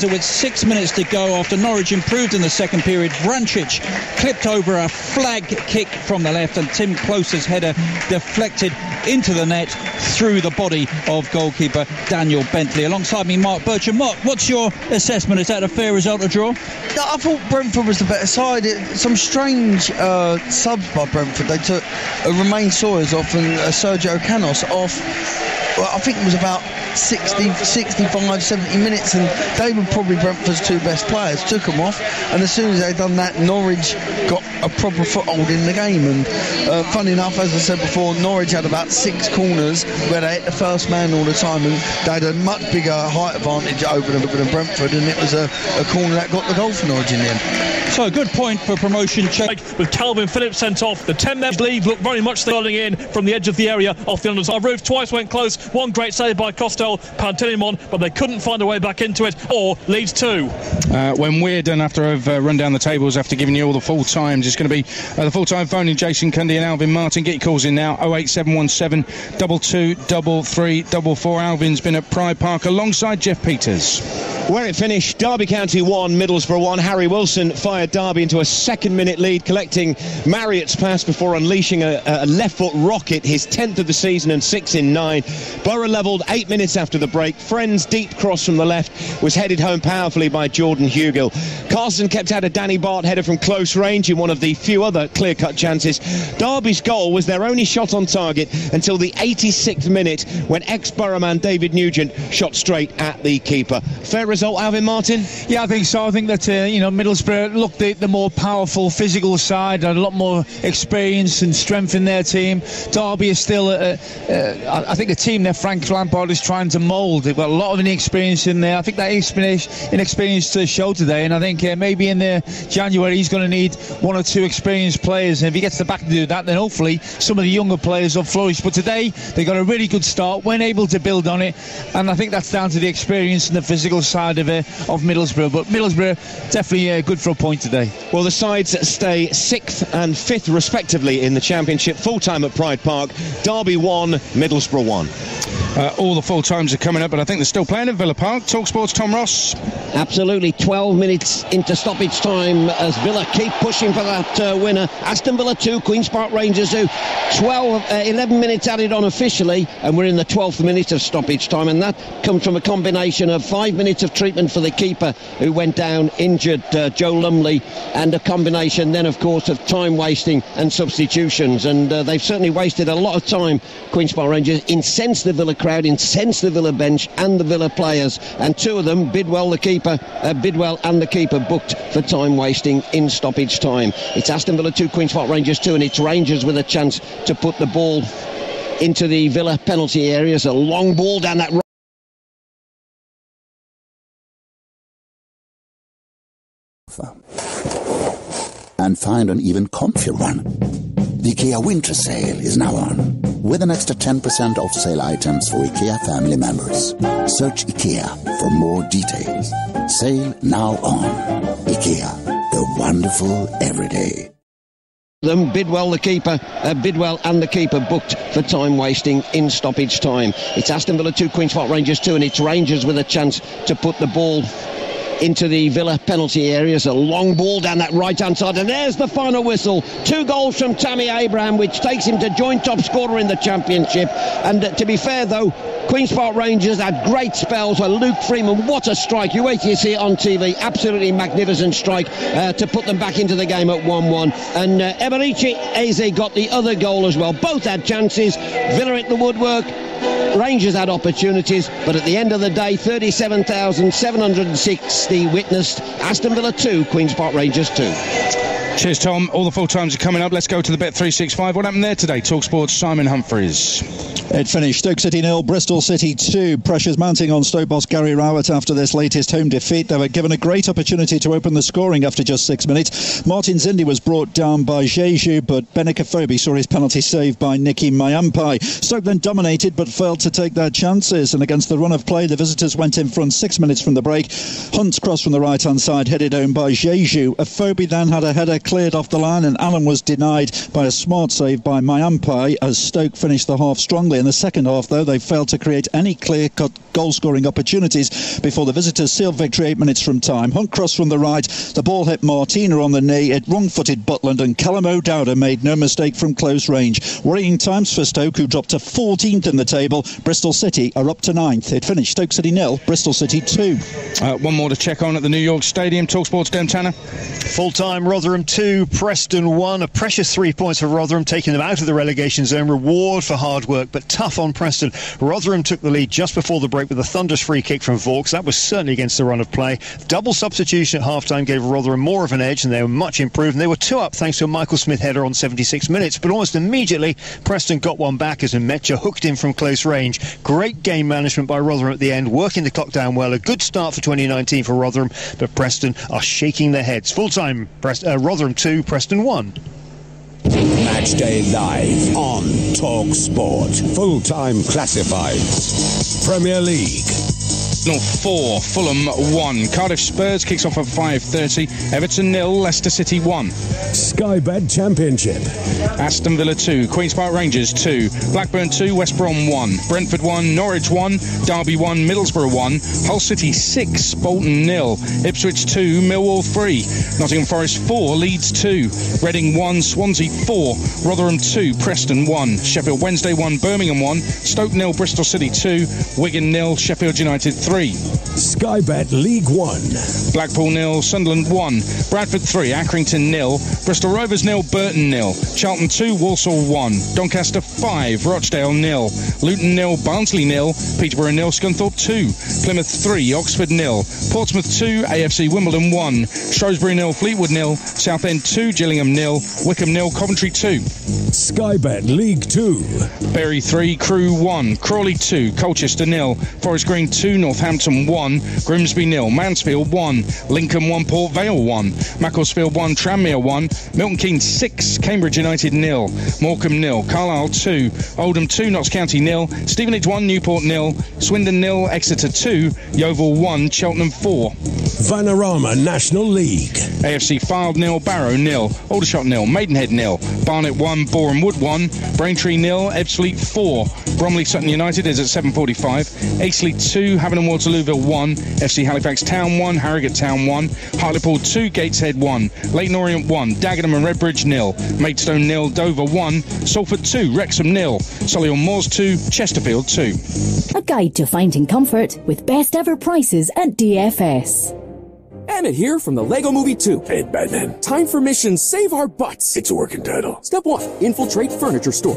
Windsor with 6 minutes to go after Norwich improved in the second period. Vrancic clipped over a flag kick from the left, and Tim Close's header deflected into the net through the body of goalkeeper Daniel Bentley. Alongside me, Mark Bircham. Mark, what's your assessment? Is that a fair result to draw? I thought Brentford was the better side. Some strange subs by Brentford. They took Romain Sawyers off and Sergio Canos off. Well, I think it was about 65, 70 minutes, and they were probably Brentford's two best players. Took them off, and as soon as they'd done that, Norwich got a proper foothold in the game. And funny enough, as I said before, Norwich had about 6 corners where they hit the first man all the time, and they had a much bigger height advantage over them than Brentford, and it was a corner that got the goal for Norwich in the end. So a good point for promotion check. With Calvin Phillips sent off, the 10-member lead looked very much starting in from the edge of the area off the underside. Roof twice went close. One great save by Costello, Pantilimon, but they couldn't find a way back into it. Or Leeds 2. When we're done, after I've run down the tables, after giving you all the full times, it's going to be the full time phoning Jason Cundy and Alvin Martin. Get your calls in now. 08717 22 33 44. Alvin's been at Pride Park alongside Jeff Peters. Where it finished, Derby County 1, Middlesbrough 1. Harry Wilson fired Derby into a second-minute lead, collecting Marriott's pass before unleashing a left-foot rocket, his 10th of the season and 6 in 9. Borough levelled 8 minutes after the break. Friends' deep cross from the left was headed home powerfully by Jordan Hugill. Carson kept out a Danny Bart header from close range in one of the few other clear-cut chances. Derby's goal was their only shot on target until the 86th minute, when ex-Borough man David Nugent shot straight at the keeper. Fair result, Alvin Martin? Yeah, I think so. I think that Middlesbrough looked the more powerful physical side, had a lot more experience and strength in their team. Derby is still I think a team that Frank Lampard is trying to mould. They've got a lot of inexperience in there. I think that inexperience to show today, and I think maybe in January he's going to need 1 or 2 experienced players, and if he gets the back to do that, then hopefully some of the younger players will flourish. But today they got a really good start, weren't able to build on it, and I think that's down to the experience and the physical side of Middlesbrough. But Middlesbrough definitely good for a point today. Well, the sides stay 6th and 5th respectively in the Championship. Full time at Pride Park. Derby 1, Middlesbrough 1. All the full times are coming up, but I think they're still playing at Villa Park. TalkSport's Tom Ross. Absolutely. 12 minutes into stoppage time as Villa keep pushing for that winner. Aston Villa 2, Queen's Park Rangers 2. 11 minutes added on officially, and we're in the 12th minute of stoppage time, and that comes from a combination of 5 minutes of treatment for the keeper who went down injured, Joe Lumley, and a combination then of course of time wasting and substitutions, and they've certainly wasted a lot of time. Queen's Park Rangers incensed the Villa crowd, incensed the Villa bench and the Villa players, and 2 of them, Bidwell and the keeper, booked for time wasting in stoppage time. It's Aston Villa 2, Queen's Park Rangers 2, and it's Rangers with a chance to put the ball into the Villa penalty area. It's a long ball down that and find an even comfier one. The IKEA winter sale is now on, with an extra 10% off sale items for IKEA family members. Search IKEA for more details. Sale now on. IKEA, the wonderful everyday. Bidwell and the keeper booked for time wasting in stoppage time. It's Aston Villa 2, Queen's Park Rangers 2, and it's Rangers with a chance to put the ball into the Villa penalty area. It's a long ball down that right-hand side, and there's the final whistle. 2 goals from Tammy Abraham, which takes him to joint top scorer in the Championship. And to be fair though, Queen's Park Rangers had great spells where Luke Freeman, what a strike, you wait till you see it on TV, absolutely magnificent strike to put them back into the game at 1-1. And Eberici Eze got the other goal as well. Both had chances. Villa at the woodwork, Rangers had opportunities, but at the end of the day, 37,760 witnessed. Aston Villa 2, Queen's Park Rangers 2. Cheers, Tom. All the full times are coming up. Let's go to the Bet365. What happened there today? TalkSport's Simon Humphreys. It finished Stoke City 0, Bristol City 2. Pressures mounting on Stoke boss Gary Rowett after this latest home defeat. They were given a great opportunity to open the scoring after just 6 minutes. Martin Zindi was brought down by Jeju, but Benikafobi saw his penalty saved by Nicky Mayampai. Stoke then dominated but failed to take their chances, and against the run of play, the visitors went in front 6 minutes from the break. Hunt's cross from the right-hand side headed home by Jeju. Afobi then had a header cleared off the line, and Allen was denied by a smart save by Mayampai as Stoke finished the half strongly. In the second half, though, they failed to create any clear-cut goal-scoring opportunities before the visitors sealed victory 8 minutes from time. Hunt cross from the right, the ball hit Martina on the knee, it wrong-footed Butland, and Callum O'Dowda made no mistake from close range. Worrying times for Stoke, who dropped to 14th in the table. Bristol City are up to 9th. It finished Stoke City 0, Bristol City 2. One more to check on at the New York Stadium. TalkSport's Dan Tanner. Full-time Rotherham 2, Preston 1. A precious 3 points for Rotherham, taking them out of the relegation zone. Reward for hard work, but tough on Preston. Rotherham took the lead just before the break with a thunderous free kick from Vaux. That was certainly against the run of play. Double substitution at half-time gave Rotherham more of an edge, and they were much improved. And they were 2 up thanks to a Michael Smith header on 76 minutes. But almost immediately, Preston got one back as Mmecha hooked in from close range. Great game management by Rotherham at the end, working the clock down well. A good start for 2019 for Rotherham, but Preston are shaking their heads. Full-time Rotherham 2, Preston 1. Matchday Live on TalkSport. Full-time classifieds. Premier League. 4, Fulham 1. Cardiff Spurs kicks off at 5:30. Everton 0, Leicester City 1. Sky Bet Championship. Aston Villa 2, Queen's Park Rangers 2, Blackburn 2, West Brom 1, Brentford 1, Norwich 1, Derby 1, Middlesbrough 1, Hull City 6, Bolton 0, Ipswich 2, Millwall 3, Nottingham Forest 4, Leeds 2, Reading 1, Swansea 4, Rotherham 2, Preston 1, Sheffield Wednesday 1, Birmingham 1, Stoke 0, Bristol City 2, Wigan 0, Sheffield United 3. Sky Bet League 1. Blackpool 0, Sunderland 1, Bradford 3, Accrington 0, Bristol Rovers 0, Burton 0, Charlton 2, Walsall 1, Doncaster 5, Rochdale 0, Luton 0, Barnsley 0, Peterborough 0, Scunthorpe 2, Plymouth 3, Oxford 0, Portsmouth 2, AFC Wimbledon 1, Shrewsbury 0, Fleetwood 0, Southend 2, Gillingham 0, Wickham 0, Coventry 2. Sky Bet League 2. Bury 3, Crewe 1, Crawley 2, Colchester 0, Forest Green 2, Northampton 1, Grimsby 0, Mansfield 1, Lincoln 1, Port Vale 1, Macclesfield 1, Tranmere 1, Milton Keynes 6, Cambridge United 0, Morecambe 0, Carlisle 2, Oldham 2, Notts County 0, Stevenage 1, Newport 0, Swindon 0, Exeter 2, Yeovil 1, Cheltenham 4. Vanarama National League. AFC Fylde 0, Barrow 0, Aldershot 0, Maidenhead 0, Barnet 1, Boreham Wood 1, Braintree 0, Ebbsfleet 4, Bromley Sutton United is at 7:45, Aisley 2, Havant and Waterlooville 1, FC Halifax Town 1, Harrogate Town 1, Hartlepool 2, Gateshead 1, Leyton Orient 1, Dagenham and Redbridge 0, Maidstone 0, Dover 1, Salford 2, Wrexham 0, Solihull Moors 2, Chesterfield 2. A guide to finding comfort with best ever prices at DFS. Emmett here from the Lego Movie 2. Hey, Batman. Time for mission Save Our Butts. It's a working title. Step 1, infiltrate furniture store.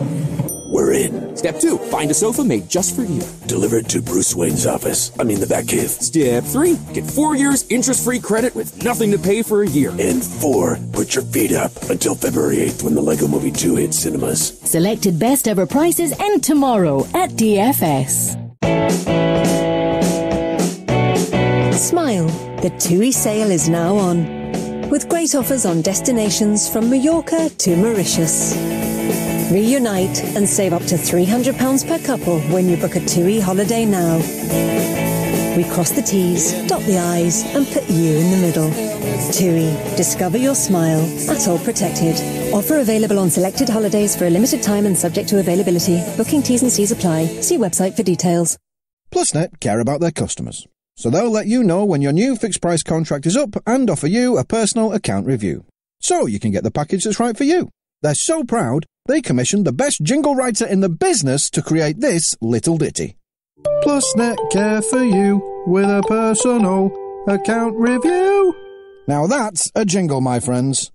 We're in. Step 2, find a sofa made just for you. Deliver it to Bruce Wayne's office. I mean the Batcave. Step 3, get 4 years interest-free credit with nothing to pay for a year. And 4, put your feet up until February 8th when the Lego Movie 2 hits cinemas. Selected best ever prices end tomorrow at DFS. Smile. The TUI sale is now on, with great offers on destinations from Mallorca to Mauritius. Reunite and save up to £300 per couple when you book a TUI holiday now. We cross the T's, dot the I's and put you in the middle. TUI. Discover your smile. At all protected. Offer available on selected holidays for a limited time and subject to availability. Booking T's and C's apply. See website for details. PlusNet care about their customers, so they'll let you know when your new fixed price contract is up and offer you a personal account review, so you can get the package that's right for you. They're so proud, they commissioned the best jingle writer in the business to create this little ditty. PlusNet care for you with a personal account review. Now that's a jingle, my friends.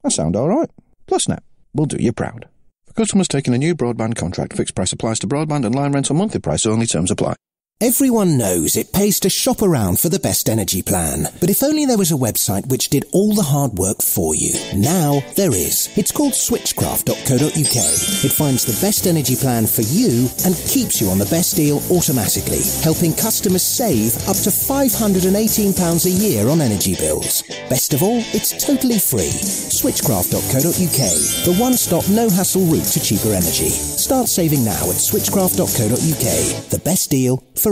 I sound alright. PlusNet will do you proud. For customers taking a new broadband contract, fixed price applies to broadband and line rental monthly price only, terms apply. Everyone knows it pays to shop around for the best energy plan. But if only there was a website which did all the hard work for you. Now there is. It's called switchcraft.co.uk. It finds the best energy plan for you and keeps you on the best deal automatically, helping customers save up to £518 a year on energy bills. Best of all, it's totally free. Switchcraft.co.uk. The one-stop, no-hassle route to cheaper energy. Start saving now at switchcraft.co.uk. The best deal forever.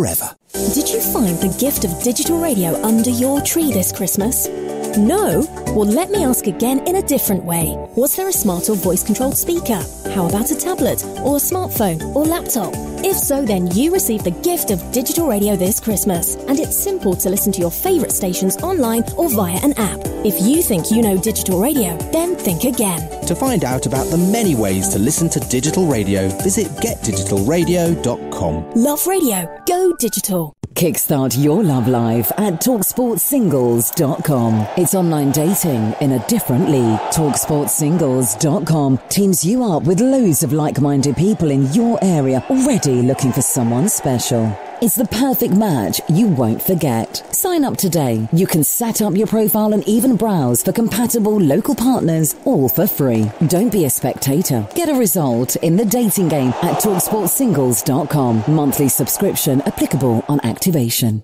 Did you find the gift of digital radio under your tree this Christmas? No? Well, let me ask again in a different way. Was there a smart or voice-controlled speaker? How about a tablet or a smartphone or laptop? If so, then you received the gift of digital radio this Christmas. And it's simple to listen to your favourite stations online or via an app. If you think you know digital radio, then think again. To find out about the many ways to listen to digital radio, visit getdigitalradio.com. Love radio. Go digital. Kickstart your love life at TalkSportSingles.com. It's online dating in a different league. TalkSportSingles.com teams you up with loads of like-minded people in your area already looking for someone special. It's the perfect match you won't forget. Sign up today. You can set up your profile and even browse for compatible local partners, all for free. Don't be a spectator. Get a result in the dating game at TalkSportSingles.com. Monthly subscription applicable on activation.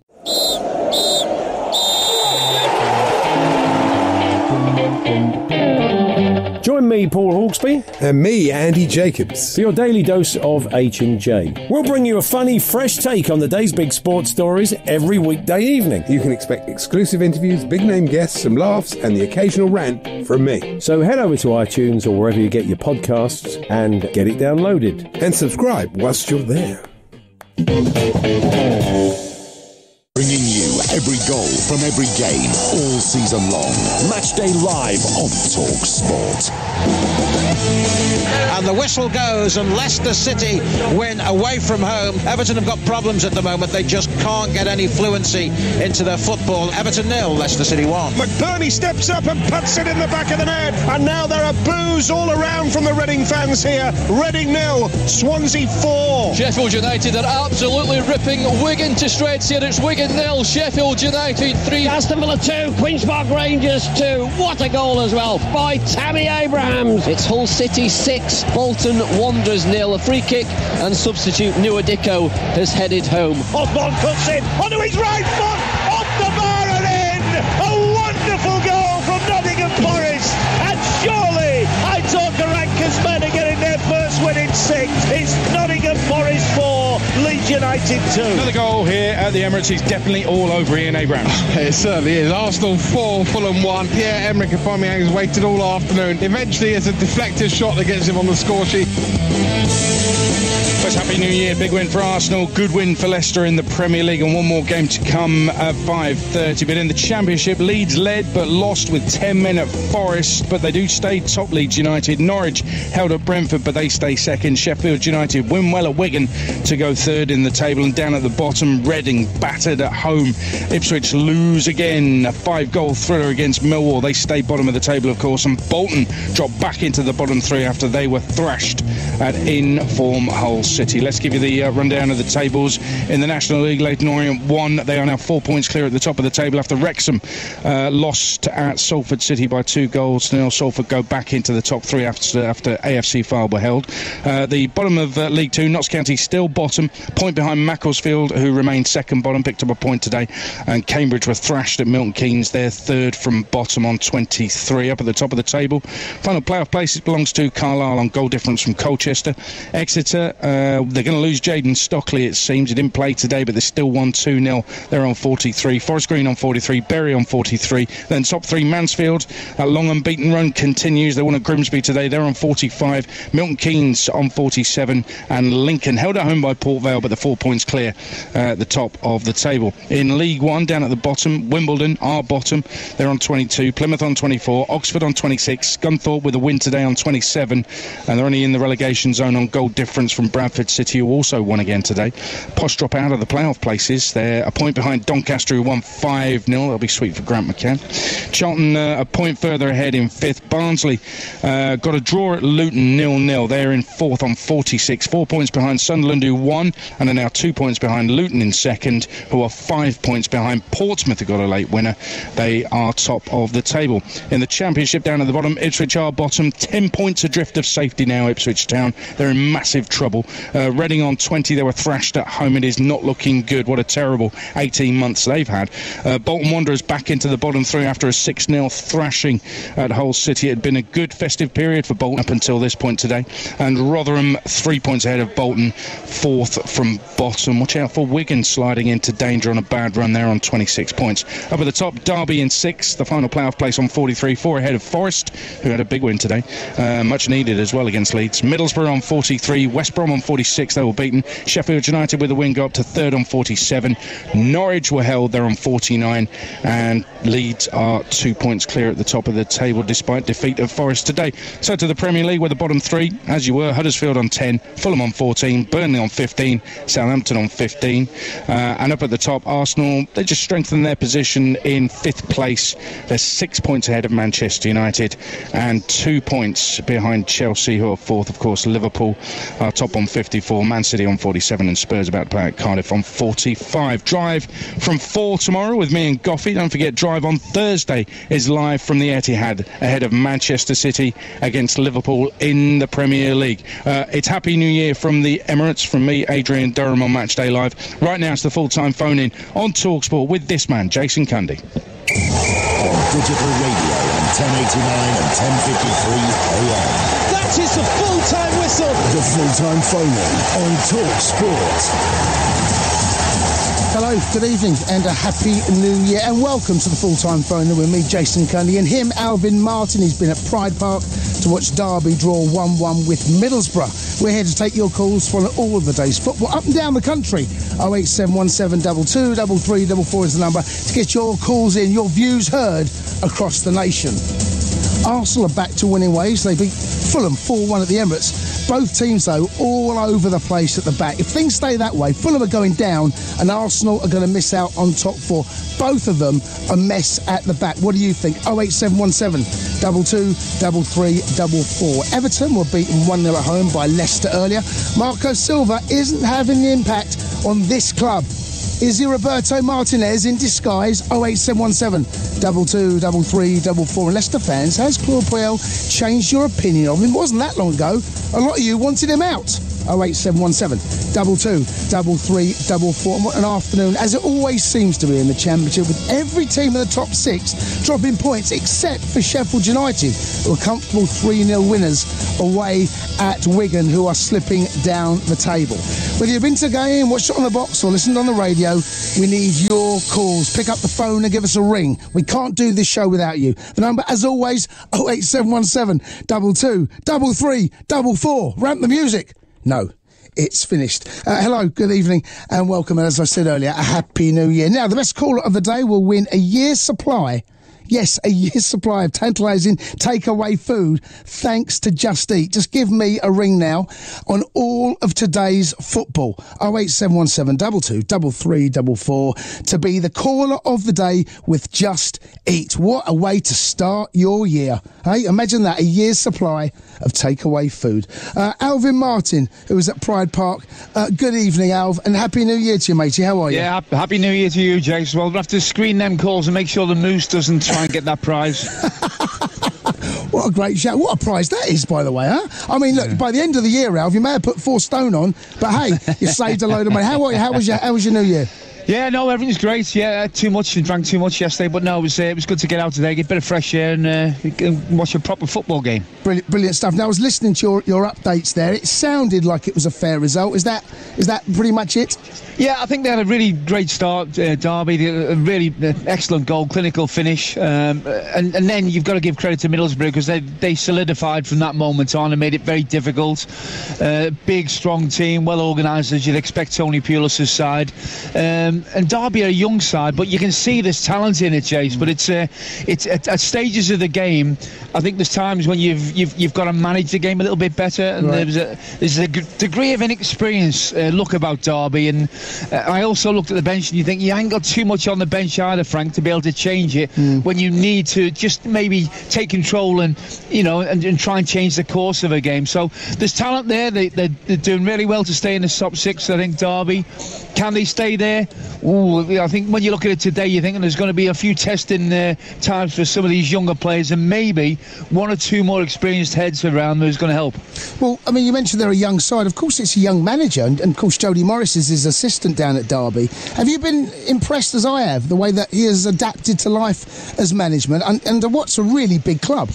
Join me, Paul Hawksby. And me, Andy Jacobs. For your daily dose of H&J. We'll bring you a funny, fresh take on the day's big sports stories every weekday evening. You can expect exclusive interviews, big-name guests, some laughs, and the occasional rant from me. So head over to iTunes or wherever you get your podcasts and get it downloaded. And subscribe whilst you're there. Bringing you every goal from every game all season long. Matchday Live on Talk Sport. And the whistle goes and Leicester City win away from home. Everton have got problems at the moment. They just can't get any fluency into their football. Everton 0, Leicester City 1. McBurney steps up and puts it in the back of the net. And now there are boos all around from the Reading fans here. Reading 0, Swansea 4. Sheffield United are absolutely ripping Wigan to shreds here. It's Wigan 0, Sheffield United 3. Aston Villa 2, Queen's Park Rangers 2. What a goal as well by Tammy Abrahams. It's Hull City 6, Bolton Wanderers 0. A free kick and substitute Nuadiko has headed home. Osborne cuts in onto his right foot, off the bar and in. A wonderful goal from Nottingham Forest. And surely I thought Karanka's men are getting their first win in 6. It's Nottingham Forest 4, Leeds United 2. Another goal here at the Emirates. He's definitely all over Ian Abrahams. It certainly is. Arsenal 4, Fulham 1. Pierre-Emerick Aubameyang has waited all afternoon. Eventually it's a deflected shot that gets him on the score sheet. First, Happy New Year. Big win for Arsenal. Good win for Leicester in the Premier League. And one more game to come at 5:30. But in the Championship, Leeds led but lost with 10 men at Forest. But they do stay top. Leeds United. Norwich held at Brentford, but they stay second. Sheffield United win well at Wigan to go third in the table. And down at the bottom, Reading battered at home. Ipswich lose again. A 5-goal thriller against Millwall. They stay bottom of the table, of course. And Bolton dropped back into the bottom 3 after they were thrashed at in-form Hull City. Let's give you the rundown of the tables. In the National League, Leyton Orient 1. They are now 4 points clear at the top of the table after Wrexham lost at Salford City by 2-0. Salford go back into the top 3 after AFC Fylde were held. The bottom of League 2, Notts County still bottom, point behind Macclesfield, who remained second bottom, picked up a point today, and Cambridge were thrashed at Milton Keynes. They're third from bottom on 23. Up at the top of the table, final playoff place belongs to Carlisle on goal difference from Colchester. Exeter, they're going to lose Jayden Stockley, it seems. He didn't play today, but they still won 2-0. They're on 43. Forest Green on 43. Bury on 43. Then top 3, Mansfield. That long unbeaten run continues. They won at Grimsby today. They're on 45. Milton Keynes on 47. And Lincoln held at home by Port Vale, but the 4 points clear at the top of the table. In League 1, down at the bottom, Wimbledon are bottom. They're on 22. Plymouth on 24. Oxford on 26. Scunthorpe with a win today on 27. And they're only in the relegation zone on goal difference from Bradford City, who also won again today. Posh drop out of the playoff places. They're a point behind Doncaster, who won 5-0. That'll be sweet for Grant McCann. Charlton a point further ahead in 5th. Barnsley got a draw at Luton 0-0. They're in 4th on 46. 4 points behind Sunderland, who won, and are now 2 points behind Luton in 2nd, who are 5 points behind Portsmouth, who got a late winner. They are top of the table. In the Championship, down at the bottom, Ipswich are bottom, 10 points adrift of safety now. Ipswich Town, they're in massive trouble. Reading on 20. They were thrashed at home. It is not looking good. What a terrible 18 months they've had. Bolton Wanderers back into the bottom three after a 6-0 thrashing at Hull City. It had been a good festive period for Bolton up until this point today. And Rotherham 3 points ahead of Bolton, fourth from bottom. Watch out for Wigan sliding into danger on a bad run there on 26 points. Up at the top, Derby in 6th, the final playoff place on 43, 4 ahead of Forest, who had a big win today, much needed as well against Leeds. Middlesbrough on 43, West Brom on 46, they were beaten. Sheffield United with a win go up to 3rd on 47. Norwich were held, they're on 49, and Leeds are 2 points clear at the top of the table despite defeat of Forest today. So to the Premier League, where the bottom three, as you were, Huddersfield on 10, Fulham on 14, Burnley on 15, Southampton on 15, and up at the top, Arsenal, they just strengthened their position in 5th place. They're 6 points ahead of Manchester United and 2 points behind Chelsea, who are 4th. Of course, Liverpool are top on 54, Man City on 47, and Spurs about to play at Cardiff on 45. Drive from 4 tomorrow with me and Goffey. Don't forget, Drive on Thursday is live from the Etihad ahead of Manchester City against Liverpool in the Premier League. It's Happy New Year from the Emirates, from me, Adrian Durham, on Matchday Live. Right now it's the full-time phone-in on TalkSport with this man, Jason Cundy. On digital radio on 1089 and 1053 AM. That is the full-time whistle. The full-time phone-in on TalkSport. Hello, good evening and a happy new year, and welcome to the full-time phone with me, Jason Cundy, and him, Alvin Martin. He's been at Pride Park to watch Derby draw 1-1 with Middlesbrough. We're here to take your calls for all of the day's football up and down the country. 08717 22 3344 is the number to get your calls in, your views heard across the nation. Arsenal are back to winning ways. They beat Fulham 4-1 at the Emirates. Both teams, though, all over the place at the back. If things stay that way, Fulham are going down and Arsenal are going to miss out on top 4. Both of them a mess at the back. What do you think? 08717 22 3344. Everton were beaten 1-0 at home by Leicester earlier. Marco Silva isn't having the impact on this club. Is he Roberto Martinez in disguise? 08717 22 3344. And Leicester fans, has Claude Puel changed your opinion of him? It wasn't that long ago. A lot of you wanted him out. 08717 22 3344. And what an afternoon, as it always seems to be in the Championship, with every team in the top 6 dropping points except for Sheffield United, who are comfortable 3-0 winners away at Wigan, who are slipping down the table. Whether you've been to the game, watched it on the box or listened on the radio, we need your calls. Pick up the phone and give us a ring. We can't do this show without you. The number, as always, 08717 22 3344. Ramp the music. No, it's finished. Hello, good evening and welcome. And as I said earlier, a happy new year. Now, the best caller of the day will win a year's supply. Yes, a year's supply of tantalising takeaway food thanks to Just Eat. Just give me a ring now on all of today's football. 08717 22 3344 to be the caller of the day with Just Eat. What a way to start your year. Hey, imagine that, a year's supply of takeaway food. Alvin Martin, who was at Pride Park. Good evening, Alv, and Happy New Year to you, matey. How are you? Yeah, Happy New Year to you, Jason. Well, we'll have to screen them calls and make sure the Moose doesn't try and get that prize. What a great shout. What a prize that is, by the way, huh? I mean, look, by the end of the year, Alv, you may have put 4 stone on, but hey, you saved a load of money. How are you? How was your New Year? Yeah, no, everything's great. Yeah, too much and drank too much yesterday, but no, it was good to get out today, get a bit of fresh air, and watch a proper football game. Brilliant stuff. Now, I was listening to your updates there. It sounded like it was a fair result. Is that pretty much it? Yeah, I think they had a really great start, Derby. A really excellent goal, clinical finish, and then you've got to give credit to Middlesbrough because they solidified from that moment on and made it very difficult. Big, strong team, well organised as you'd expect Tony Pulis's side. And Derby are a young side, but you can see there's talent in it, Jace. But it's at stages of the game. I think there's times when you've got to manage the game a little bit better, and right. there's a degree of inexperience look about Derby. And I also looked at the bench, and you think you ain't got too much on the bench either, Frank, to be able to change it when you need to just maybe take control and try and change the course of a game. So there's talent there. They're doing really well to stay in the top 6. I think Derby, can they stay there? I think when you look at it today, you're thinking there's going to be a few testing times for some of these younger players, and maybe one or two more experienced heads around who's going to help. Well, I mean, you mentioned they're a young side. Of course, it's a young manager, and of course, Jody Morris is his assistant down at Derby. Have you been impressed, as I have, the way that he has adapted to life as management and what's a really big club?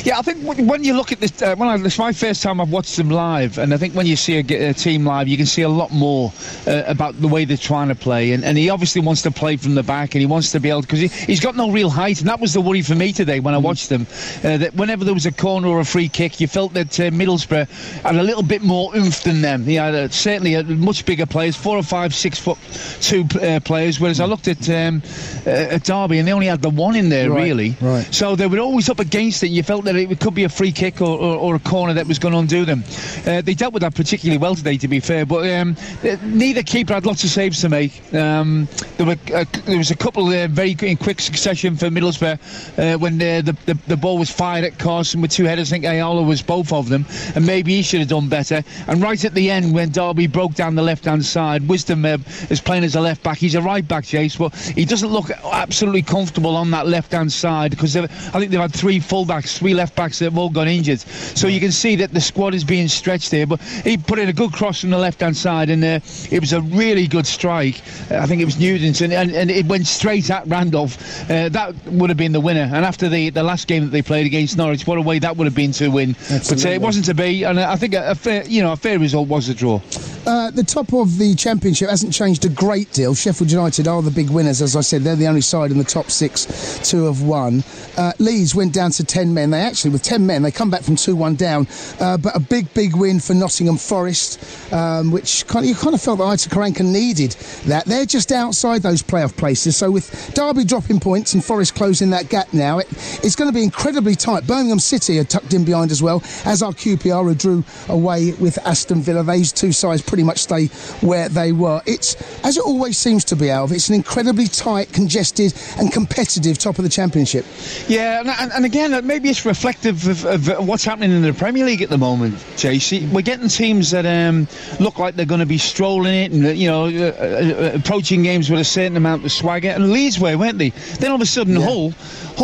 Yeah, I think when you look at this, it's my first time I've watched them live, and I think when you see a team live, you can see a lot more about the way they're trying to play, and he obviously wants to play from the back, and he wants to be able, because he's got no real height, and that was the worry for me today when I watched them, that whenever there was a corner or a free kick, you felt that Middlesbrough had a little bit more oomph than them. Certainly a much bigger players, 4 or 5 6'2" players, whereas I looked at Derby, and they only had the one in there, really. Right. So they were always up against it. You felt that it could be a free kick or a corner that was going to undo them. They dealt with that particularly well today, to be fair, but neither keeper had lots of saves to make. There was a couple very in quick succession for Middlesbrough when the ball was fired at Carson with 2 headers. I think Ayala was both of them, and maybe he should have done better. And right at the end, when Derby broke down the left-hand side, Wisdom is playing as a left-back. He's a right-back, Chase, but he doesn't look absolutely comfortable on that left-hand side, because I think they've had 3 full-backs, 3 left-backs that have all got injured. So you can see that the squad is being stretched here, but he put in a good cross from the left-hand side, and it was a really good strike. I think it was Newton's, and it went straight at Randolph. That would have been the winner. And after the last game that they played against Norwich, what a way that would have been to win. Absolutely. But it wasn't to be, and I think a fair result was a draw. The top of the Championship hasn't changed a great deal. Sheffield United are the big winners, as I said. They're the only side in the top 6 to have won. Leeds went down to 10 men. With 10 men, they come back from 2-1 down. But a big win for Nottingham Forest, which you kind of felt that Aitor Karanka needed that. They're just outside those playoff places. So with Derby dropping points and Forest closing that gap now, it's going to be incredibly tight. Birmingham City are tucked in behind as well, as are QPR, who drew away with Aston Villa. These two sides pretty much stay where they were. It's, as it always seems to be, Alv, it's an incredibly tight, congested and competitive top of the Championship. Yeah, and again, maybe it's reflective of what's happening in the Premier League at the moment, JC. We're getting teams that look like they're going to be strolling it and approaching games with a certain amount of swagger, and Leeds were, weren't they? Then all of a sudden Hull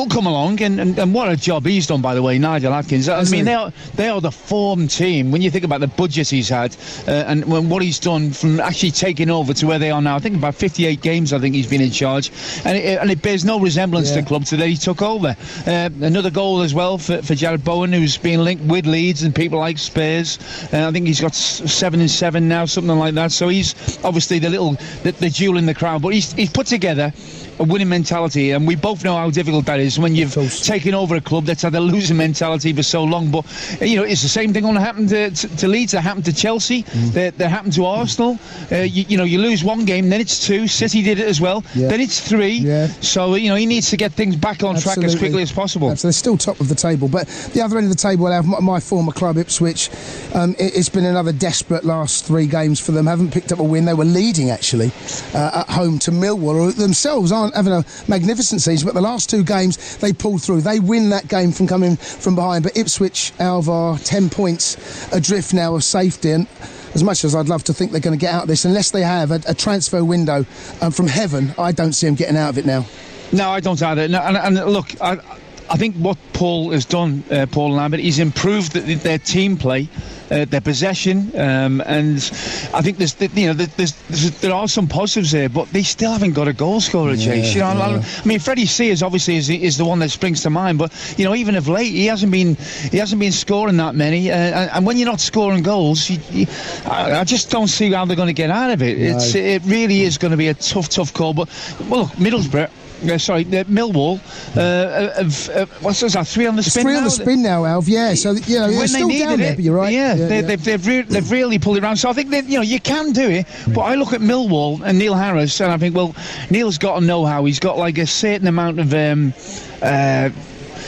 come along, and what a job he's done, by the way, Nigel Atkins. I mean, they are the form team. When you think about the budget he's had and what he's done from actually taking over to where they are now, I think about 58 games I think he's been in charge, and it bears no resemblance to the club today he took over. Another goal as well for Jared Bowen, who's been linked with Leeds and people like Spurs. I think he's got 7-7 now, something like that, so he's obviously the jewel in the crown, but he's put together a winning mentality, and we both know how difficult that is when you've taken over a club that's had a losing mentality for so long. But it's the same thing going to happen to Leeds. That happened to Chelsea. That happened to Arsenal. You lose one game, then it's 2. City did it as well. Then it's 3. So he needs to get things back on track as quickly as possible. So they're still top of the table, but the other end of the table, I have my former club Ipswich. It's been another desperate last 3 games for them. Haven't picked up a win. They were leading actually at home to Millwall, who themselves aren't having a magnificent season, but the last 2 games they pulled through. They win that game from coming from behind, but Ipswich, Alvar, 10 points adrift now of safety, and as much as I'd love to think they're going to get out of this, unless they have a transfer window from heaven, I don't see them getting out of it now. No, I don't either. No, and look, I think what Paul has done, Paul Lambert, he's improved their team play, their possession, and I think there are some positives there, but they still haven't got a goal scorer, Chase. I mean, Freddie Sears obviously is the one that springs to mind, but even of late he hasn't been scoring that many, and when you're not scoring goals, I just don't see how they're going to get out of it. It really is going to be a tough call. But look, Middlesbrough. Millwall. What's that? 3 on the spin. 3 on the spin now, Alv. Yeah. So they're still down there, but you're right. Yeah, they've really pulled it around. So I think that you can do it. But I look at Millwall and Neil Harris, and I think, well, Neil's got to know how. He's got like a certain amount of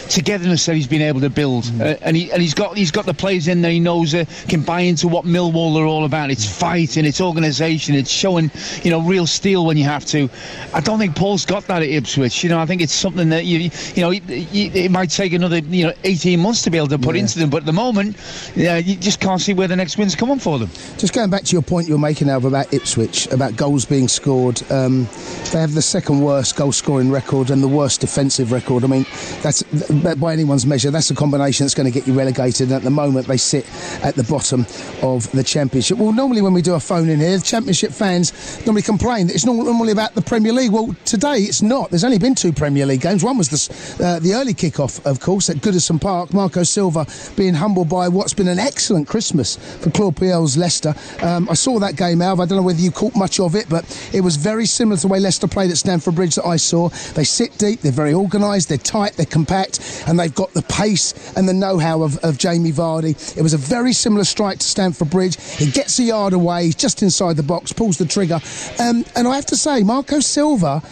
togetherness that he's been able to build, and he's got the players in there he knows can buy into what Millwall are all about. It's fighting, it's organisation, it's showing real steel when you have to. I don't think Paul's got that at Ipswich. I think it's something that it might take another 18 months to be able to put into them, but at the moment you just can't see where the next win's coming for them. Just going back to your point you were making, Alv, about Ipswich, about goals being scored, they have the second worst goal scoring record and the worst defensive record. I mean, that's, by anyone's measure, that's a combination that's going to get you relegated, and at the moment they sit at the bottom of the Championship. Well, normally when we do a phone in here, the Championship fans normally complain that it's normally about the Premier League. Well, today it's not. There's only been 2 Premier League games. One was the early kick-off, of course, at Goodison Park. Marco Silva being humbled by what's been an excellent Christmas for Claude Puel's Leicester. I saw that game, Alv. I don't know whether you caught much of it, but it was very similar to the way Leicester played at Stamford Bridge that I saw. They sit deep, they're very organised, they're tight, they're compact, and they've got the pace and the know-how of Jamie Vardy. It was a very similar strike to Stamford Bridge. He gets a yard away, he's just inside the box, pulls the trigger. And I have to say, Marco Silva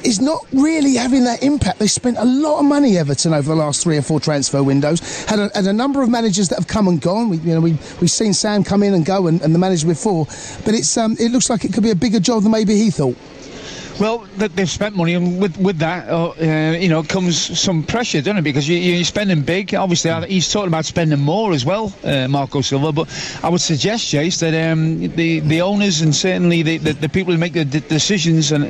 is not really having that impact. They spent a lot of money, Everton, over the last 3 or 4 transfer windows. Had a number of managers that have come and gone. We've seen Sam come in and go, and the manager before. But it looks like it could be a bigger job than maybe he thought. Well, they've spent money, and with that, comes some pressure, doesn't it? Because you're spending big. Obviously, he's talking about spending more as well, Marco Silva. But I would suggest, Jace, that the owners and certainly the people who make the decisions, and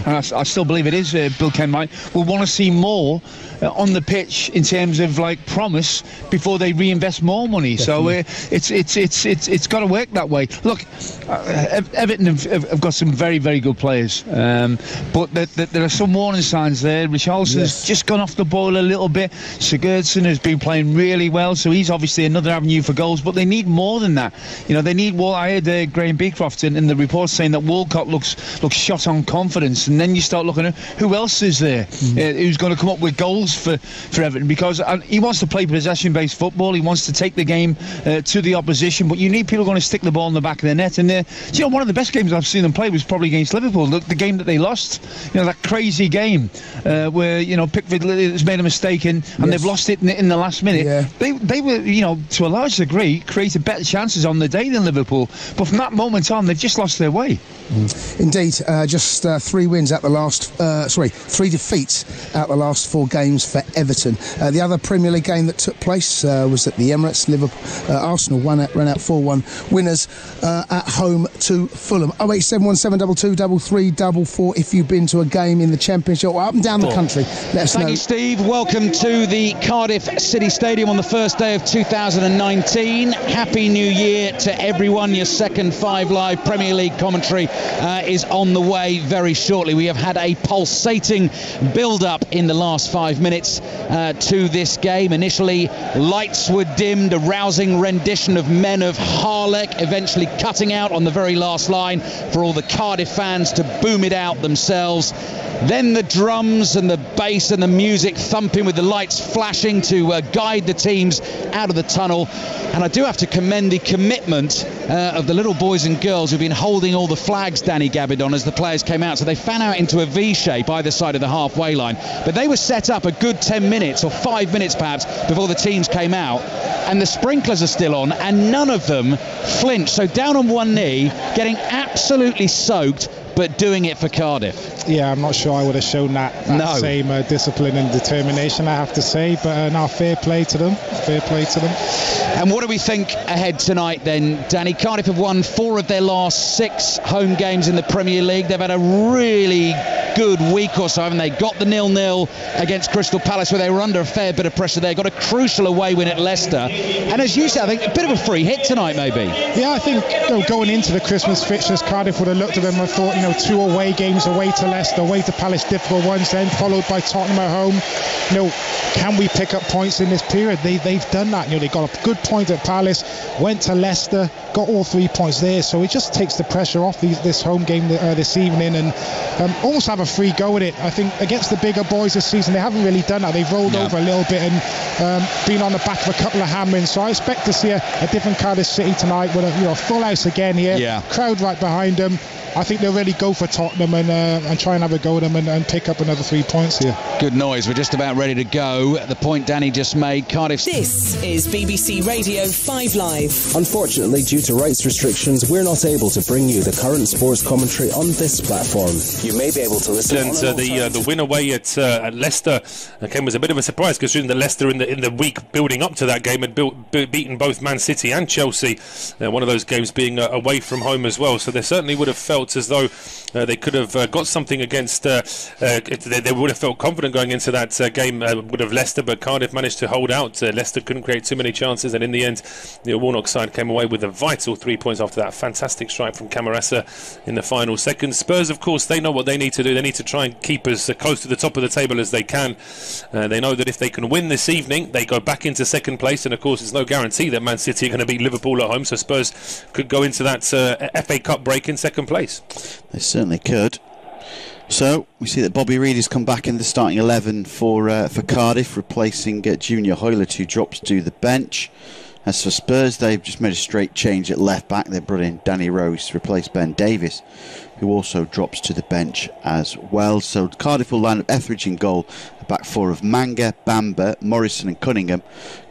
I still believe it is Bill Kenwright, will want to see more on the pitch in terms of promise before they reinvest more money. Definitely. So it's got to work that way. Look, Everton have got some very, very good players. But there are some warning signs there. Richarlison's just gone off the boil a little bit. Sigurdsson has been playing really well, so he's obviously another avenue for goals, but they need more than that. They need I heard Graham Beecroft in the report saying that Walcott looks shot on confidence, and then you start looking at who else is there who's going to come up with goals for Everton, because he wants to play possession-based football. He wants to take the game to the opposition, but you need people going to stick the ball in the back of the net. And one of the best games I've seen them play was probably against Liverpool. The game that they lost, that crazy game where Pickford has made a mistake and they've lost it in the last minute. They were to a large degree created better chances on the day than Liverpool, but from that moment on they've just lost their way. Indeed, just 3 wins out the last 3 defeats out the last 4 games for Everton. The other Premier League game that took place was at the Emirates. Arsenal ran out 4-1 winners at home to Fulham. 08717223344 if you've been to a game in the Championship or up and down the country. Let us know. Thank you, Steve. Welcome to the Cardiff City Stadium on the first day of 2019. Happy New Year to everyone. Your second 5 Live Premier League commentary is on the way very shortly. We have had a pulsating build-up in the last 5 minutes to this game. Initially, lights were dimmed, a rousing rendition of Men of Harlech, eventually cutting out on the very last line for all the Cardiff fans to boom it out themselves. Then the drums and the bass and the music thumping with the lights flashing to guide the teams out of the tunnel. And I do have to commend the commitment of the little boys and girls who've been holding all the flags, Danny Gabidon, as the players came out. So they fan out into a V shape either side of the halfway line. But they were set up a good 10 minutes or 5 minutes perhaps before the teams came out. And the sprinklers are still on and none of them flinched. So down on one knee, getting absolutely soaked, but doing it for Cardiff. Yeah, I'm not sure I would have shown that same discipline and determination, I have to say, but fair play to them. And what do we think ahead tonight then, Danny? Cardiff have won 4 of their last 6 home games in the Premier League. They've had a really good week or so, haven't they? Got the 0-0 against Crystal Palace where they were under a fair bit of pressure there. Got a crucial away win at Leicester. And as you said, I think a bit of a free hit tonight maybe. Yeah, I think going into the Christmas fixtures, Cardiff would have looked at them and thought, 2 away games, away to Leicester, away to Palace, difficult ones, then followed by Tottenham at home. Can we pick up points in this period? They've done that. They got a good point at Palace, went to Leicester, got all 3 points there, so it just takes the pressure off this home game this evening and almost have a free go at it. I think against the bigger boys this season they haven't really done that. They've rolled over a little bit and been on the back of a couple of hammerings, so I expect to see a different Cardiff City tonight with a full house again here, crowd right behind them. I think they'll really go for Tottenham and try and have a go at them and pick up another 3 points here. Good noise. We're just about ready to go. The point Danny just made, Cardiff. This is BBC Radio 5 Live. Unfortunately, due to rights restrictions, we're not able to bring you the current sports commentary on this platform. You may be able to listen. The win away at Leicester came as a bit of a surprise, considering that Leicester in the week building up to that game had beaten both Man City and Chelsea. One of those games being away from home as well. So they certainly would have felt as though they could have got something against. They would have felt confident going into that game. Would have Leicester, but Cardiff managed to hold out. Leicester couldn't create too many chances, and in the end, the Warnock side came away with a vital 3 points after that fantastic strike from Camarasa in the final seconds. Spurs, of course, they know what they need to do. They need to try and keep as close to the top of the table as they can. They know that if they can win this evening, they go back into second place, and of course, there's no guarantee that Man City are going to beat Liverpool at home. So Spurs could go into that FA Cup break in second place. They certainly could. So we see that Bobby Reid has come back in the starting 11 for Cardiff, replacing Junior Hoylett, who drops to the bench. As for Spurs, they've just made a straight change at left back. They brought in Danny Rose to replace Ben Davies, who also drops to the bench as well. So Cardiff will line up Etheridge in goal, a back four of Manga, Bamba, Morrison and Cunningham.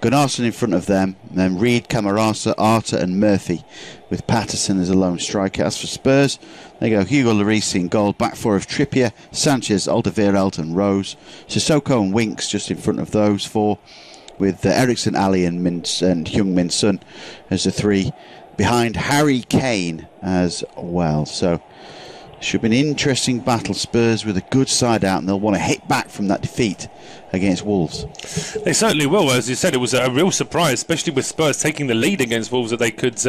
Gunnarsson in front of them, and then Reid, Camarasa, Arter and Murphy, with Patterson as a lone striker. As for Spurs, they go Hugo Lloris in goal, back four of Trippier, Sanchez, Alderweireld and Rose. Sissoko and Winks just in front of those four, with Eriksson, Ali and Heung-min Son as the three behind Harry Kane as well. So should be an interesting battle. Spurs with a good side out, and they'll want to hit back from that defeat against Wolves. They certainly will. As you said, it was a real surprise, especially with Spurs taking the lead against Wolves, that they could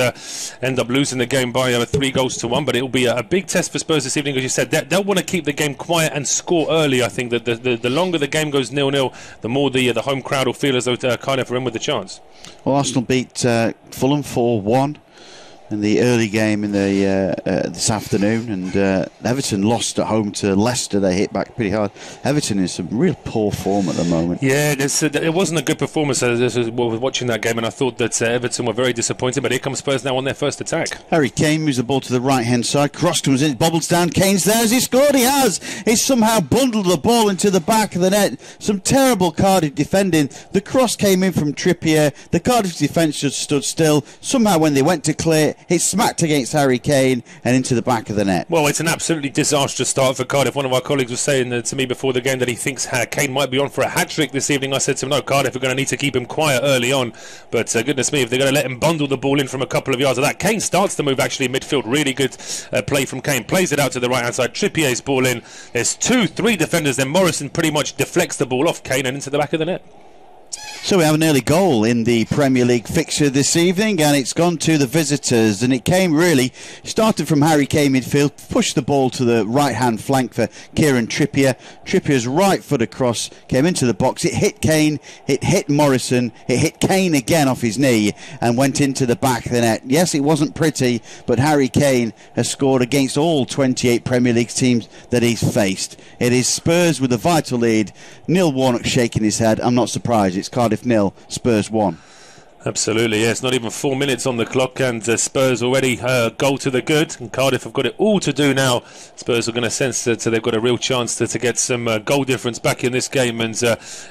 end up losing the game by 3-1. But it will be a big test for Spurs this evening. As you said, they'll want to keep the game quiet and score early. I think that the longer the game goes 0-0, the more the home crowd will feel as though Cardiff are in with the chance. Well, Arsenal beat Fulham 4-1 in the early game in the this afternoon, and Everton lost at home to Leicester. They hit back pretty hard. Everton is some real poor form at the moment. Yeah, it wasn't a good performance. I was watching that game, and I thought that Everton were very disappointed, but here comes Spurs now on their first attack. Harry Kane moves the ball to the right hand side. Cross comes in, bobbles down. Kane's there. Has he scored? He has. He's somehow bundled the ball into the back of the net. Some terrible Cardiff defending. The cross came in from Trippier. The Cardiff defence just stood still. Somehow when they went to clear, it smacked against Harry Kane and into the back of the net. Well, it's an absolutely disastrous start for Cardiff. One of our colleagues was saying to me before the game that he thinks Kane might be on for a hat-trick this evening. I said to him, no, Cardiff are going to need to keep him quiet early on. But goodness me, if they're going to let him bundle the ball in from a couple of yards of that. Kane starts the move actually in midfield. Really good play from Kane. Plays it out to the right-hand side. Trippier's ball in. There's 2-3 defenders. Then Morrison pretty much deflects the ball off Kane and into the back of the net. So we have an early goal in the Premier League fixture this evening, and it's gone to the visitors, and it came really, started from Harry Kane midfield, pushed the ball to the right-hand flank for Kieran Trippier. Trippier's right foot across, came into the box, it hit Kane, it hit Morrison, it hit Kane again off his knee, and went into the back of the net. Yes, it wasn't pretty, but Harry Kane has scored against all 28 Premier League teams that he's faced. It is Spurs with a vital lead. Neil Warnock shaking his head. I'm not surprised. It's Cardiff 0, Spurs 1. Absolutely, yes. Not even 4 minutes on the clock, and Spurs already goal to the good, and Cardiff have got it all to do now. Spurs are going to sense that they've got a real chance to get some goal difference back in this game, and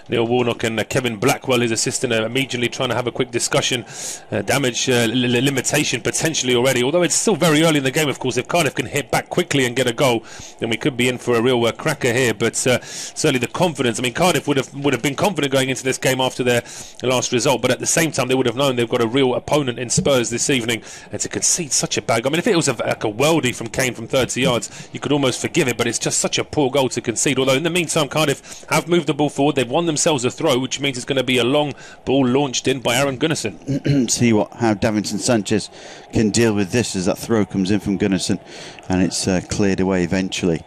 Neil Warnock and Kevin Blackwell, his assistant, are immediately trying to have a quick discussion. Damage limitation potentially already, although it's still very early in the game. Of course, if Cardiff can hit back quickly and get a goal, then we could be in for a real cracker here. But certainly the confidence, I mean, Cardiff would have been confident going into this game after their last result, but at the same time they would have known they've got a real opponent in Spurs this evening, and to concede such a bad goal. I mean, if it was like a worldie from Kane from 30 yards, you could almost forgive it, but it's just such a poor goal to concede. Although in the meantime, Cardiff have moved the ball forward. They've won themselves a throw, which means it's going to be a long ball launched in by Aaron Gunnarsson. See how Davinson Sanchez can deal with this as that throw comes in from Gunnarsson, and it's cleared away eventually.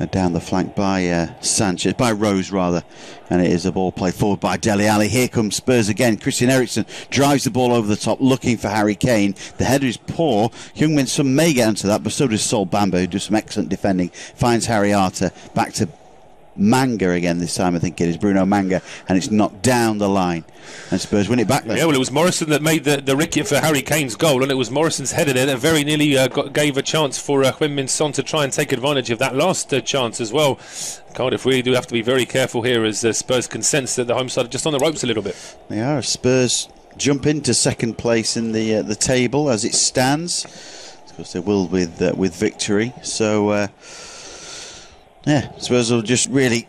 Down the flank by Sanchez, by Rose rather, and it is a ball played forward by Dele Alli. Here comes Spurs again. Christian Eriksen drives the ball over the top, looking for Harry Kane. The header is poor. Heung-min Son may get into that, but so does Sol Bamba, who does some excellent defending. Finds Harry Arter back to Manga again this time, I think it is Bruno Manga, and it's knocked down the line, and Spurs win it back then. Yeah, well, it was Morrison that made the ricket for Harry Kane's goal, and it was Morrison's header there that very nearly gave a chance for Heung-min Son to try and take advantage of that last chance as well. Cardiff really do have to be very careful here, as Spurs can sense that the home side are just on the ropes a little bit. They are. Spurs jump into second place in the table as it stands. Of course, they will with victory. So. Yeah, Spurs will just really...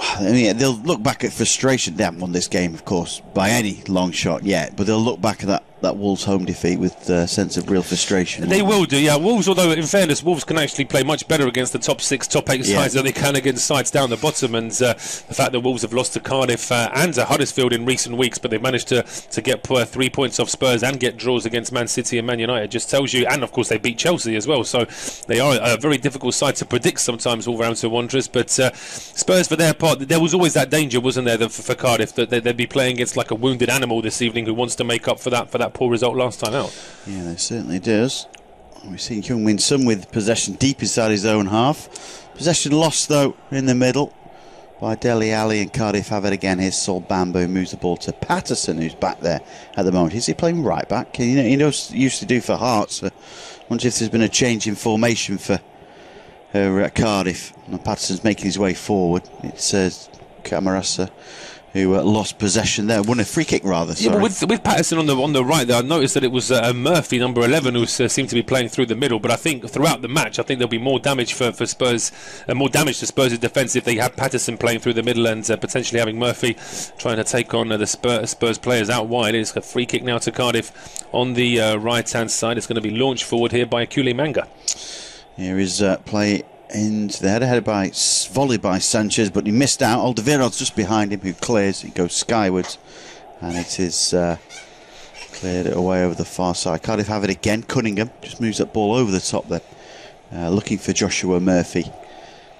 I mean, they'll look back at frustration. They haven't won this game, of course, by any long shot yet, but they'll look back at that Wolves home defeat with a sense of real frustration. They will do, yeah. Wolves, although in fairness, Wolves can actually play much better against the top 6, top 8 sides than they can against sides down the bottom, and the fact that Wolves have lost to Cardiff and to Huddersfield in recent weeks, but they've managed to get 3 points off Spurs and get draws against Man City and Man United, just tells you, and of course they beat Chelsea as well, so they are a very difficult side to predict sometimes, Wolverhampton Wanderers. But Spurs, for their part, there was always that danger, wasn't there, for Cardiff, that they'd be playing against like a wounded animal this evening who wants to make up for that poor result last time out. Yeah, they certainly does. We've seen Heung-min Son with possession deep inside his own half. Possession lost, though, in the middle by Dele Alli, and Cardiff have it again. Here's Sol Bambo, who moves the ball to Patterson, who's back there at the moment. Is he playing right back? He used to do for Hearts. I wonder if there's been a change in formation for Cardiff. And Patterson's making his way forward. It's Camarasa who lost possession there, won a free kick rather. Sorry. Yeah, but with Patterson on the right there, I noticed that it was Murphy, number 11, who seemed to be playing through the middle. But I think throughout the match, I think there'll be more damage for Spurs, more damage to Spurs' defence if they have Patterson playing through the middle and potentially having Murphy trying to take on the Spurs players out wide. It's a free kick now to Cardiff on the right-hand side. It's going to be launched forward here by Akule Manga. Here is play into the header, volleyed by Sanchez, but he missed out. Alderweireld's just behind him, who clears. It goes skywards, and it is cleared away over the far side. Cardiff have it again. Cunningham just moves that ball over the top there, looking for Joshua Murphy,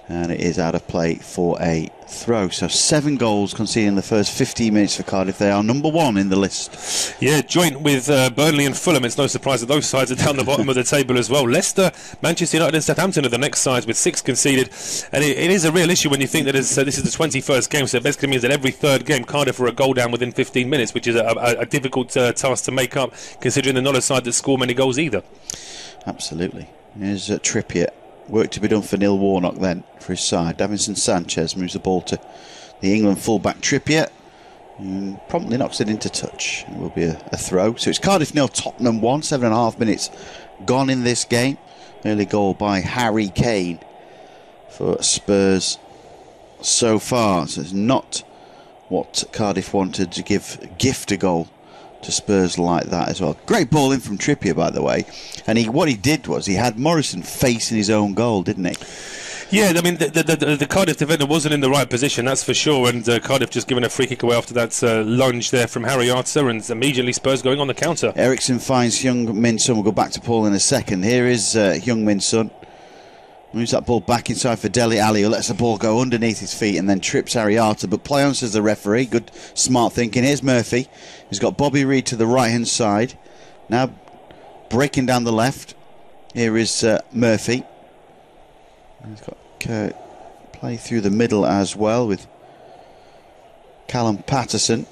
and it is out of play for a throw. So 7 goals conceded in the first 15 minutes for Cardiff. They are number 1 in the list. Yeah, joint with Burnley and Fulham. It's no surprise that those sides are down the bottom of the table as well. Leicester, Manchester United and Southampton are the next sides with 6 conceded, and it is a real issue when you think that this is the 21st game, so it basically means that every third game Cardiff are a goal down within 15 minutes, which is a difficult task to make up, considering they're not a side that score many goals either. Absolutely. Here's Trippier. Work to be done for Neil Warnock then for his side. Davinson Sanchez moves the ball to the England fullback Trippier, and promptly knocks it into touch. It will be a throw. So it's Cardiff 0, Tottenham 1. 7.5 minutes gone in this game. Early goal by Harry Kane for Spurs so far. So it's not what Cardiff wanted, to gift a goal to Spurs like that as well. Great ball in from Trippier, by the way, and what he did was he had Morrison facing his own goal, didn't he? Yeah, I mean the Cardiff defender wasn't in the right position, that's for sure, and Cardiff just given a free kick away after that lunge there from Harry Arter, and immediately Spurs going on the counter. Eriksson finds Heung-min Son. We'll go back to Paul in a second. Here is Heung-min Son. Moves that ball back inside for Dele Alli, who lets the ball go underneath his feet and then trips Harry Arter. But play on, says the referee. Good, smart thinking. Here's Murphy. He's got Bobby Reid to the right-hand side. Now breaking down the left. Here is Murphy. He's got play through the middle as well with Callum Patterson.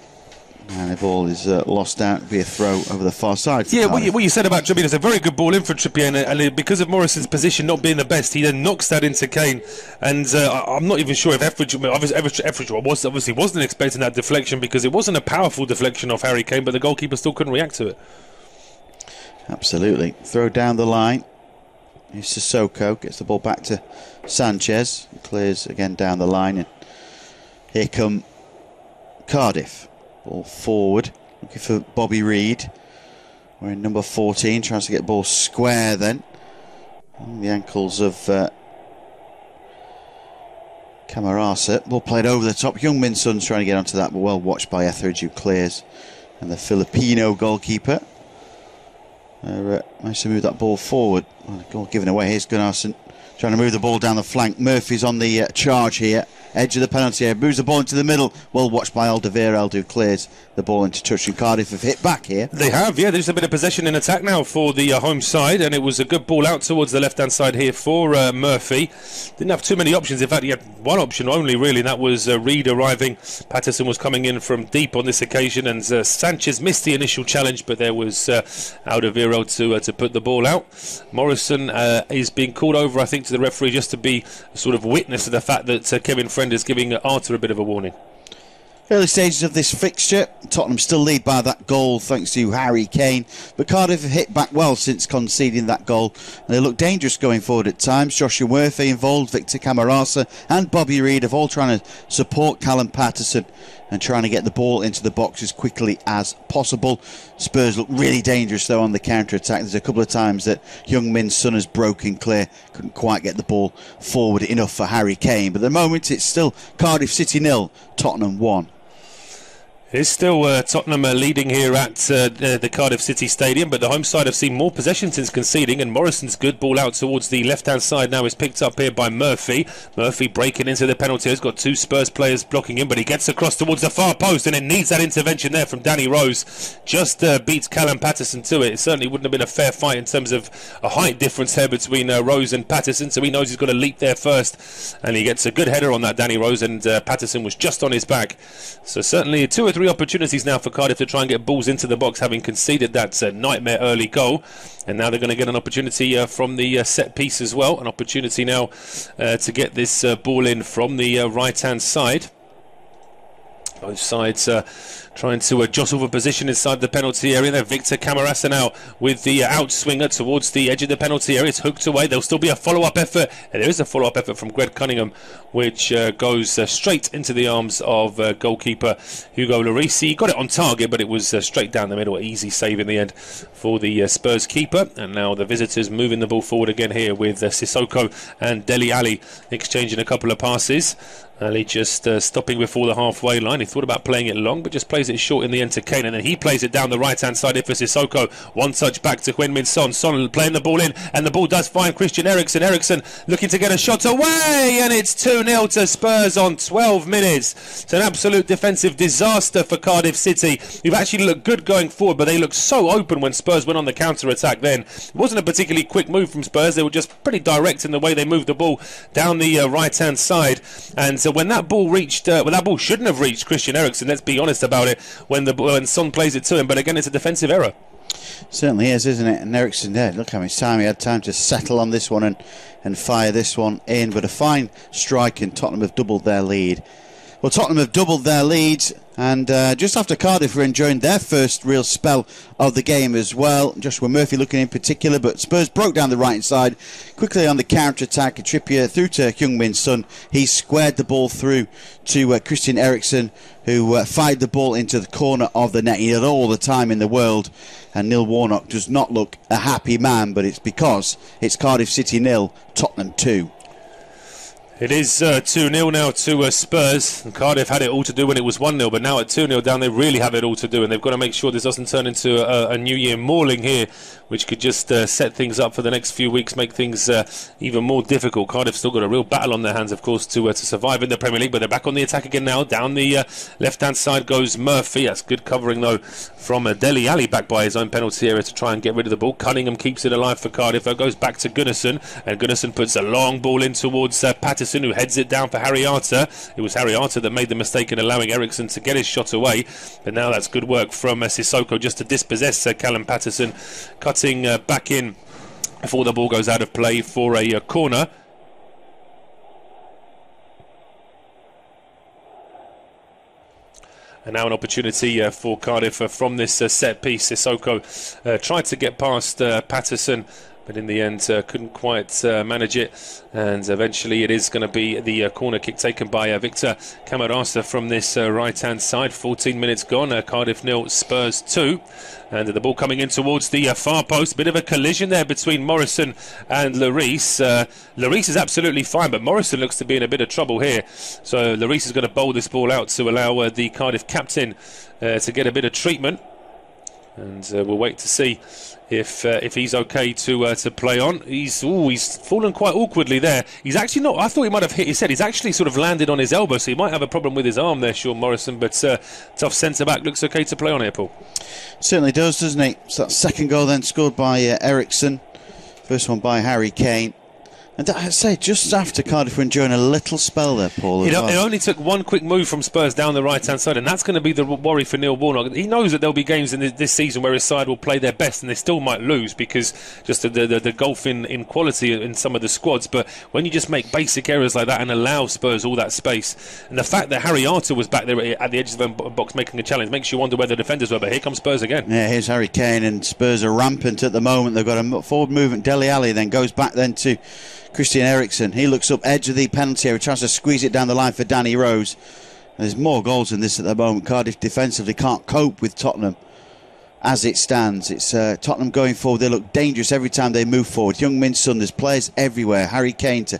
And the ball is lost out. It'll be a throw over the far side. Yeah, what you said about Trippier, it's a very good ball in for Trippier, and because of Morrison's position not being the best, he then knocks that into Kane. And I'm not even sure if Etheridge obviously wasn't expecting that deflection, because it wasn't a powerful deflection off Harry Kane, but the goalkeeper still couldn't react to it. Absolutely. Throw down the line. Here's Sissoko, gets the ball back to Sanchez, clears again down the line, and here come Cardiff. Ball forward, looking for Bobby Reid. We're in number 14, tries to get the ball square then. On the ankles of Camarasa. Ball played over the top. Heung-min Son's trying to get onto that, but well watched by Etheridge, who clears. And the Filipino goalkeeper managed to move that ball forward. Goal given away. Here's Gunnarsson trying to move the ball down the flank. Murphy's on the charge here. edge of the penalty area, moves the ball into the middle, well watched by Alderweireld, who clears the ball into touch, and Cardiff have hit back here. They have, yeah. There's a bit of possession in attack now for the home side, and it was a good ball out towards the left-hand side here for Murphy. Didn't have too many options. In fact, he had one option only, really, and that was Reed arriving. Patterson was coming in from deep on this occasion, and Sanchez missed the initial challenge, but there was Alderweireld to put the ball out. Morrison is being called over, I think, to the referee just to be a sort of witness of the fact that Kevin Friend is giving Arthur a bit of a warning. Early stages of this fixture, Tottenham still lead by that goal thanks to Harry Kane, but Cardiff have hit back well since conceding that goal, and they look dangerous going forward at times. Joshua Murphy involved, Victor Camarasa and Bobby Reid have all trying to support Callum Patterson and trying to get the ball into the box as quickly as possible. Spurs look really dangerous though on the counter-attack. There's a couple of times that Heung-min Son has broken clear, couldn't quite get the ball forward enough for Harry Kane, but at the moment it's still Cardiff City 0, Tottenham 1. It's still Tottenham leading here at the Cardiff City Stadium, but the home side have seen more possession since conceding, and Morrison's good ball out towards the left-hand side now is picked up here by Murphy. Murphy breaking into the penalty. He's got two Spurs players blocking him, but he gets across towards the far post, and it needs that intervention there from Danny Rose. Just beats Callum Patterson to it. It certainly wouldn't have been a fair fight in terms of a height difference there between Rose and Patterson, so he knows he's got to leap there first, and he gets a good header on that, Danny Rose, and Patterson was just on his back. So certainly 2 or 3 opportunities now for Cardiff to try and get balls into the box, having conceded that nightmare early goal, and now they're going to get an opportunity from the set piece as well, an opportunity now to get this ball in from the right hand side. Both sides trying to jostle for position inside the penalty area there. Victor Camarasa now with the outswinger towards the edge of the penalty area. It's hooked away. There'll still be a follow-up effort. And there is a follow-up effort from Greg Cunningham, which goes straight into the arms of goalkeeper Hugo Lloris. He got it on target, but it was straight down the middle. Easy save in the end for the Spurs keeper. And now the visitors moving the ball forward again here with Sissoko and Dele Alli exchanging a couple of passes. Ali just stopping before the halfway line. He thought about playing it long, but just plays it short in the end to Kane, and then he plays it down the right-hand side for Sissoko. One touch back to Heung-min Son. Son playing the ball in, and the ball does find Christian Eriksen. Eriksen looking to get a shot away, and it's 2-0 to Spurs on 12 minutes. It's an absolute defensive disaster for Cardiff City, who've actually looked good going forward, but they looked so open when Spurs went on the counter-attack then. It wasn't a particularly quick move from Spurs. They were just pretty direct in the way they moved the ball down the right-hand side, and when that ball reached, that ball shouldn't have reached Christian Eriksen, let's be honest about it, when Son plays it to him, but again it's a defensive error. Certainly is, isn't it? And Eriksen there, look how much time he had time to settle on this one and fire this one in, but a fine strike, and Tottenham have doubled their lead. Well, Tottenham have doubled their lead, and just after Cardiff were enjoying their first real spell of the game as well. Joshua Murphy looking in particular, but Spurs broke down the right side quickly on the counter-attack. Trippier through to Heung-min Son. He squared the ball through to Christian Eriksen, who fired the ball into the corner of the net. He had all the time in the world, and Neil Warnock does not look a happy man, but it's because it's Cardiff City 0, Tottenham 2. It is 2-0 now to Spurs. And Cardiff had it all to do when it was 1-0, but now at 2-0 down they really have it all to do, and they've got to make sure this doesn't turn into a New Year mauling here, which could just set things up for the next few weeks, make things even more difficult. Cardiff still got a real battle on their hands, of course, to survive in the Premier League, but they're back on the attack again now. Down the left-hand side goes Murphy. That's good covering, though, from Dele Alli back by his own penalty area to try and get rid of the ball. Cunningham keeps it alive for Cardiff. It goes back to Gunnarsson, and Gunnarsson puts a long ball in towards Patterson, who heads it down for Harry Arter. It was Harry Arter that made the mistake in allowing Eriksen to get his shot away, but now that's good work from Sissoko just to dispossess Callum Patterson, cutting back in before the ball goes out of play for a corner. And now an opportunity for Cardiff from this set piece. Sissoko tried to get past Patterson, but in the end couldn't quite manage it, and eventually it is going to be the corner kick taken by Victor Camarasa from this right hand side. 14 minutes gone, Cardiff 0, Spurs 2, and the ball coming in towards the far post. Bit of a collision there between Morrison and Lloris. Lloris is absolutely fine, but Morrison looks to be in a bit of trouble here, so Lloris is going to bowl this ball out to allow the Cardiff captain to get a bit of treatment. and we'll wait to see if he's okay to play on. He's fallen quite awkwardly there. He's actually not. I thought he might have hit his head. He's actually sort of landed on his elbow, so he might have a problem with his arm there, Sean Morrison. But tough centre back, looks okay to play on here, Paul. Certainly does, doesn't he? So that second goal then scored by Ericsson. First one by Harry Kane. And I'd say just after Cardiff were enjoying a little spell there, Paul. It only took one quick move from Spurs down the right-hand side, and that's going to be the worry for Neil Warnock. He knows that there'll be games in this season where his side will play their best, and they still might lose because just the gulf in quality in some of the squads. But when you just make basic errors like that and allow Spurs all that space, and the fact that Harry Arter was back there at the edge of the box making a challenge makes you wonder where the defenders were. But here comes Spurs again. Yeah, here's Harry Kane, and Spurs are rampant at the moment. They've got a forward movement. Dele Alli then goes back then to Christian Eriksen. He looks up edge of the penalty area, tries to squeeze it down the line for Danny Rose. There's more goals than this at the moment. Cardiff defensively can't cope with Tottenham as it stands. It's Tottenham going forward. They look dangerous every time they move forward. Heung-min Son, there's players everywhere. Harry Kane to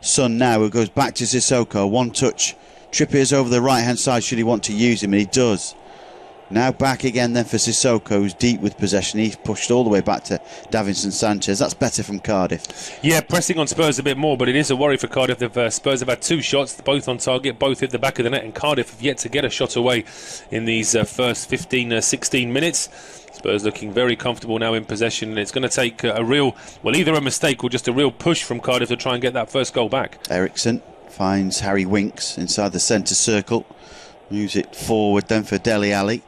Son now, who goes back to Sissoko. One touch. Trippier's over the right hand side should he want to use him, and he does. Now back again then for Sissoko, who's deep with possession. He's pushed all the way back to Davinson Sanchez. That's better from Cardiff. Yeah, pressing on Spurs a bit more, but it is a worry for Cardiff. Spurs have had two shots, both on target, both hit the back of the net, and Cardiff have yet to get a shot away in these first 15-16 minutes. Spurs looking very comfortable now in possession, and it's going to take either a mistake or just a real push from Cardiff to try and get that first goal back. Ericsson finds Harry Winks inside the centre circle. Moves it forward then for Dele Alli.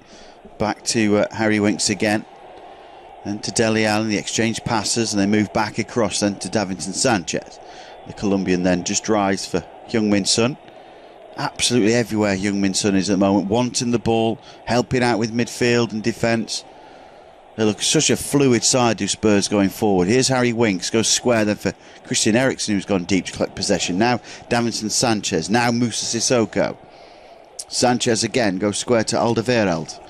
Back to Harry Winks again. Then to Dele Alli. The exchange passes and they move back across then to Davinson Sanchez. The Colombian then just drives for Heung-min Son. Absolutely everywhere Heung-min Son is at the moment. Wanting the ball, helping out with midfield and defence. They look such a fluid side to Spurs going forward. Here's Harry Winks, goes square then for Christian Eriksen, who's gone deep to collect possession. Now Davinson Sanchez, now Moussa Sissoko. Sanchez again goes square to Alderweireld.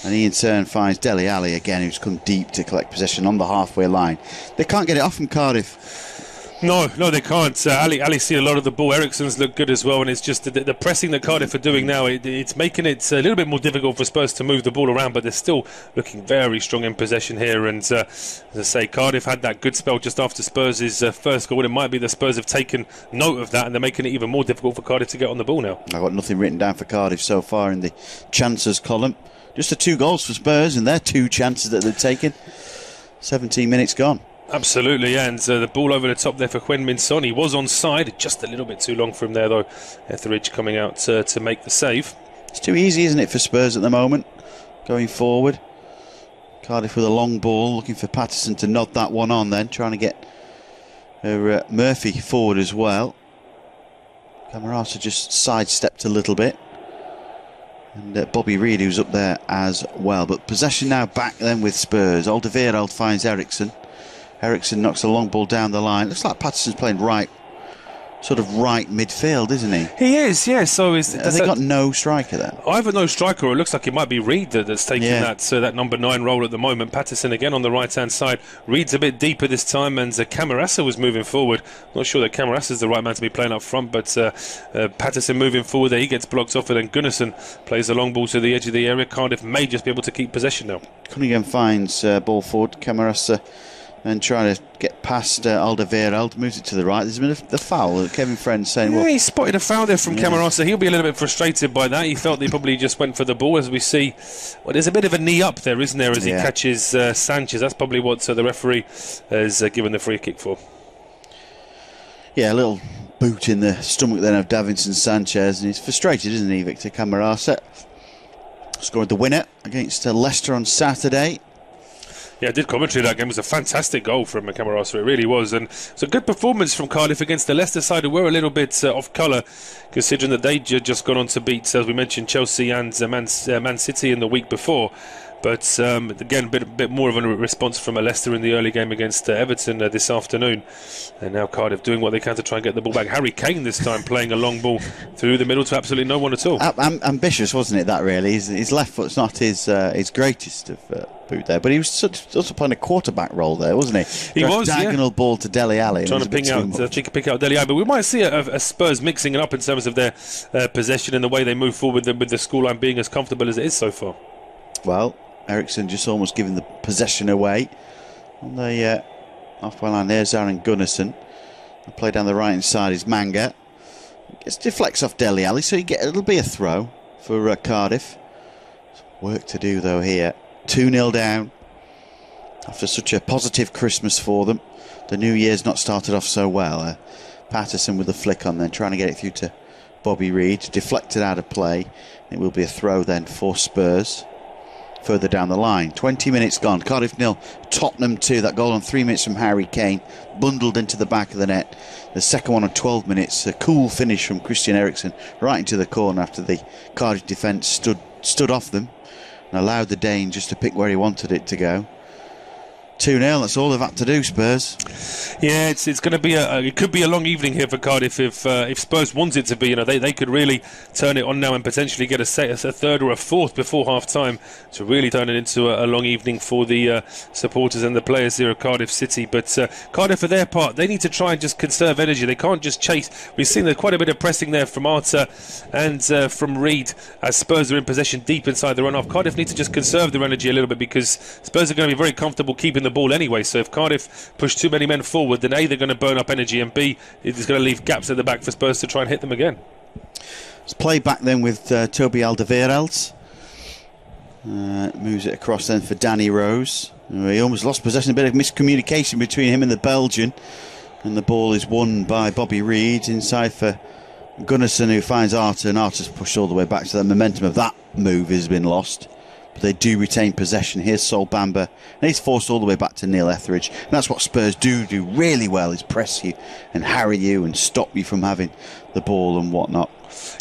And he in turn finds Dele Alli again, who's come deep to collect possession on the halfway line. They can't get it off from Cardiff. No, they can't. Ali's seen a lot of the ball. Eriksen's look good as well, and it's just the pressing that Cardiff are doing now. It's making it a little bit more difficult for Spurs to move the ball around, but they're still looking very strong in possession here. And as I say, Cardiff had that good spell just after Spurs' first goal. It might be the Spurs have taken note of that, and they're making it even more difficult for Cardiff to get on the ball now. I've got nothing written down for Cardiff so far in the chances column. Just the 2 goals for Spurs, and their 2 chances that they've taken. 17 minutes gone. Absolutely, yeah, and the ball over the top there for Heung-min Son. He was onside, just a little bit too long for him there, though. Etheridge coming out to make the save. It's too easy, isn't it, for Spurs at the moment, going forward. Cardiff with a long ball, looking for Patterson to nod that one on then, trying to get Murphy forward as well. Camarasa just sidestepped a little bit. And Bobby Reid, who's up there as well. But possession now back then with Spurs. Alderweireld finds Ericsson. Ericsson knocks a long ball down the line. Looks like Patterson's playing right midfield, isn't he? He is, yeah. So has they got no striker there? Either no striker, or it looks like it might be Reid that's taking that number 9 role at the moment. Patterson again on the right hand side. Reid's a bit deeper this time, and Camarasa was moving forward. Not sure that Camarasa's the right man to be playing up front, but Patterson moving forward there. He gets blocked off, and then Gunnarsson plays a long ball to the edge of the area. Cardiff may just be able to keep possession now. Cunningham finds ball forward. Camarasa and trying to get past Alderweireld, moves it to the right. There's been the foul. Kevin Friend saying, well, he spotted a foul there from Camarasa. He'll be a little bit frustrated by that. He felt he probably just went for the ball, as we see. Well, there's a bit of a knee up there, isn't there, as he catches Sanchez. That's probably what the referee has given the free kick for. Yeah, a little boot in the stomach then of Davinson Sanchez, and he's frustrated, isn't he, Victor Camarasa? Scored the winner against Leicester on Saturday. Yeah, I did commentary that game. It was a fantastic goal from Camarasa, it really was. And it's a good performance from Cardiff against the Leicester side, who were a little bit off colour, considering that they'd just gone on to beat, as we mentioned, Chelsea and Man City in the week before. But again, a bit more of a response from Leicester in the early game against Everton this afternoon. And now Cardiff doing what they can to try and get the ball back. Harry Kane this time playing a long ball through the middle to absolutely no one at all. Ambitious, wasn't it, that really? His left foot's not his greatest of boot there, but he was also playing a quarterback role there, wasn't he? He was, diagonal ball to Dele Alli. Trying to pick out Dele Alli, but we might see a Spurs mixing it up in terms of their possession and the way they move forward with the scoreline being as comfortable as it is so far. Well, Ericsson just almost giving the possession away. On the halfway line there's Aaron Gunnarsson. The play down the right hand side is Manga. It deflects off Dele Alli, so it'll be a throw for Cardiff. Work to do though here. 2-0 down after such a positive Christmas for them. The New Year's not started off so well. Patterson with a flick on then, trying to get it through to Bobby Reid. Deflected out of play. It will be a throw then for Spurs. Further down the line. 20 minutes gone. Cardiff 0, Tottenham 2. That goal on 3 minutes from Harry Kane. Bundled into the back of the net. The second one on 12 minutes. A cool finish from Christian Eriksen right into the corner after the Cardiff defence stood off them and allowed the Dane just to pick where he wanted it to go. 2-0, that's all they've had to do, Spurs. Yeah, it's going to be it could be a long evening here for Cardiff if Spurs want it to be. They could really turn it on now and potentially get a third or a fourth before half-time to really turn it into a long evening for the supporters and the players here at Cardiff City. But Cardiff, for their part, they need to try and just conserve energy. They can't just chase. We've seen there's quite a bit of pressing there from Arta and from Reid as Spurs are in possession deep inside the run-off. Cardiff need to just conserve their energy a little bit because Spurs are going to be very comfortable keeping the ball anyway. So if Cardiff push too many men forward, then A, they're going to burn up energy, and B, it's going to leave gaps at the back for Spurs to try and hit them again. Let's play back then with Toby Alderweireld. Moves it across then for Danny Rose. He almost lost possession, a bit of miscommunication between him and the Belgian, and the ball is won by Bobby Reid inside for Gunnarsson, who finds Arta, and Arta's pushed all the way back, so the momentum of that move has been lost. They do retain possession. Here's Sol Bamba, and he's forced all the way back to Neil Etheridge. And that's what Spurs do really well, is press you and harry you and stop you from having the ball and whatnot.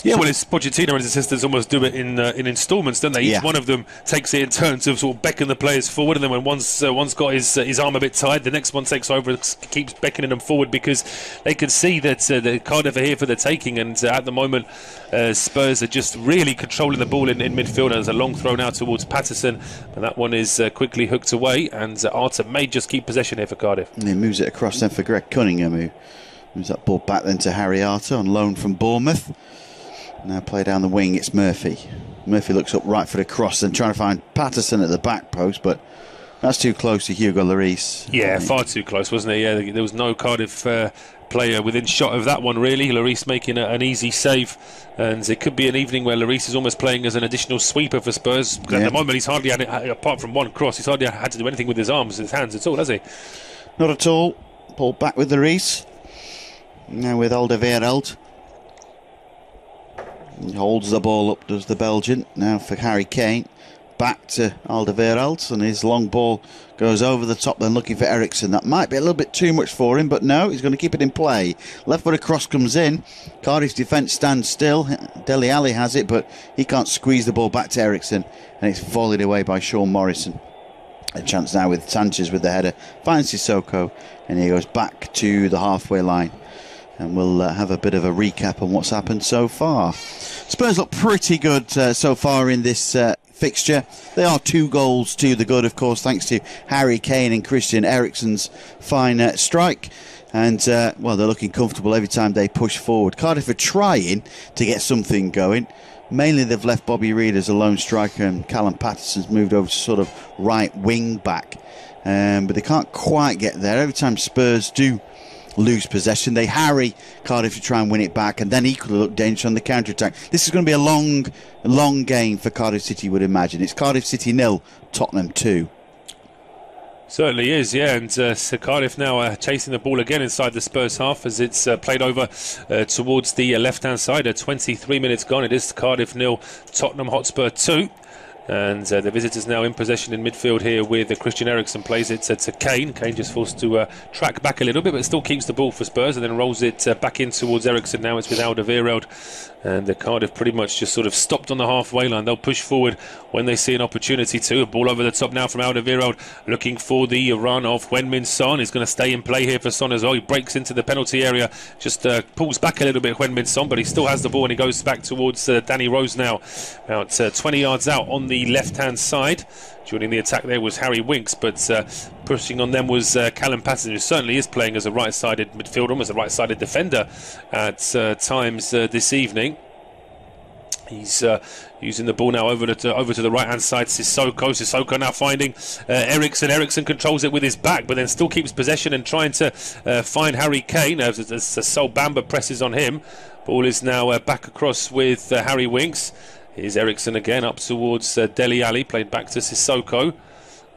Yeah, well, it's Pochettino and his assistants almost do it in instalments, don't they? Each one of them takes it in turn to sort of beckon the players forward, and then when one's got his arm a bit tied, the next one takes over and keeps beckoning them forward because they can see that the Cardiff are here for the taking, and at the moment Spurs are just really controlling the ball in midfield. There's a long throw now towards Patterson, and that one is quickly hooked away, and Arta may just keep possession here for Cardiff. And he moves it across then for Greg Cunningham, who moves that ball back then to Harry Arta on loan from Bournemouth. Now play down the wing, it's Murphy. Murphy looks up right for the cross and trying to find Patterson at the back post, but that's too close to Hugo Lloris. Yeah, far too close, wasn't it? Yeah, there was no Cardiff player within shot of that one, really. Lloris making an easy save, and it could be an evening where Lloris is almost playing as an additional sweeper for Spurs. At the moment, he's hardly had it, apart from one cross, he's hardly had to do anything with his arms, his hands at all, has he? Not at all. Ball back with Lloris. Now with Alderweireld. He holds the ball up, does the Belgian. Now for Harry Kane. Back to Alderweireld, and his long ball goes over the top, then looking for Eriksen. That might be a little bit too much for him, but no, he's going to keep it in play. Left footed cross comes in. Cardiff's defence stands still. Dele Alli has it, but he can't squeeze the ball back to Eriksen, and it's volleyed away by Sean Morrison. A chance now with Sanchez with the header. Finds Sissoko, and he goes back to the halfway line. And we'll have a bit of a recap on what's happened so far. Spurs look pretty good so far in this fixture. They are 2 goals to the good, of course, thanks to Harry Kane and Christian Eriksen's fine strike. And, well, they're looking comfortable every time they push forward. Cardiff are trying to get something going. Mainly they've left Bobby Reid as a lone striker, and Callum Patterson's moved over to sort of right wing back. But they can't quite get there. Every time Spurs do lose possession, they harry Cardiff to try and win it back, and then equally look dangerous on the counter-attack. This is going to be a long game for Cardiff City, you would imagine. It's Cardiff City 0, Tottenham 2. Certainly is, yeah, and so Cardiff now chasing the ball again inside the Spurs half as it's played over towards the left-hand side. 23 minutes gone. It is Cardiff 0, Tottenham Hotspur 2. And the visitors now in possession in midfield here with Christian Eriksen. Plays it to Kane. Kane just forced to track back a little bit, but still keeps the ball for Spurs and then rolls it back in towards Eriksen. Now it's with Alderweireld, and the Cardiff pretty much just sort of stopped on the halfway line. They'll push forward when they see an opportunity to. A ball over the top now from Alderweireld, looking for the run of Heung-min Son. He's going to stay in play here for Son as well. He breaks into the penalty area, just pulls back a little bit, Heung-min Son, but he still has the ball, and he goes back towards Danny Rose now, about 20 yards out on the left-hand side. Joining the attack there was Harry Winks, but pushing on them was Callum Patterson, who certainly is playing as a right-sided midfielder, almost a right-sided defender at times this evening. He's using the ball now over to the right hand side. Sissoko now finding Eriksson controls it with his back, but then still keeps possession and trying to find Harry Kane as Sol Bamba presses on him. Ball is now back across with Harry Winks. Here's Eriksson again up towards Dele Alli, played back to Sissoko.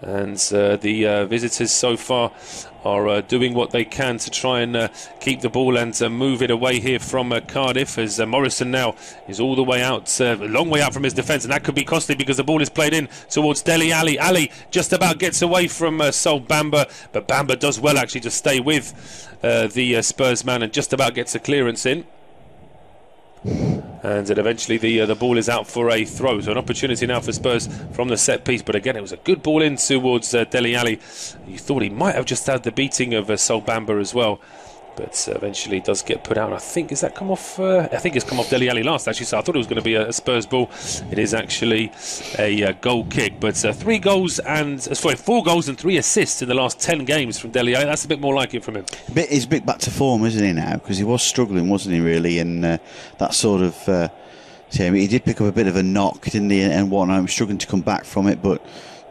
And the visitors so far are doing what they can to try and keep the ball and move it away here from Cardiff, as Morrison now is all the way out, a long way out from his defence, and that could be costly because the ball is played in towards Dele Alli. Ali just about gets away from Sol Bamba, but Bamba does well actually to stay with the Spurs man and just about gets a clearance in. And then eventually the ball is out for a throw, so an opportunity now for Spurs from the set piece. But again, it was a good ball in towards Dele Alli. You thought he might have just had the beating of Sol Bamba as well, but eventually does get put out. I think, is that come off? I think it's come off Dele Alli last actually, so I thought it was going to be a Spurs ball. It is actually a goal kick. But 4 goals and 3 assists in the last 10 games from Dele Alli. That's a bit more like it from him. He's a bit back to form, isn't he, now? Because he was struggling, wasn't he, really? And that sort of he did pick up a bit of a knock, didn't he? And whatnot. He was struggling to come back from it, but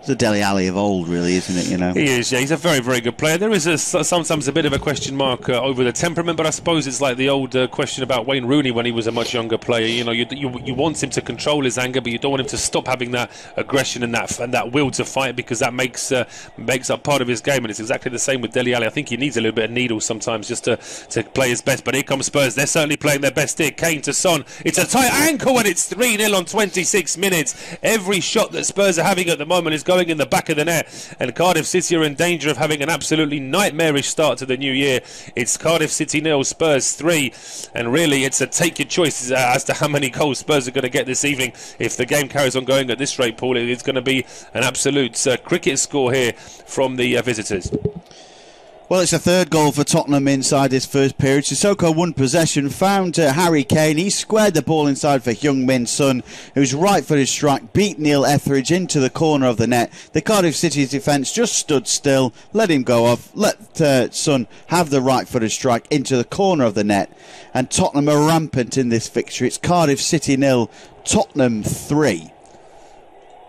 the Dele Alli of old, really, isn't it? You know, he is. Yeah, he's a very, very good player. There is sometimes a bit of a question mark over the temperament, but I suppose it's like the old question about Wayne Rooney when he was a much younger player. You know, you want him to control his anger, but you don't want him to stop having that aggression and that will to fight, because that makes up part of his game. And it's exactly the same with Dele Alli. I think he needs a little bit of needle sometimes just to play his best. But here comes Spurs. They're certainly playing their best here. Kane to Son. It's a tight ankle, and it's 3-0 on 26 minutes. Every shot that Spurs are having at the moment is going in the back of the net, and Cardiff City are in danger of having an absolutely nightmarish start to the new year. It's Cardiff City 0, Spurs 3, and really it's a take your choice as to how many goals Spurs are going to get this evening. If the game carries on going at this rate, Paul, it's going to be an absolute cricket score here from the visitors. Well, it's a third goal for Tottenham inside this first period. Sissoko won possession, found Harry Kane. He squared the ball inside for Heung-min Son, who's right footed strike, beat Neil Etheridge into the corner of the net. The Cardiff City's defence just stood still, let him go off, let Son have the right footed strike into the corner of the net. And Tottenham are rampant in this fixture. It's Cardiff City 0, Tottenham 3.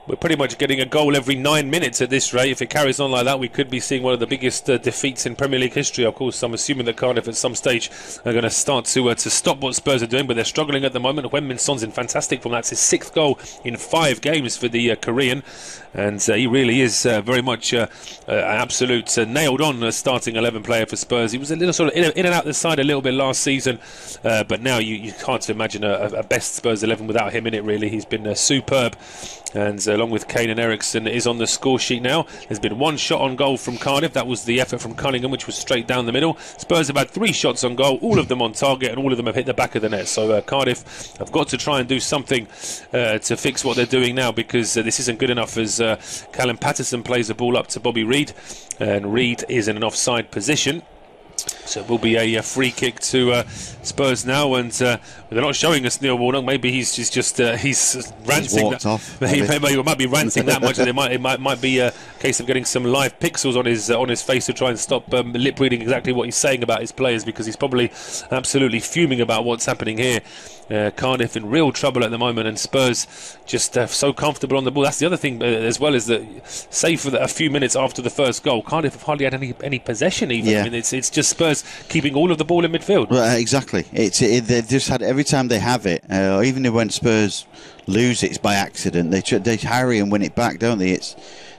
We're pretty much getting a goal every 9 minutes at this rate. If it carries on like that, we could be seeing one of the biggest defeats in Premier League history. Of course, I'm assuming that Cardiff at some stage are going to start to stop what Spurs are doing, but they're struggling at the moment. Heung-min Son's in fantastic form. That's his 6th goal in 5 games for the Korean, and he really is very much an absolute nailed-on starting 11 player for Spurs. He was a little sort of in and out the side a little bit last season, but now you can't imagine a best Spurs 11 without him in it, really. He's been superb. And along with Kane and Eriksson is on the score sheet now. There's been 1 shot on goal from Cardiff. That was the effort from Cunningham, which was straight down the middle. Spurs have had 3 shots on goal, all of them on target, and all of them have hit the back of the net. So Cardiff have got to try and do something to fix what they're doing now, because this isn't good enough, as Callum Patterson plays the ball up to Bobby Reid, and Reid is in an offside position. So it will be a free kick to Spurs now, and they're not showing us Neil Warnock. Maybe he's ranting. He's walked off. Maybe he might be ranting that much. It might be a case of getting some live pixels on his face to try and stop lip reading exactly what he's saying about his players, because he's probably absolutely fuming about what's happening here. Cardiff in real trouble at the moment, and Spurs just so comfortable on the ball. That's the other thing as well, is that save for a few minutes after the first goal, Cardiff have hardly had any possession even. Yeah. I mean, it's just Spurs keeping all of the ball in midfield. Well, exactly. They've just had, every time they have it, even when Spurs lose it, it's by accident. They harry and win it back, don't they?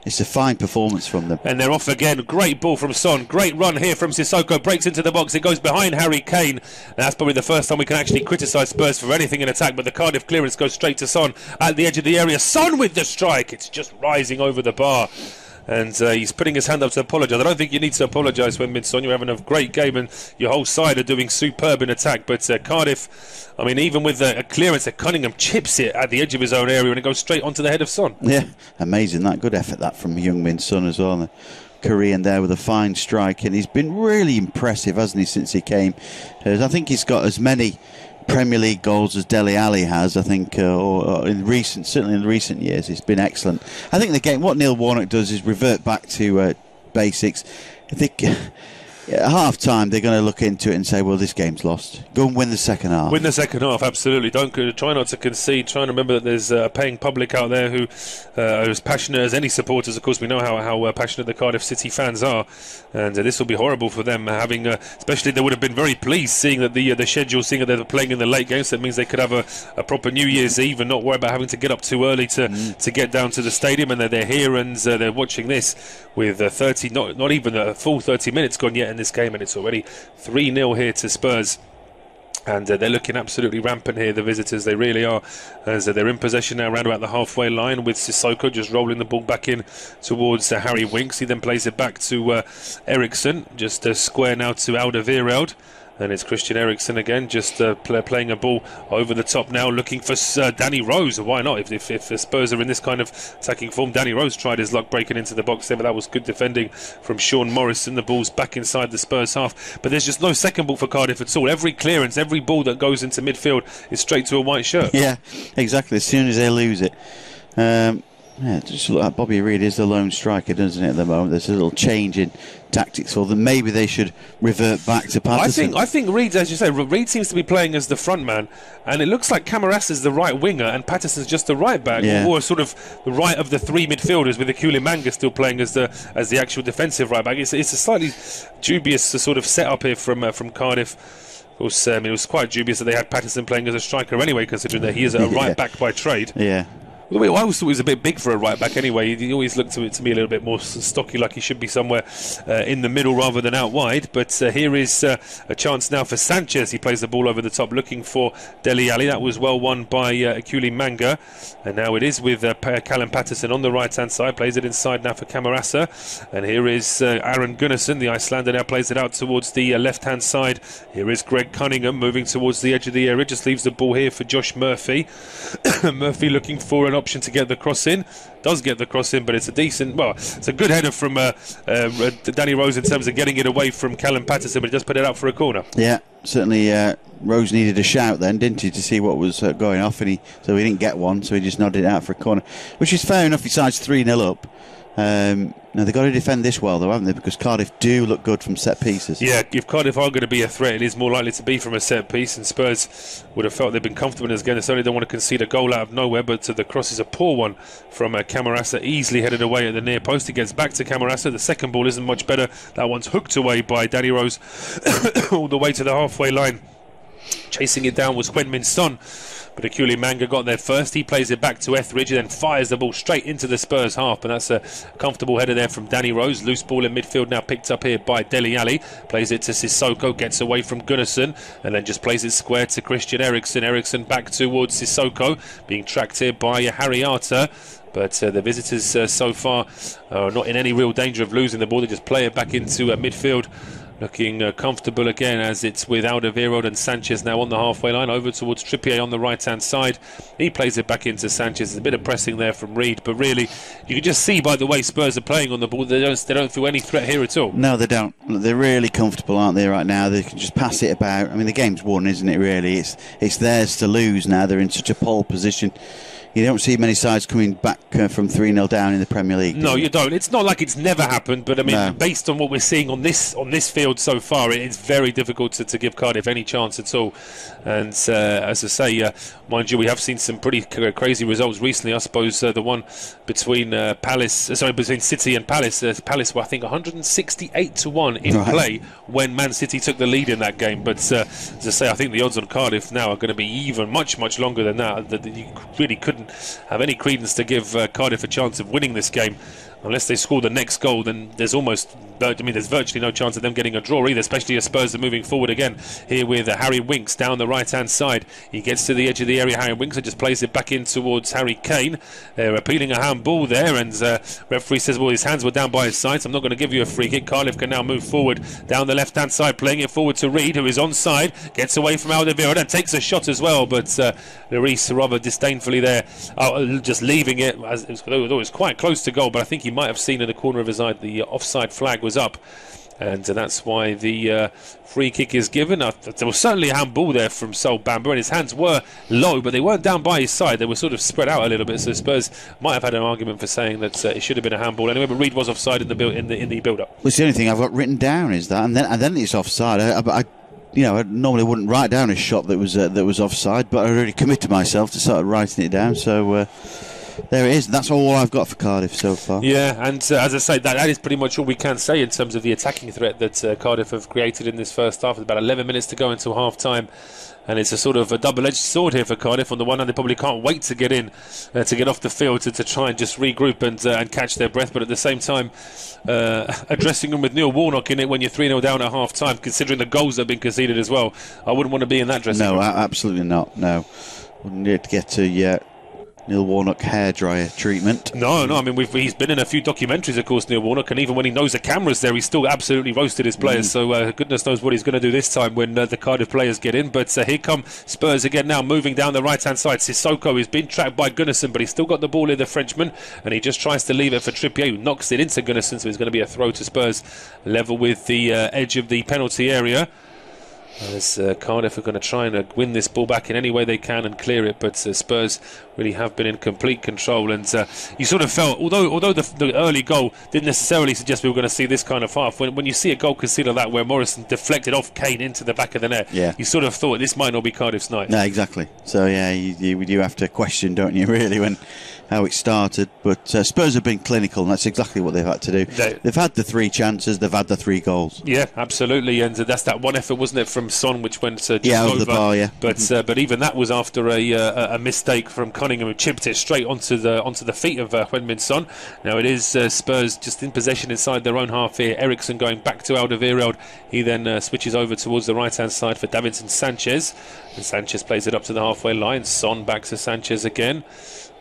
It's a fine performance from them. And they're off again. Great ball from Son. Great run here from Sissoko. Breaks into the box. It goes behind Harry Kane. And that's probably the first time we can actually criticise Spurs for anything in attack. But the Cardiff clearance goes straight to Son at the edge of the area. Son with the strike. It's just rising over the bar. And he's putting his hand up to apologise. I don't think you need to apologise when Min-Son. You're having a great game and your whole side are doing superb in attack. But Cardiff, I mean, even with a clearance, Cunningham chips it at the edge of his own area and it goes straight onto the head of Son. Yeah, amazing. That good effort that from Heung-min Son as well. The Korean there with a fine strike, and he's been really impressive, hasn't he, since he came. I think he's got as many Premier League goals as Dele Alli has, I think, or certainly in recent years. It's been excellent. I think the game, what Neil Warnock does is revert back to basics. I think At half-time, they're going to look into it and say, well, this game's lost. Go and win the second half. Win the second half, absolutely. Try not to concede. Try and remember that there's a paying public out there who are as passionate as any supporters. Of course, we know how passionate the Cardiff City fans are, and this will be horrible for them. Having, especially, they would have been very pleased seeing that the schedule, seeing that they're playing in the late games. So that means they could have a proper New Year's Eve and not worry about having to get up too early to get down to the stadium. And they're here and they're watching this with 30, not even a full 30 minutes gone yet in this game, and it's already 3-0 here to Spurs. And they're looking absolutely rampant here, the visitors. They really are, as they're in possession now around about the halfway line, with Sissoko just rolling the ball back in towards Harry Winks. He then plays it back to Eriksson, just square now to Alderweireld. And it's Christian Eriksen again, just playing a ball over the top now, looking for Danny Rose. Why not? If the Spurs are in this kind of attacking form, Danny Rose tried his luck breaking into the box there, but that was good defending from Sean Morrison. The ball's back inside the Spurs half, but there's just no second ball for Cardiff at all. Every clearance, every ball that goes into midfield is straight to a white shirt. Yeah, exactly. As soon as they lose it. Yeah, just look like Bobby Reid is the lone striker, doesn't it, at the moment? There's a little change in tactics for them. Maybe they should revert back to Patterson. I think Reid, as you say, Reid seems to be playing as the front man, and it looks like Camaras's the right winger and Patterson's just the right back, or sort of the right of the three midfielders, with Akuli Manga still playing as the actual defensive right back. It's a slightly dubious sort of setup here from Cardiff. Of course, it was quite dubious that they had Patterson playing as a striker anyway, considering that he is a right back by trade. Yeah. I always thought he was a bit big for a right back anyway. He always looked to me a little bit more stocky, like he should be somewhere in the middle rather than out wide. But here is a chance now for Sanchez. He plays the ball over the top looking for Dele Alli. That was well won by Akuli Manga. And now it is with Callum Patterson on the right hand side. Plays it inside now for Camarasa. And here is Aaron Gunnarsson. The Icelander now plays it out towards the left hand side. Here is Greg Cunningham moving towards the edge of the area. Just leaves the ball here for Josh Murphy. Murphy looking for an option to get the cross in. Does get the cross in, but it's a good header from Danny Rose in terms of getting it away from Callum Patterson, but he just put it out for a corner. Yeah, certainly Rose needed a shout then, didn't he, to see what was going off, and so he didn't get one, so he just nodded it out for a corner, which is fair enough. Besides 3-0 up. Now they've got to defend this well though, haven't they, because Cardiff do look good from set pieces. Yeah, if Cardiff are going to be a threat, it is more likely to be from a set piece, and Spurs would have felt they've been comfortable in this game. They certainly don't want to concede a goal out of nowhere, but the cross is a poor one from Camarasa, easily headed away at the near post. It gets back to Camarasa. The second ball isn't much better. That one's hooked away by Danny Rose all the way to the halfway line. Chasing it down was Quenmin Son, but Akuli Manga got there first. He plays it back to Etheridge and then fires the ball straight into the Spurs half, and that's a comfortable header there from Danny Rose. Loose ball in midfield now picked up here by Dele Alli. Plays it to Sissoko, gets away from Gunnarsson, and then just plays it square to Christian Eriksen. Eriksen back towards Sissoko, being tracked here by Harry Arter. But the visitors so far are not in any real danger of losing the ball. They just play it back into midfield. Looking comfortable again, as it's with Alderweireld and Sanchez now on the halfway line, over towards Trippier on the right hand side. He plays it back into Sanchez. There's a bit of pressing there from Reid, but really you can just see by the way Spurs are playing on the ball, they don't feel any threat here at all. No, they don't. They're really comfortable, aren't they, right now? They can just pass it about. I mean, the game's won, isn't it, really? It's theirs to lose now. They're in such a pole position. You don't see many sides coming back from 3-0 down in the Premier League. No, you don't. It's not like it's never happened, but I mean, based on what we're seeing on this field so far, it's very difficult to give Cardiff any chance at all. And as I say, mind you, we have seen some pretty crazy results recently. I suppose the one between between City and Palace. Palace were, I think, 168-1 in play when Man City took the lead in that game. But as I say, I think the odds on Cardiff now are going to be even much longer than that. That you really couldn't have any credence to give Cardiff a chance of winning this game. Unless they score the next goal, then there's virtually no chance of them getting a draw either, especially as Spurs are moving forward again here with Harry Winks down the right-hand side. He gets to the edge of the area, Harry Winks, and just plays it back in towards Harry Kane. They're appealing a handball there, and referee says, well, his hands were down by his side, so I'm not going to give you a free kick. Cardiff can now move forward down the left-hand side, playing it forward to Reid, who is onside, gets away from Alderweireld and takes a shot as well, but Lloris rather disdainfully there, just leaving it, as it was quite close to goal, but I think he might have seen in the corner of his eye the offside flag was up. and that's why the free kick is given. There was certainly a handball there from Sol Bamba, and his hands were low, but they weren't down by his side. They were sort of spread out a little bit, so Spurs might have had an argument for saying that it should have been a handball anyway, but Reed was offside in the build-up. Well, it's the only thing I've got written down is that, and then it's offside. I normally wouldn't write down a shot that was offside, but I already committed myself to start writing it down, so there it is. That's all I've got for Cardiff so far. Yeah, and as I say, that is pretty much all we can say in terms of the attacking threat that Cardiff have created in this first half. With about 11 minutes to go until half-time, and it's a sort of a double-edged sword here for Cardiff. On the one hand, they probably can't wait to get in, to get off the field, to try and just regroup and catch their breath, but at the same time, a dressing room with Neil Warnock in it when you're 3-0 down at half-time, considering the goals that have been conceded as well. I wouldn't want to be in that dressing room. No, absolutely not. No. Wouldn't need to get to Neil Warnock hairdryer treatment. No, I mean, he's been in a few documentaries, of course, Neil Warnock, and even when he knows the camera's there, he's still absolutely roasted his players. So goodness knows what he's going to do this time when the Cardiff players get in. But here come Spurs again now, moving down the right-hand side. Sissoko has been tracked by Gunnarsson, but he's still got the ball in, the Frenchman, and he just tries to leave it for Trippier, who knocks it into Gunnarsson, so it's going to be a throw to Spurs, level with the edge of the penalty area. As Cardiff are going to try and win this ball back in any way they can and clear it, but Spurs really have been in complete control. And you sort of felt, although the early goal didn't necessarily suggest we were going to see this kind of half, when you see a goal conceded like that where Morrison deflected off Kane into the back of the net, you sort of thought this might not be Cardiff's night. No, exactly. So yeah, you have to question, don't you, really, when how it started. But Spurs have been clinical, and that's exactly what they've had to do. They've had the 3 chances, they've had the 3 goals. Yeah, absolutely, and that's that one effort, wasn't it, from Son, which went just over the bar, But even that was after a mistake from Cunningham, who chipped it straight onto the feet of Heung-min Son. Now it is Spurs just in possession inside their own half here. Eriksson going back to Alderweireld. He then switches over towards the right-hand side for Davinson Sanchez, and Sanchez plays it up to the halfway line. Son back to Sanchez again.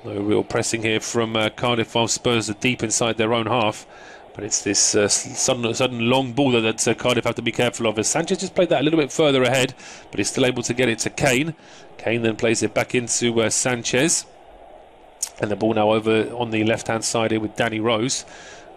No real pressing here from Cardiff, while Spurs are deep inside their own half. But it's this sudden long ball that Cardiff have to be careful of, as Sanchez just played that a little bit further ahead, but he's still able to get it to Kane. Kane then plays it back into Sanchez, and the ball now over on the left-hand side here with Danny Rose.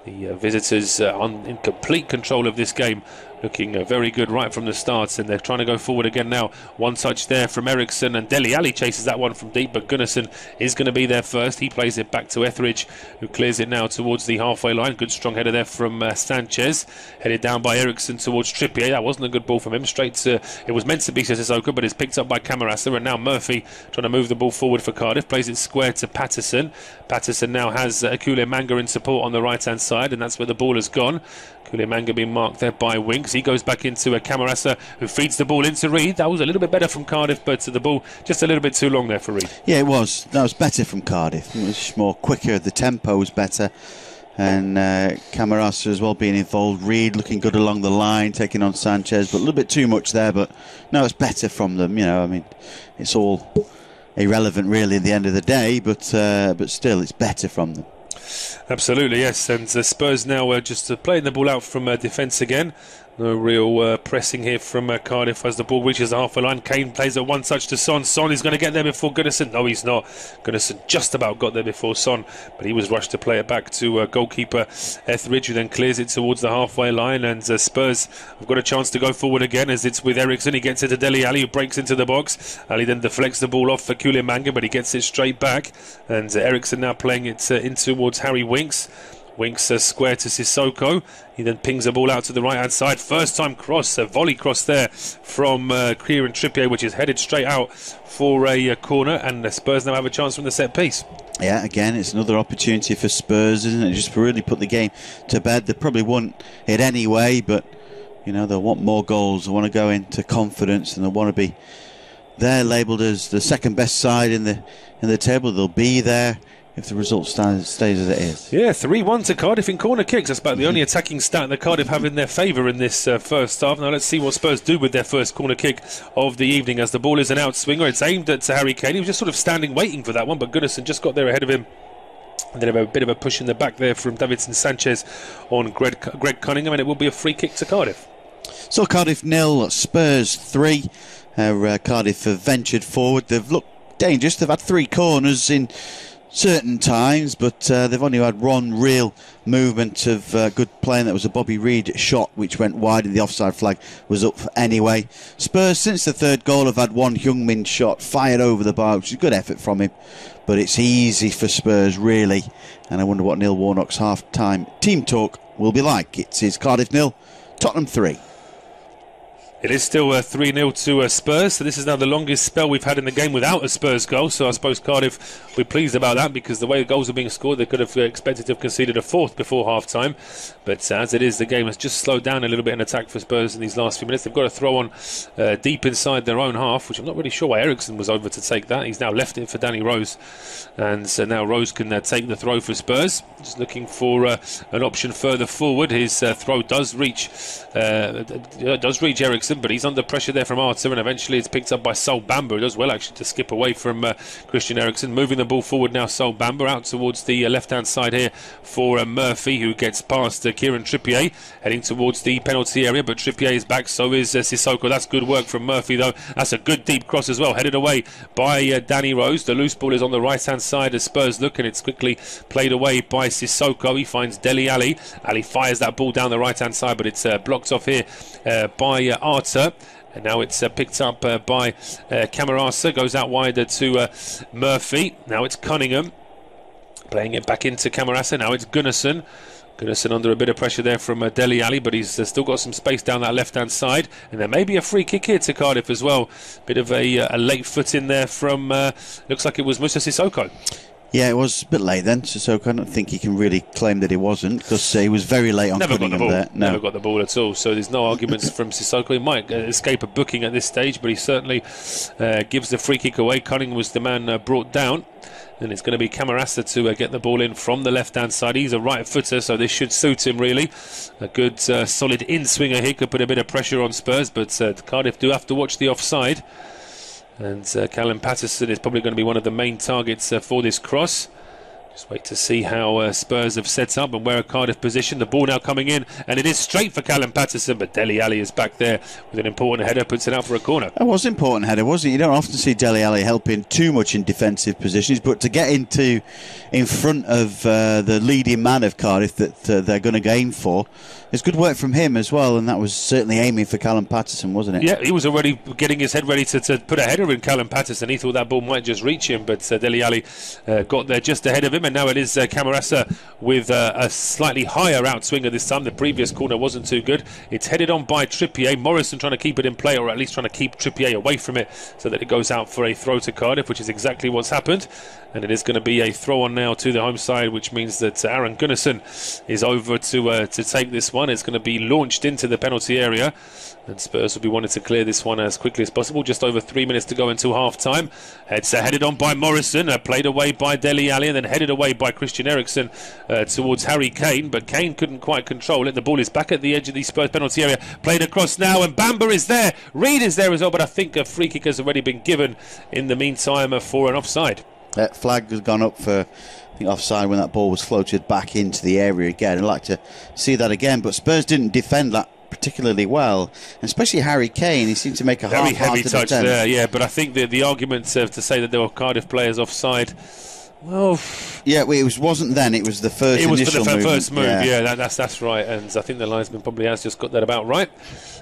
The visitors in complete control of this game, looking very good right from the start, and they're trying to go forward again now. One touch there from Eriksson, and Dele Alli chases that one from deep, but Gunnarsson is going to be there first. He plays it back to Etheridge, who clears it now towards the halfway line. Good strong header there from Sanchez, headed down by Eriksson towards Trippier. That wasn't a good ball from him, straight to, it was meant to be Sissoko, but it's picked up by Camarasa, and now Murphy trying to move the ball forward for Cardiff, plays it square to Patterson. Patterson now has Akule Manga in support on the right hand side, and that's where the ball has gone. Akule Manga being marked there by Winks. He goes back into Camarasa, who feeds the ball into Reed. That was a little bit better from Cardiff, but the ball just a little bit too long there for Reed. Yeah, it was. That was better from Cardiff. It was more quicker. The tempo was better, and Camarasa as well being involved. Reed looking good along the line, taking on Sanchez, but a little bit too much there. But no, it's better from them. You know, I mean, it's all irrelevant really at the end of the day, but still, it's better from them. Absolutely, yes. And Spurs now just playing the ball out from defence again. No real pressing here from Cardiff as the ball reaches the halfway line. Kane plays a one touch to Son. Son is going to get there before Gunnarsson. No, he's not. Gunnarsson just about got there before Son, but he was rushed to play it back to goalkeeper Etheridge, who then clears it towards the halfway line. And Spurs have got a chance to go forward again, as it's with Eriksson. He gets it to Dele Alli, who breaks into the box. Ali then deflects the ball off for Akule Manga, but he gets it straight back. And Eriksson now playing it in towards Harry Winks. Winks square to Sissoko. He then pings the ball out to the right hand side. First time cross, a volley cross there from Kieran Trippier, which is headed straight out for a corner, and the Spurs now have a chance from the set piece. Yeah, again, it's another opportunity for Spurs, isn't it? Just to really put the game to bed. They probably won't it anyway, but you know, they'll want more goals. They want to go into confidence, and they want to be there, labelled as the second best side in the table. They'll be there if the result stays as it is. Yeah, 3-1 to Cardiff in corner kicks. That's about the only attacking stat that Cardiff have in their favour in this first half. Now let's see what Spurs do with their first corner kick of the evening, as the ball is an outswinger. It's aimed at Harry Kane. He was just sort of standing waiting for that one, but Gunnarsson just got there ahead of him. And then a bit of a push in the back there from Davinson Sanchez on Greg Cunningham, and it will be a free kick to Cardiff. So Cardiff 0, Spurs 3. Cardiff have ventured forward. They've looked dangerous. They've had 3 corners in certain times, but they've only had one real movement of good play, and that was a Bobby Reid shot which went wide and the offside flag was up anyway. Spurs, since the third goal, have had one Heung-min shot fired over the bar, which is a good effort from him, but it's easy for Spurs really, and I wonder what Neil Warnock's half-time team talk will be like. It's Cardiff 0, Tottenham 3. It is still 3-0 to Spurs, so this is now the longest spell we've had in the game without a Spurs goal, so I suppose Cardiff will be pleased about that, because the way the goals are being scored, they could have expected to have conceded a fourth before half-time, but as it is, the game has just slowed down a little bit in attack for Spurs in these last few minutes. They've got a throw on deep inside their own half, which I'm not really sure why Eriksson was over to take that. He's now left it for Danny Rose, and so now Rose can take the throw for Spurs. Just looking for an option further forward. His throw does reach Eriksson, but he's under pressure there from Arthur, and eventually it's picked up by Sol Bamba, who does well actually to skip away from Christian Eriksen. Moving the ball forward now, Sol Bamba out towards the left-hand side here for Murphy, who gets past Kieran Trippier, heading towards the penalty area, but Trippier is back, so is Sissoko. That's good work from Murphy, though. That's a good deep cross as well, headed away by Danny Rose. The loose ball is on the right-hand side as Spurs look, and it's quickly played away by Sissoko. He finds Dele Alli. Ali fires that ball down the right-hand side, but it's blocked off here by Arthur. And now it's picked up by Camarasa, goes out wider to Murphy. Now it's Cunningham playing it back into Camarasa. Now it's Gunnarsson. Gunnarsson under a bit of pressure there from Dele Alli, but he's still got some space down that left-hand side. And there may be a free kick here to Cardiff as well. Bit of a late foot in there from, looks like it was Moussa Sissoko. Yeah, it was a bit late then, Sissoko. I don't think he can really claim that he wasn't, because he was very late on Cunningham there. No. Never got the ball at all, so there's no arguments from Sissoko. He might escape a booking at this stage, but he certainly gives the free kick away. Cunningham was the man brought down, and it's going to be Camarasa to get the ball in from the left-hand side. He's a right footer, so this should suit him really. A good solid in-swinger here, could put a bit of pressure on Spurs, but Cardiff do have to watch the offside. And Callum Patterson is probably going to be one of the main targets for this cross. Just wait to see how Spurs have set up and where a Cardiff position. The ball now coming in, and it is straight for Callum Patterson, but Dele Alli is back there with an important header, puts it out for a corner. That was an important header, wasn't it? You don't often see Dele Alli helping too much in defensive positions, but to get in front of the leading man of Cardiff that they're going to aim for, it's good work from him as well, and that was certainly aiming for Callum Patterson, wasn't it? Yeah, he was already getting his head ready to put a header in Callum Patterson. He thought that ball might just reach him, but Dele Alli got there just ahead of him, and now it is Camarasa with a slightly higher outswinger this time. The previous corner wasn't too good. It's headed on by Trippier. Morrison trying to keep it in play, or at least trying to keep Trippier away from it so that it goes out for a throw to Cardiff, which is exactly what's happened. And it is going to be a throw on now to the home side, which means that Aaron Gunnarsson is over to take this one. It's going to be launched into the penalty area, and Spurs will be wanting to clear this one as quickly as possible. Just over 3 minutes to go until half-time. It's headed on by Morrison, played away by Dele Alli, and then headed away by Christian Eriksen towards Harry Kane, but Kane couldn't quite control it. The ball is back at the edge of the Spurs penalty area, played across now, and Bamba is there. Reid is there as well, but I think a free kick has already been given in the meantime for an offside. That flag has gone up for, I think, offside when that ball was floated back into the area again. I'd like to see that again, but Spurs didn't defend that particularly well, and especially Harry Kane. He seemed to make a very heavy touch attempt there, yeah, but I think the argument to say that there were Cardiff players offside, well, yeah, it wasn't then. It was the first. It was initial for the movement. first move. Yeah, that's right. And I think the linesman probably has just got that about right.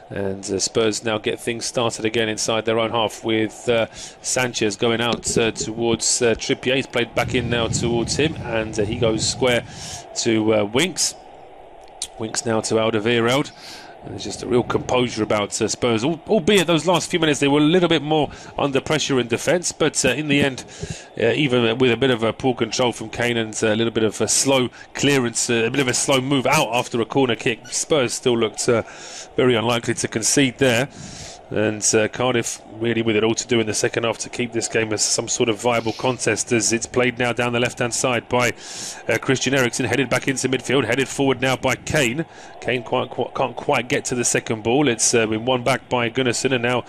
And Spurs now get things started again inside their own half with Sanchez going out towards Trippier. He's played back in now towards him, and he goes square to Winks. Winks now to Alderweireld. And there's just a real composure about Spurs, albeit those last few minutes they were a little bit more under pressure in defence, but in the end, even with a bit of a poor control from Kane and a little bit of a slow clearance, a bit of a slow move out after a corner kick, Spurs still looked very unlikely to concede there. And Cardiff really with it all to do in the second half to keep this game as some sort of viable contest, as it's played now down the left-hand side by Christian Eriksen, headed back into midfield, headed forward now by Kane. Kane can't quite get to the second ball. It's been won back by Gunnarsson, and now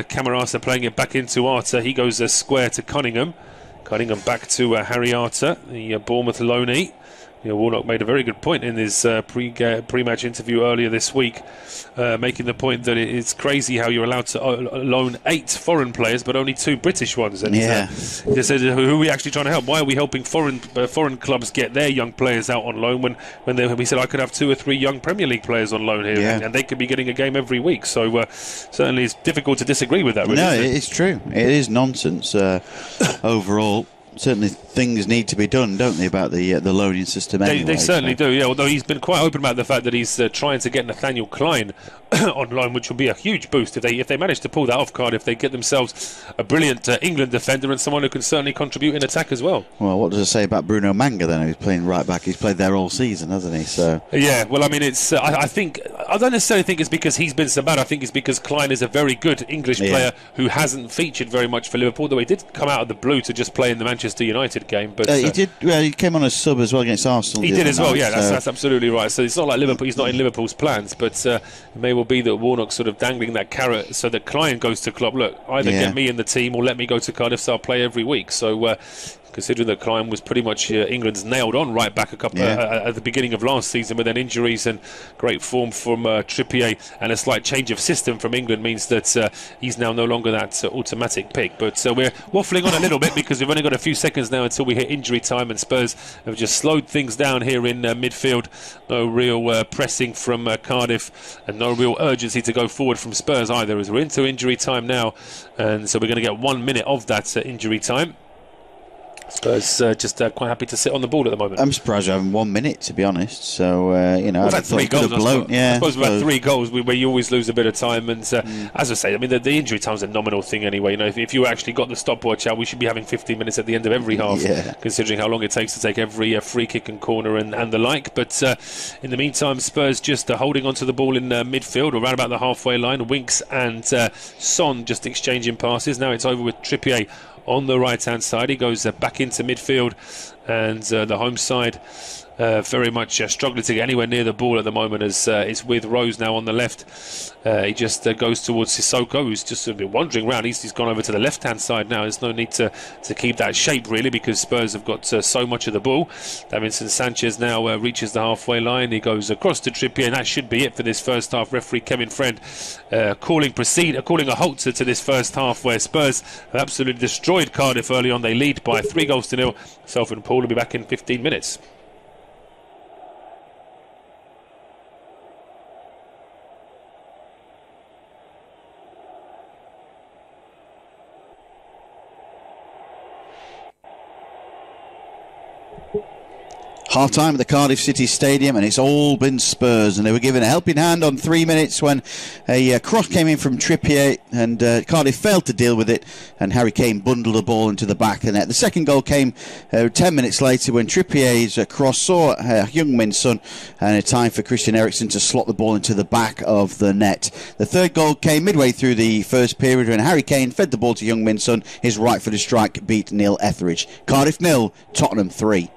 Camarasa playing it back into Arthur. He goes square to Cunningham. Cunningham back to Harry Arthur, the Bournemouth loanee. Warnock made a very good point in his pre-match interview earlier this week, making the point that it's crazy how you're allowed to loan 8 foreign players but only 2 British ones. And he said, who are we actually trying to help? Why are we helping foreign clubs get their young players out on loan when he said I could have 2 or 3 young Premier League players on loan here, and they could be getting a game every week. So certainly it's difficult to disagree with that. Really, no, it's true. It is nonsense overall. Certainly things need to be done, don't they, about the loaning system anyway. They certainly do, yeah, although he's been quite open about the fact that he's trying to get Nathaniel Klein on loan, which will be a huge boost. If they manage to pull that off, Cardiff, they get themselves a brilliant England defender and someone who can certainly contribute in attack as well. Well, what does it say about Bruno Manga then, who's playing right back? He's played there all season, hasn't he? So yeah, well, I mean, it's I don't necessarily think it's because he's been so bad. I think it's because Klein is a very good English player who hasn't featured very much for Liverpool, though he did come out of the blue to just play in the Manchester United game. But he did. Well, he came on as sub as well against Arsenal. He did as well. Yeah, that's absolutely right. So it's not like Liverpool. He's not in Liverpool's plans, but it may well be that Warnock's sort of dangling that carrot so that Klein goes to Klopp. Look, either get me in the team or let me go to Cardiff, so I'll play every week. So considering that Klein was pretty much England's nailed-on right back at the beginning of last season, but then injuries and great form from Trippier and a slight change of system from England means that he's now no longer that automatic pick. But we're waffling on a little bit because we've only got a few seconds now until we hit injury time, and Spurs have just slowed things down here in midfield. No real pressing from Cardiff and no real urgency to go forward from Spurs either, as we're into injury time now, and so we're going to get 1 minute of that injury time. Spurs just quite happy to sit on the ball at the moment. I'm surprised we're having 1 minute, to be honest. So we've had 3 goals. I suppose we've had 3 goals where you always lose a bit of time. And as I say, I mean the injury time's a nominal thing anyway. If you actually got the stopwatch out, we should be having 15 minutes at the end of every half, considering how long it takes to take every free kick and corner and the like. But in the meantime, Spurs just holding onto the ball in midfield, around about the halfway line. Winks and Son just exchanging passes. Now it's over with Trippier on the right-hand side. He goes back into midfield, and the home side very much struggling to get anywhere near the ball at the moment, as it's with Rose now on the left. He just goes towards Sissoko, who's just been wandering around. He's gone over to the left-hand side now. There's no need to keep that shape, really, because Spurs have got so much of the ball. Davinson Sanchez now reaches the halfway line. He goes across to Trippier, and that should be it for this first half. Referee Kevin Friend calling a halt to this first half, where Spurs have absolutely destroyed Cardiff early on. They lead by 3-0. Self and Paul will be back in 15 minutes. Half-time at the Cardiff City Stadium, and it's all been Spurs, and they were given a helping hand on 3 minutes when a cross came in from Trippier, and Cardiff failed to deal with it, and Harry Kane bundled the ball into the back of the net. The second goal came 10 minutes later when Trippier's cross saw Heung-min Son, and a time for Christian Eriksen to slot the ball into the back of the net. The third goal came midway through the first period when Harry Kane fed the ball to Heung-min Son. His right-footed strike beat Neil Etheridge. Cardiff 0, Tottenham 3.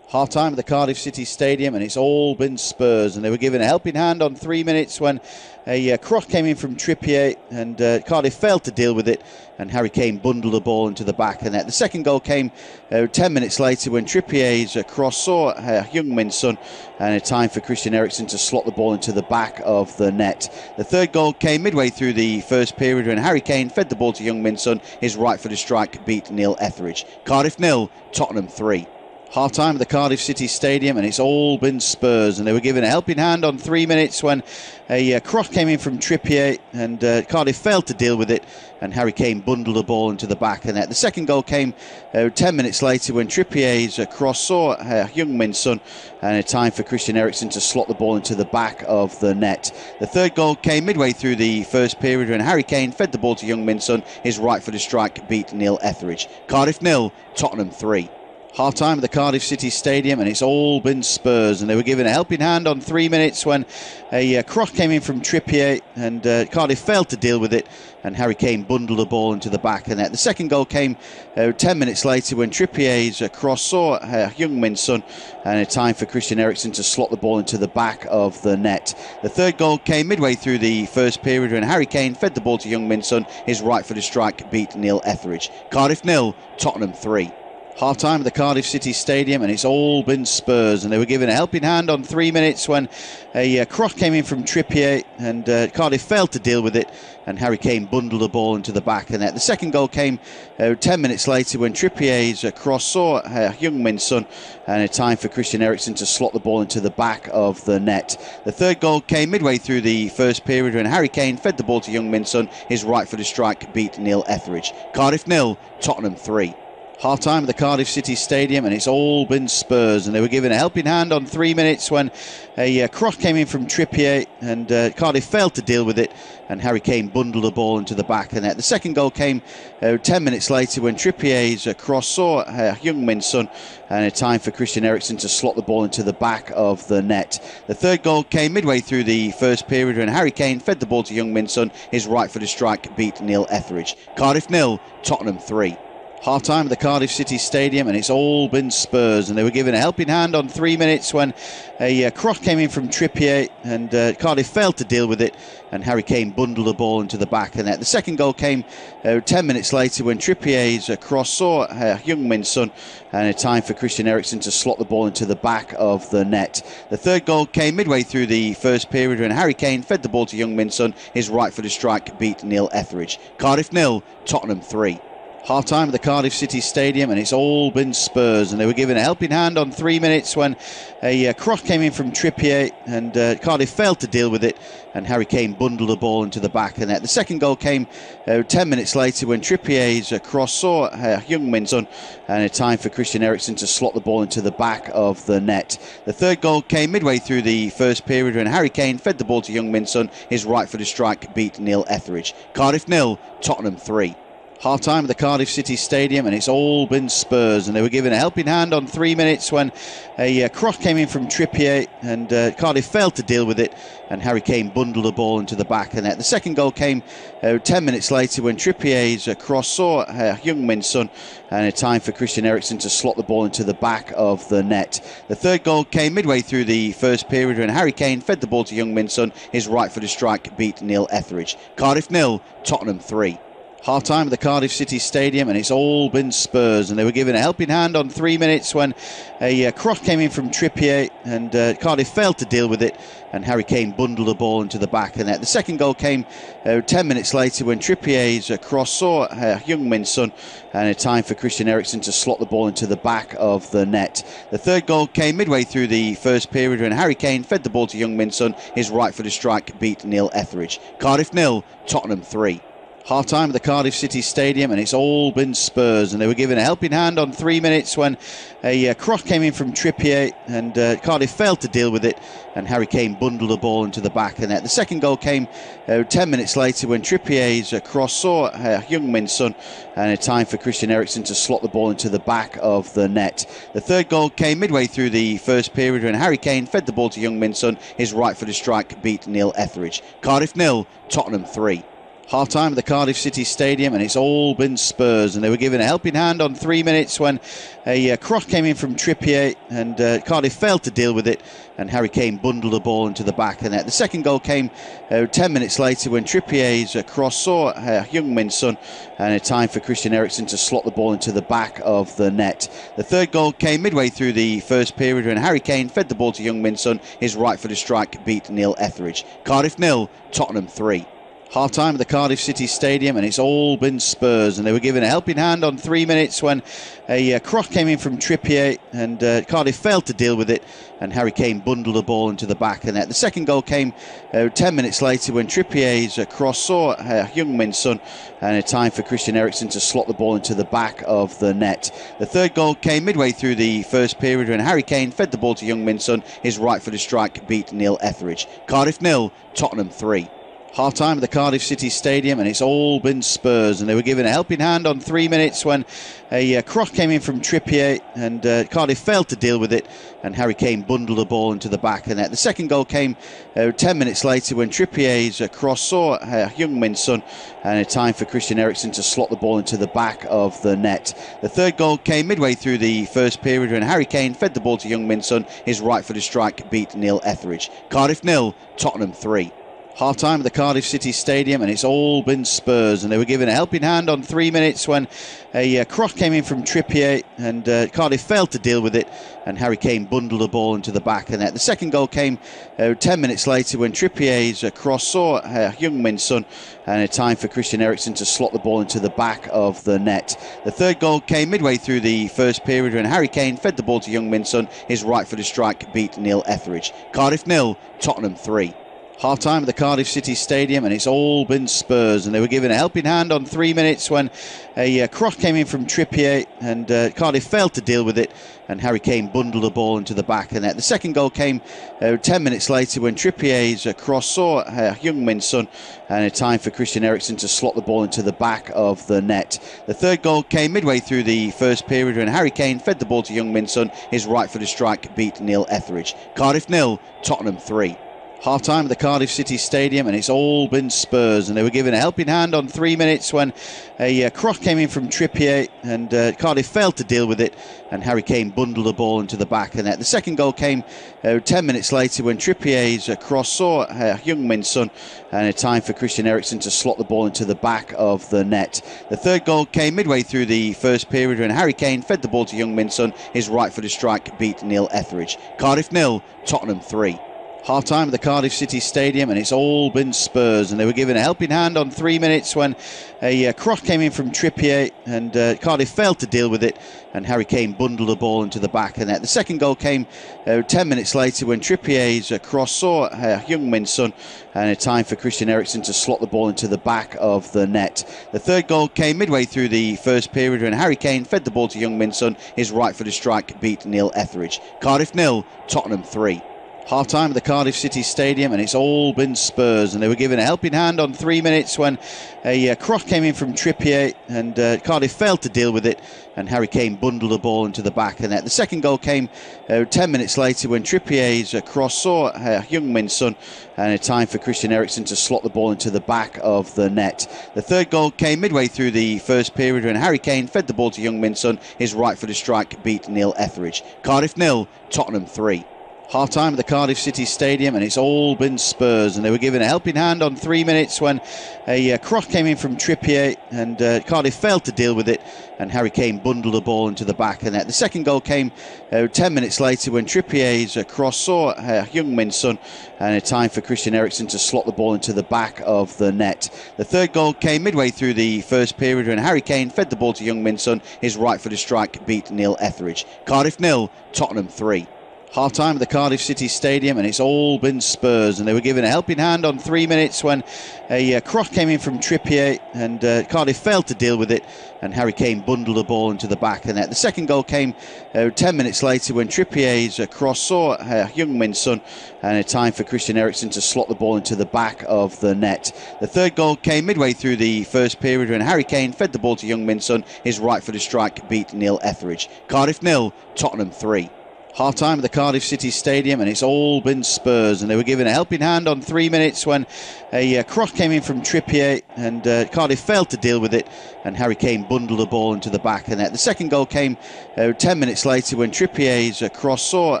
Half-time at the Cardiff City Stadium, and it's all been Spurs, and they were given a helping hand on 3 minutes when a cross came in from Trippier, and Cardiff failed to deal with it, and Harry Kane bundled the ball into the back of the net. The second goal came 10 minutes later when Trippier's cross saw Heung-min Son, and a time for Christian Eriksen to slot the ball into the back of the net. The third goal came midway through the first period when Harry Kane fed the ball to Heung-min Son. His right-footed strike beat Neil Etheridge. Cardiff 0, Tottenham 3. Half-time at the Cardiff City Stadium, and it's all been Spurs, and they were given a helping hand on 3 minutes when a cross came in from Trippier, and Cardiff failed to deal with it, and Harry Kane bundled the ball into the back of the net. The second goal came 10 minutes later when Trippier's cross saw Heung-min Son, and a time for Christian Eriksen to slot the ball into the back of the net. The third goal came midway through the first period when Harry Kane fed the ball to Heung-min Son. His right-footed strike beat Neil Etheridge. Cardiff 0, Tottenham 3. Half-time at the Cardiff City Stadium, and it's all been Spurs, and they were given a helping hand on 3 minutes when a cross came in from Trippier, and Cardiff failed to deal with it, and Harry Kane bundled the ball into the back of the net. The second goal came 10 minutes later when Trippier's cross saw Heung-min Son, and a time for Christian Eriksen to slot the ball into the back of the net. The third goal came midway through the first period when Harry Kane fed the ball to Heung-min Son. His right-footed strike beat Neil Etheridge. Cardiff 0, Tottenham 3. Half-time at the Cardiff City Stadium, and it's all been Spurs, and they were given a helping hand on 3 minutes when a cross came in from Trippier, and Cardiff failed to deal with it, and Harry Kane bundled the ball into the back of the net. The second goal came 10 minutes later when Trippier's cross saw Heung-min Son, and a time for Christian Eriksen to slot the ball into the back of the net. The third goal came midway through the first period when Harry Kane fed the ball to Heung-min Son. His right-footed strike beat Neil Etheridge. Cardiff 0, Tottenham 3. Half-time at the Cardiff City Stadium, and it's all been Spurs, and they were given a helping hand on 3 minutes when a cross came in from Trippier, and Cardiff failed to deal with it, and Harry Kane bundled the ball into the back of the net. The second goal came 10 minutes later when Trippier's cross saw Heung-min Son, and a time for Christian Eriksen to slot the ball into the back of the net. The third goal came midway through the first period when Harry Kane fed the ball to Heung-min Son. His right-footed strike beat Neil Etheridge. Cardiff 0, Tottenham 3. Half-time at the Cardiff City Stadium, and it's all been Spurs, and they were given a helping hand on 3 minutes when a cross came in from Trippier, and Cardiff failed to deal with it, and Harry Kane bundled the ball into the back of the net. The second goal came 10 minutes later when Trippier's cross saw Heung-min Son, and a time for Christian Eriksen to slot the ball into the back of the net. The third goal came midway through the first period when Harry Kane fed the ball to Heung-min Son. His right-footed strike beat Neil Etheridge. Cardiff 0, Tottenham 3. Half-time at the Cardiff City Stadium, and it's all been Spurs, and they were given a helping hand on 3 minutes when a cross came in from Trippier, and Cardiff failed to deal with it, and Harry Kane bundled the ball into the back of the net. The second goal came 10 minutes later when Trippier's cross saw Heung-min Son, and a time for Christian Eriksen to slot the ball into the back of the net. The third goal came midway through the first period when Harry Kane fed the ball to Heung-min Son. His right-footed strike beat Neil Etheridge. Cardiff 0, Tottenham 3. Half-time at the Cardiff City Stadium, and it's all been Spurs, and they were given a helping hand on 3 minutes when a cross came in from Trippier, and Cardiff failed to deal with it, and Harry Kane bundled the ball into the back of the net. The second goal came 10 minutes later when Trippier's cross saw Heung-min Son, and a time for Christian Eriksen to slot the ball into the back of the net. The third goal came midway through the first period when Harry Kane fed the ball to Heung-min Son. His right-footed strike beat Neil Etheridge. Cardiff 0, Tottenham 3. Half-time at the Cardiff City Stadium, and it's all been Spurs, and they were given a helping hand on 3 minutes when a cross came in from Trippier, and Cardiff failed to deal with it, and Harry Kane bundled the ball into the back of the net. The second goal came 10 minutes later when Trippier's cross saw Heung-min Son, and a time for Christian Eriksen to slot the ball into the back of the net. The third goal came midway through the first period when Harry Kane fed the ball to Heung-min Son. His right-footed strike beat Neil Etheridge. Cardiff 0, Tottenham 3. Half-time at the Cardiff City Stadium, and it's all been Spurs, and they were given a helping hand on 3 minutes when a cross came in from Trippier, and Cardiff failed to deal with it, and Harry Kane bundled the ball into the back of the net. The second goal came 10 minutes later when Trippier's cross saw Heung-min Son, and a time for Christian Eriksen to slot the ball into the back of the net. The third goal came midway through the first period when Harry Kane fed the ball to Heung-min Son. His right-footed strike beat Neil Etheridge. Cardiff 0, Tottenham 3. Half-time at the Cardiff City Stadium, and it's all been Spurs, and they were given a helping hand on 3 minutes when a cross came in from Trippier, and Cardiff failed to deal with it, and Harry Kane bundled the ball into the back of the net. The second goal came 10 minutes later when Trippier's cross saw Heung-min Son, and a time for Christian Eriksen to slot the ball into the back of the net. The third goal came midway through the first period when Harry Kane fed the ball to Heung-min Son. His right-footed strike beat Neil Etheridge. Cardiff 0, Tottenham 3. Half-time at the Cardiff City Stadium, and it's all been Spurs, and they were given a helping hand on 3 minutes when a cross came in from Trippier, and Cardiff failed to deal with it, and Harry Kane bundled the ball into the back of the net. The second goal came 10 minutes later when Trippier's cross saw Heung-min Son, and a time for Christian Eriksen to slot the ball into the back of the net. The third goal came midway through the first period when Harry Kane fed the ball to Heung-min Son. His right-footed strike beat Neil Etheridge. Cardiff 0, Tottenham 3. Half-time at the Cardiff City Stadium, and it's all been Spurs, and they were given a helping hand on 3 minutes when a cross came in from Trippier, and Cardiff failed to deal with it, and Harry Kane bundled the ball into the back of the net. The second goal came 10 minutes later when Trippier's cross saw Heung-min Son, and a time for Christian Eriksen to slot the ball into the back of the net. The third goal came midway through the first period when Harry Kane fed the ball to Heung-min Son. His right-footed strike beat Neil Etheridge. Cardiff 0, Tottenham 3. Half-time at the Cardiff City Stadium, and it's all been Spurs, and they were given a helping hand on 3 minutes when a cross came in from Trippier, and Cardiff failed to deal with it, and Harry Kane bundled the ball into the back of the net. The second goal came 10 minutes later when Trippier's cross saw Heung-min Son, and a time for Christian Eriksen to slot the ball into the back of the net. The third goal came midway through the first period when Harry Kane fed the ball to Heung-min Son. His right-footed strike beat Neil Etheridge. Cardiff 0, Tottenham 3. Half-time at the Cardiff City Stadium, and it's all been Spurs, and they were given a helping hand on 3 minutes when a cross came in from Trippier, and Cardiff failed to deal with it, and Harry Kane bundled the ball into the back of the net. The second goal came 10 minutes later when Trippier's cross saw Heung-min Son, and a time for Christian Eriksen to slot the ball into the back of the net. The third goal came midway through the first period when Harry Kane fed the ball to Heung-min Son. His right-footed strike beat Neil Etheridge. Cardiff 0, Tottenham 3. Half-time at the Cardiff City Stadium, and it's all been Spurs, and they were given a helping hand on 3 minutes when a cross came in from Trippier, and Cardiff failed to deal with it, and Harry Kane bundled the ball into the back of the net. The second goal came 10 minutes later when Trippier's cross saw Heung-min Son, and a time for Christian Eriksen to slot the ball into the back of the net. The third goal came midway through the first period when Harry Kane fed the ball to Heung-min Son. His right-footed strike beat Neil Etheridge. Cardiff 0, Tottenham 3. Half-time at the Cardiff City Stadium, and it's all been Spurs, and they were given a helping hand on 3 minutes when a cross came in from Trippier, and Cardiff failed to deal with it, and Harry Kane bundled the ball into the back of the net. The second goal came 10 minutes later when Trippier's cross saw Heung-min Son, and a time for Christian Eriksen to slot the ball into the back of the net. The third goal came midway through the first period when Harry Kane fed the ball to Heung-min Son. His right-footed strike beat Neil Etheridge. Cardiff 0, Tottenham 3. Half-time at the Cardiff City Stadium, and it's all been Spurs, and they were given a helping hand on 3 minutes when a cross came in from Trippier, and Cardiff failed to deal with it, and Harry Kane bundled the ball into the back of the net. The second goal came 10 minutes later when Trippier's cross saw Heung-min Son, and a time for Christian Eriksen to slot the ball into the back of the net. The third goal came midway through the first period when Harry Kane fed the ball to Heung-min Son. His right-footed strike beat Neil Etheridge. Cardiff 0, Tottenham 3. Half-time at the Cardiff City Stadium, and it's all been Spurs, and they were given a helping hand on 3 minutes when a cross came in from Trippier, and Cardiff failed to deal with it, and Harry Kane bundled the ball into the back of the net. The second goal came 10 minutes later when Trippier's cross saw Heung-min Son, and a time for Christian Eriksen to slot the ball into the back of the net. The third goal came midway through the first period when Harry Kane fed the ball to Heung-min Son. His right-footed strike beat Neil Etheridge. Cardiff 0, Tottenham 3. Half-time at the Cardiff City Stadium, and it's all been Spurs, and they were given a helping hand on 3 minutes when a cross came in from Trippier, and Cardiff failed to deal with it, and Harry Kane bundled the ball into the back of the net. The second goal came 10 minutes later when Trippier's cross saw Heung-min Son, and a time for Christian Eriksen to slot the ball into the back of the net. The third goal came midway through the first period when Harry Kane fed the ball to Heung-min Son. His right-footed strike beat Neil Etheridge. Cardiff 0, Tottenham 3. Half-time at the Cardiff City Stadium, and it's all been Spurs, and they were given a helping hand on 3 minutes when a cross came in from Trippier, and Cardiff failed to deal with it, and Harry Kane bundled the ball into the back of the net. The second goal came 10 minutes later when Trippier's cross saw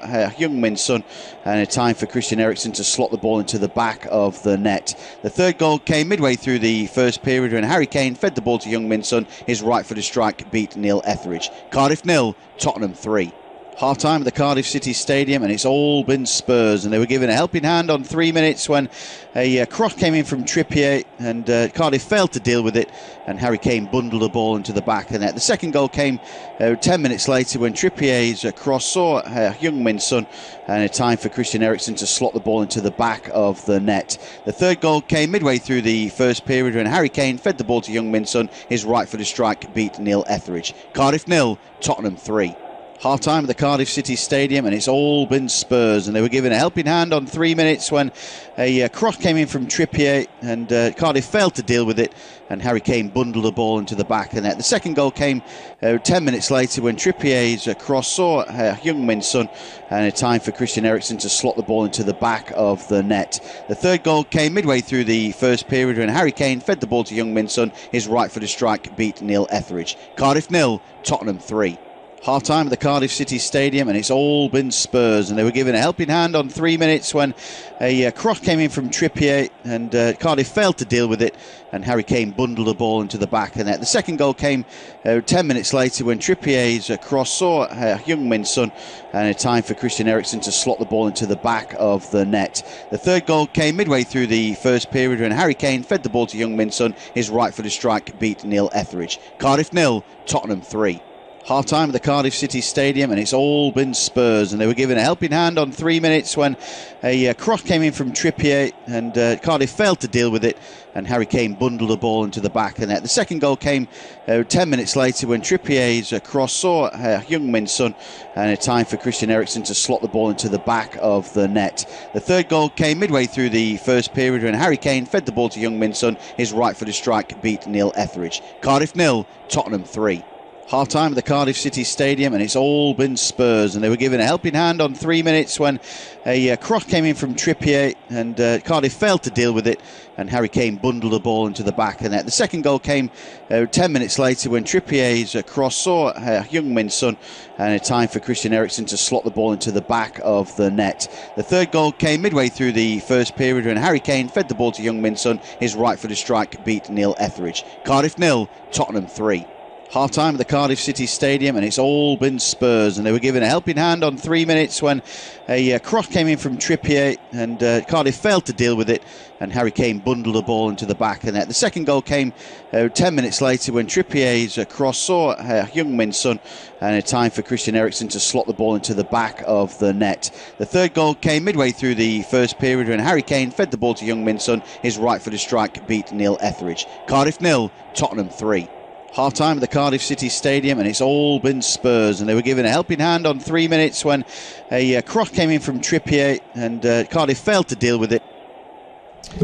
Heung-min Son, and a time for Christian Eriksen to slot the ball into the back of the net. The third goal came midway through the first period when Harry Kane fed the ball to Heung-min Son. His right-footed strike beat Neil Etheridge. Cardiff 0, Tottenham 3. Half-time at the Cardiff City Stadium, and it's all been Spurs, and they were given a helping hand on 3 minutes when a cross came in from Trippier, and Cardiff failed to deal with it, and Harry Kane bundled the ball into the back of the net. The second goal came 10 minutes later when Trippier's cross saw Heung-min Son, and a time for Christian Eriksen to slot the ball into the back of the net. The third goal came midway through the first period when Harry Kane fed the ball to Heung-min Son. His right-footed strike beat Neil Etheridge. Cardiff 0, Tottenham 3. Half-time at the Cardiff City Stadium, and it's all been Spurs, and they were given a helping hand on 3 minutes when a cross came in from Trippier, and Cardiff failed to deal with it, and Harry Kane bundled the ball into the back of the net. The second goal came 10 minutes later when Trippier's cross saw Heung-min Son, and a time for Christian Eriksen to slot the ball into the back of the net. The third goal came midway through the first period when Harry Kane fed the ball to Heung-min Son. His right-footed strike beat Neil Etheridge. Cardiff 0, Tottenham 3. Half-time at the Cardiff City Stadium, and it's all been Spurs, and they were given a helping hand on 3 minutes when a cross came in from Trippier, and Cardiff failed to deal with it, and Harry Kane bundled the ball into the back of the net. The second goal came 10 minutes later when Trippier's cross saw Heung-min Son, and a time for Christian Eriksen to slot the ball into the back of the net. The third goal came midway through the first period when Harry Kane fed the ball to Heung-min Son. His right-footed strike beat Neil Etheridge. Cardiff 0, Tottenham 3. Half-time at the Cardiff City Stadium, and it's all been Spurs, and they were given a helping hand on 3 minutes when a cross came in from Trippier, and Cardiff failed to deal with it, and Harry Kane bundled the ball into the back of the net. The second goal came 10 minutes later when Trippier's cross saw Heung-min Son, and a time for Christian Eriksen to slot the ball into the back of the net. The third goal came midway through the first period when Harry Kane fed the ball to Heung-min Son. His right-footed strike beat Neil Etheridge. Cardiff 0, Tottenham 3. Half-time at the Cardiff City Stadium, and it's all been Spurs, and they were given a helping hand on 3 minutes when a cross came in from Trippier, and Cardiff failed to deal with it, and Harry Kane bundled the ball into the back of the net. The second goal came 10 minutes later when Trippier's cross saw Heung-min Son, and a time for Christian Eriksen to slot the ball into the back of the net. The third goal came midway through the first period when Harry Kane fed the ball to Heung-min Son. His right-footed strike beat Neil Etheridge. Cardiff 0, Tottenham 3. Half-time at the Cardiff City Stadium, and it's all been Spurs, and they were given a helping hand on 3 minutes when a cross came in from Trippier, and Cardiff failed to deal with it, and Harry Kane bundled the ball into the back of the net. The second goal came 10 minutes later when Trippier's cross saw Heung-min Son, and a time for Christian Eriksen to slot the ball into the back of the net. The third goal came midway through the first period when Harry Kane fed the ball to Heung-min Son. His right-footed strike beat Neil Etheridge. Cardiff 0, Tottenham 3. Half-time at the Cardiff City Stadium, and it's all been Spurs, and they were given a helping hand on 3 minutes when a cross came in from Trippier, and Cardiff failed to deal with it.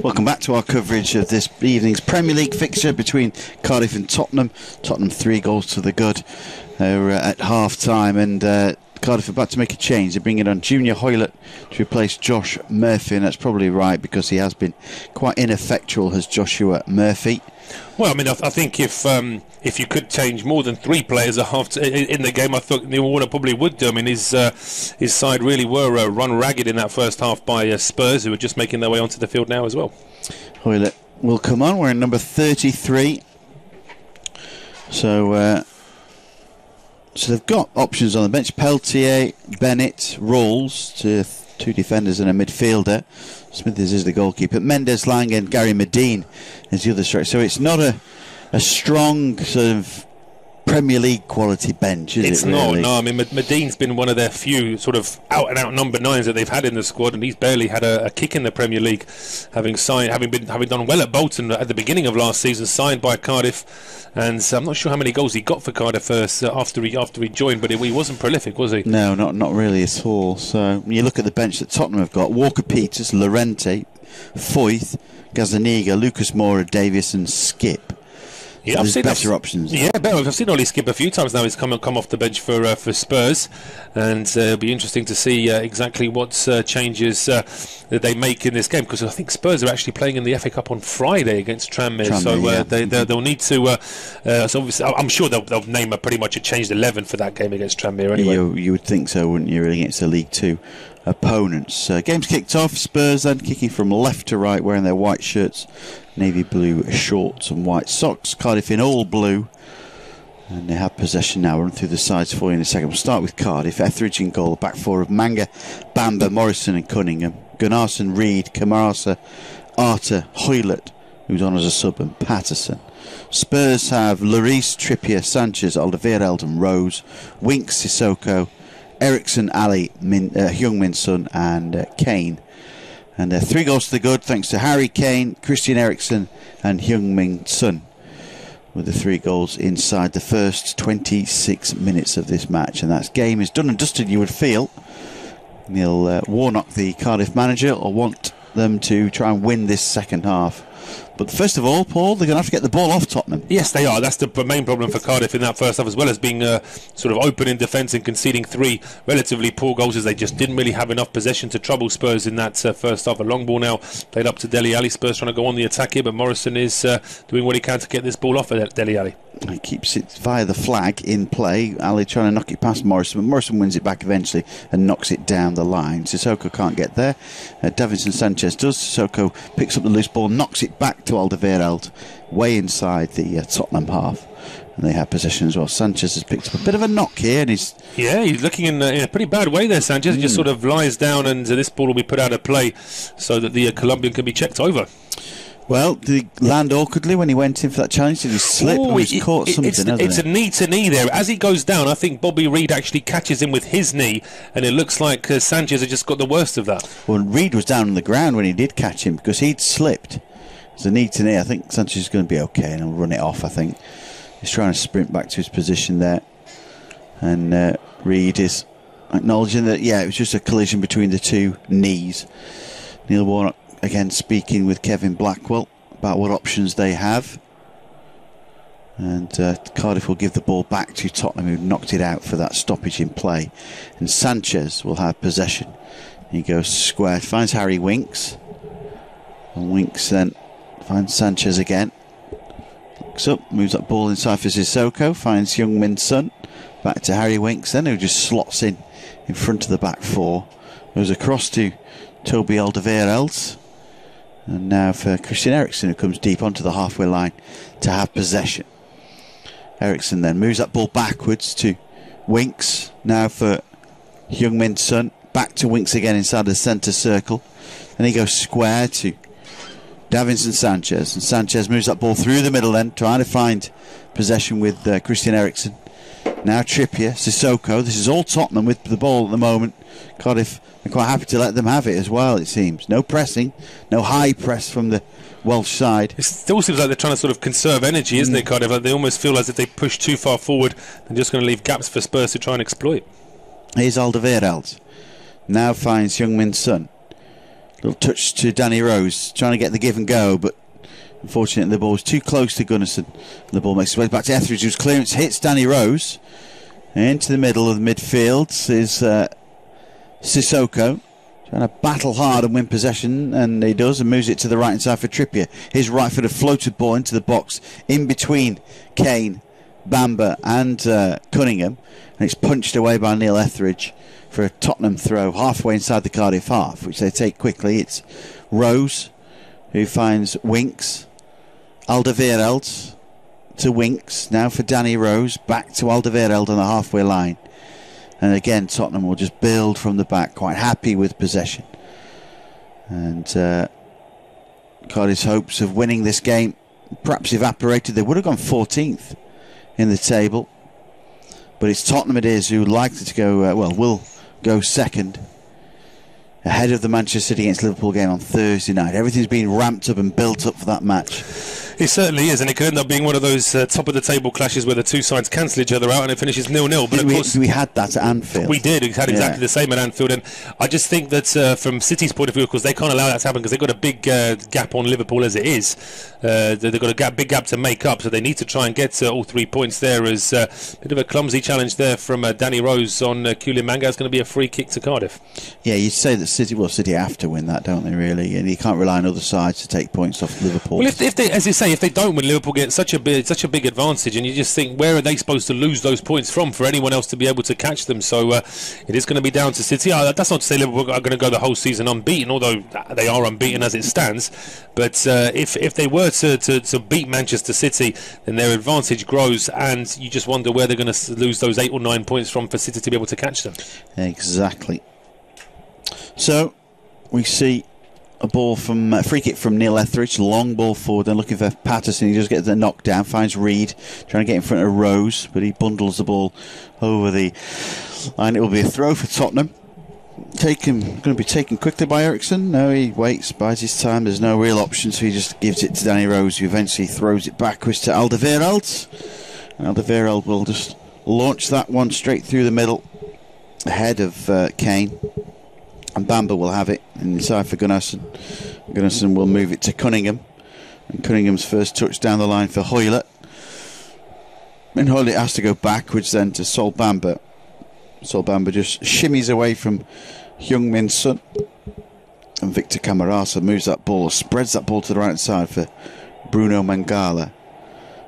Welcome back to our coverage of this evening's Premier League fixture between Cardiff and Tottenham. Tottenham 3 goals to the good. They're at half-time, and Cardiff are about to make a change. They're bringing on Junior Hoylett to replace Josh Murphy, and that's probably right because he has been quite ineffectual as Joshua Murphy. Well, I mean, I think if you could change more than 3 players at half in the game, I thought Neil Warner probably would do. I mean, his side really were run ragged in that first half by Spurs, who were just making their way onto the field now as well. Hoylett will come on. We're in number 33. So they've got options on the bench: Peltier, Bennett, Rawls, 2 defenders and a midfielder. Smithers is the goalkeeper. Mendes, Lang and Gary Medine is the other striker. So it's not a strong sort of Premier League quality bench, is it? It's not, no. I mean, Medine's been one of their few sort of out-and-out number 9s that they've had in the squad, and he's barely had a kick in the Premier League, having done well at Bolton at the beginning of last season, signed by Cardiff. And I'm not sure how many goals he got for Cardiff first after he joined, but he wasn't prolific, was he? No, not really at all. So when you look at the bench that Tottenham have got: Walker-Peters, Llorente, Foyth, Gazzaniga, Lucas Moura, Davies and Skip. Yeah, so there's better options. Yeah, better. I've seen Ollie Skip a few times now. He's come off the bench for Spurs, and it'll be interesting to see exactly what changes that they make in this game, because I think Spurs are actually playing in the FA Cup on Friday against Tranmere, so yeah. They'll need to. So obviously, I'm sure they'll name pretty much a changed 11 for that game against Tranmere anyway. You would think so, wouldn't you? Really, against the League 2 opponents. Game's kicked off. Spurs then kicking from left to right, wearing their white shirts, navy blue shorts and white socks. Cardiff in all blue, and they have possession now. We'll run through the sides for you in a second. We'll start with Cardiff. Etheridge in goal. Back four of Manga, Bamba, Morrison and Cunningham. Gunnarsson, Reed, Camarasa, Arter, Hoylett, who's on as a sub, and Patterson. Spurs have Lloris, Trippier, Sanchez, Alderweireld and Rose, Winks, Sissoko, Eriksen, Ali, Heung-min Son and Kane. And 3 goals to the good thanks to Harry Kane, Christian Eriksen and Heung-min Son. with the 3 goals inside the first 26 minutes of this match. And that game is done and dusted, you would feel. Neil Warnock, the Cardiff manager, will want them to try and win this second half. But first of all, Paul, they're going to have to get the ball off Tottenham. Yes, they are. That's the main problem for Cardiff in that first half, as well as being sort of open in defence and conceding 3 relatively poor goals, as they just didn't really have enough possession to trouble Spurs in that first half. A long ball now played up to Dele Alli. Spurs trying to go on the attack here, but Morrison is doing what he can to get this ball off of Dele Alli. He keeps it via the flag in play. Ali trying to knock it past Morrison, but Morrison wins it back eventually and knocks it down the line. Sissoko can't get there. Davinson Sanchez does. Sissoko picks up the loose ball, knocks it back to Alderweireld, way inside the Tottenham half. And they have possession as well. Sanchez has picked up a bit of a knock here, and he's looking in a pretty bad way there. Sanchez He just sort of lies down, and this ball will be put out of play so that the Colombian can be checked over. Well, did he land awkwardly when he went in for that challenge? Did he slip? He's caught something, it's a knee-to-knee there. As he goes down, I think Bobby Reid actually catches him with his knee, and it looks like Sanchez has just got the worst of that. Well, Reid was down on the ground when he did catch him because he'd slipped. It's a knee-to-knee. I think Sanchez is going to be okay, and he'll run it off, I think. He's trying to sprint back to his position there. And Reid is acknowledging that, it was just a collision between the 2 knees. Neil Warnock again speaking with Kevin Blackwell about what options they have. And Cardiff will give the ball back to Tottenham, who knocked it out for that stoppage in play. And Sanchez will have possession. He goes square, finds Harry Winks. And Winks then finds Sanchez again. Looks up, moves that ball inside for Sissoko, finds Heung-min Son. Back to Harry Winks then, who just slots in front of the back 4. Goes across to Toby Alderweireld. And now for Christian Eriksen, who comes deep onto the halfway line to have possession. Eriksen then moves that ball backwards to Winks. Now for Heung-min Son. Back to Winks again inside the centre circle. And he goes square to Davinson Sanchez. And Sanchez moves that ball through the middle then, trying to find possession with Christian Eriksen. Now Trippier, Sissoko. This is all Tottenham with the ball at the moment. Cardiff are quite happy to let them have it as well, it seems. No pressing, no high press from the Welsh side. It still seems like they're trying to sort of conserve energy, isn't it, Cardiff? Like they almost feel as if they push too far forward, they're just going to leave gaps for Spurs to try and exploit. Here's Alderweireld. Now finds Heung-min Son. Little touch to Danny Rose, trying to get the give and go, but unfortunately the ball was too close to Gunnarsson. The ball makes its way back to Etheridge, whose clearance hits Danny Rose. Into the middle of the midfield is Sissoko, trying to battle hard and win possession, and he does, and moves it to the right hand side for Trippier. His right footed floated ball into the box in between Kane, Bamba and Cunningham, and it's punched away by Neil Etheridge for a Tottenham throw halfway inside the Cardiff half, which they take quickly. It's Rose who finds Winks. Alderweireld to Winks, now for Danny Rose, back to Alderweireld on the halfway line. And again, Tottenham will just build from the back, quite happy with possession. And Cardiff's hopes of winning this game perhaps evaporated. They would have gone 14th in the table. But it's Tottenham it is who likely to go, will go second, ahead of the Manchester City against Liverpool game on Thursday night. Everything's been ramped up and built up for that match. It certainly is, and it could end up being one of those top of the table clashes where the two sides cancel each other out and it finishes 0-0. But of course, we had that at Anfield. We did. We had exactly the same at Anfield, and I just think that from City's point of view, of course, they can't allow that to happen because they've got a big gap on Liverpool as it is. They've got a big gap to make up, so they need to try and get all 3 points there. As a bit of a clumsy challenge there from Danny Rose on Kulian Manga. It's going to be a free kick to Cardiff. Yeah, you'd say that City have to win that, don't they? Really, and you can't rely on other sides to take points off Liverpool. Well, if they, as you say, if they don't win, Liverpool get such a big advantage, and you just think, where are they supposed to lose those points from for anyone else to be able to catch them? So it is going to be down to City. That's not to say Liverpool are going to go the whole season unbeaten, although they are unbeaten as it stands. But if they were to beat Manchester City, then their advantage grows, and you just wonder where they're going to lose those 8 or 9 points from for City to be able to catch them. Exactly. So we see a ball from free kick from Neil Etheridge, long ball forward, and looking for Patterson. He does get the knockdown, finds Reid trying to get in front of Rose, but he bundles the ball over the line. It will be a throw for Tottenham. Going to be taken quickly by Eriksson. No, he waits, buys his time. There's no real option, so he just gives it to Danny Rose, who eventually throws it backwards to Alderweireld. Alderweireld will just launch that one straight through the middle, ahead of Kane. And Bamba will have it inside for Gunnarsson. Gunnarsson will move it to Cunningham. And Cunningham's first touch down the line for Hoylett. And Hoylett has to go backwards then to Sol Bamba. Sol Bamba just shimmies away from Heung-min Son. And Victor Camarasa moves that ball, spreads that ball to the right side for Bruno Mangala.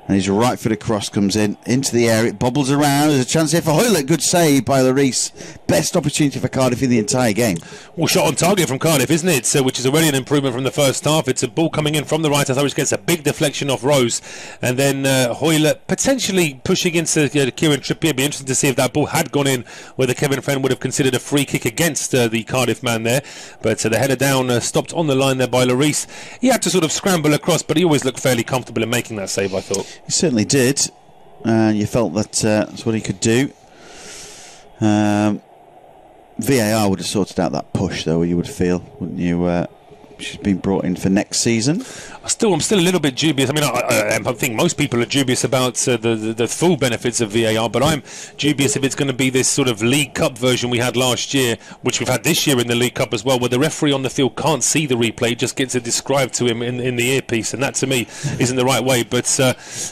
And his right footed cross comes into the air. It bobbles around. There's a chance here for Hoylett. Good save by Lloris. Best opportunity for Cardiff in the entire game. Well, shot on target from Cardiff, isn't it? Which is already an improvement from the first half. It's a ball coming in from the right side, which gets a big deflection off Rose. And then Hoylett potentially pushing into Kieran Trippier. It'd be interesting to see if that ball had gone in, whether Kevin Friend would have considered a free kick against the Cardiff man there. But the header down, stopped on the line there by Lloris. He had to sort of scramble across, but he always looked fairly comfortable in making that save, I thought. He certainly did. You felt that's what he could do. VAR would have sorted out that push, though, you would feel, wouldn't you? She's been brought in for next season. I'm still a little bit dubious. I mean, I think most people are dubious about the full benefits of VAR, but I'm dubious if it's going to be this sort of League Cup version we had last year, which we've had this year in the League Cup as well, where the referee on the field can't see the replay, just gets it described to him in the earpiece, and that to me isn't the right way. But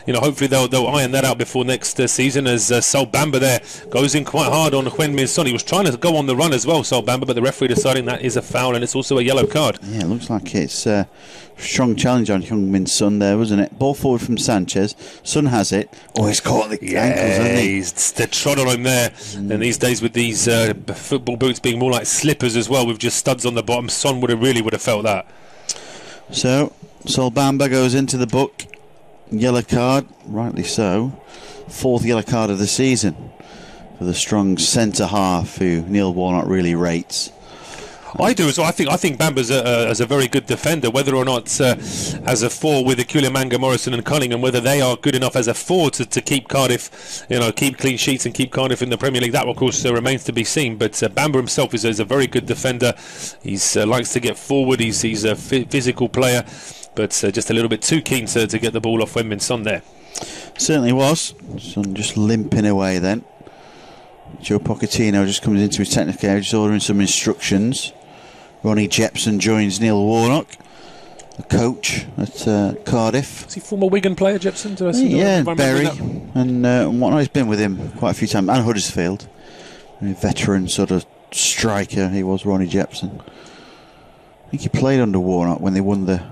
hopefully they'll iron that out before next season, as Sol Bamba there goes in quite hard on Heung-min Son. He was trying to go on the run as well, Sol Bamba, but the referee deciding that is a foul, and it's also a yellow card. Yeah, it looks like it's a strong challenge on Heung-min Son there, wasn't it? Ball forward from Sanchez. Son has it. Oh, he's caught the ankles, hasn't he? They're trod on him there. And these days with these football boots being more like slippers as well, with just studs on the bottom, Son would have felt that. So Sol Bamba goes into the book. Yellow card, rightly so. 4th yellow card of the season for the strong centre half who Neil Warnock really rates. I do as well. I think Bamba's as a very good defender. Whether or not as a 4 with Akuliamanga, Morrison and Cunningham, whether they are good enough as a 4 to keep Cardiff, keep clean sheets and keep Cardiff in the Premier League, that of course remains to be seen. But Bamba himself is a very good defender. He's likes to get forward. He's a physical player, but just a little bit too keen to get the ball off Heung-min Son there. Certainly was. Son just limping away then. Joe Pochettino just comes into his technical area, just ordering some instructions. Ronnie Jepson joins Neil Warnock, the coach at Cardiff. Is he former Wigan player, Jepson? Yeah, Bury and whatnot. He's been with him quite a few times, and Huddersfield. A veteran sort of striker he was, Ronnie Jepson. I think he played under Warnock when they won the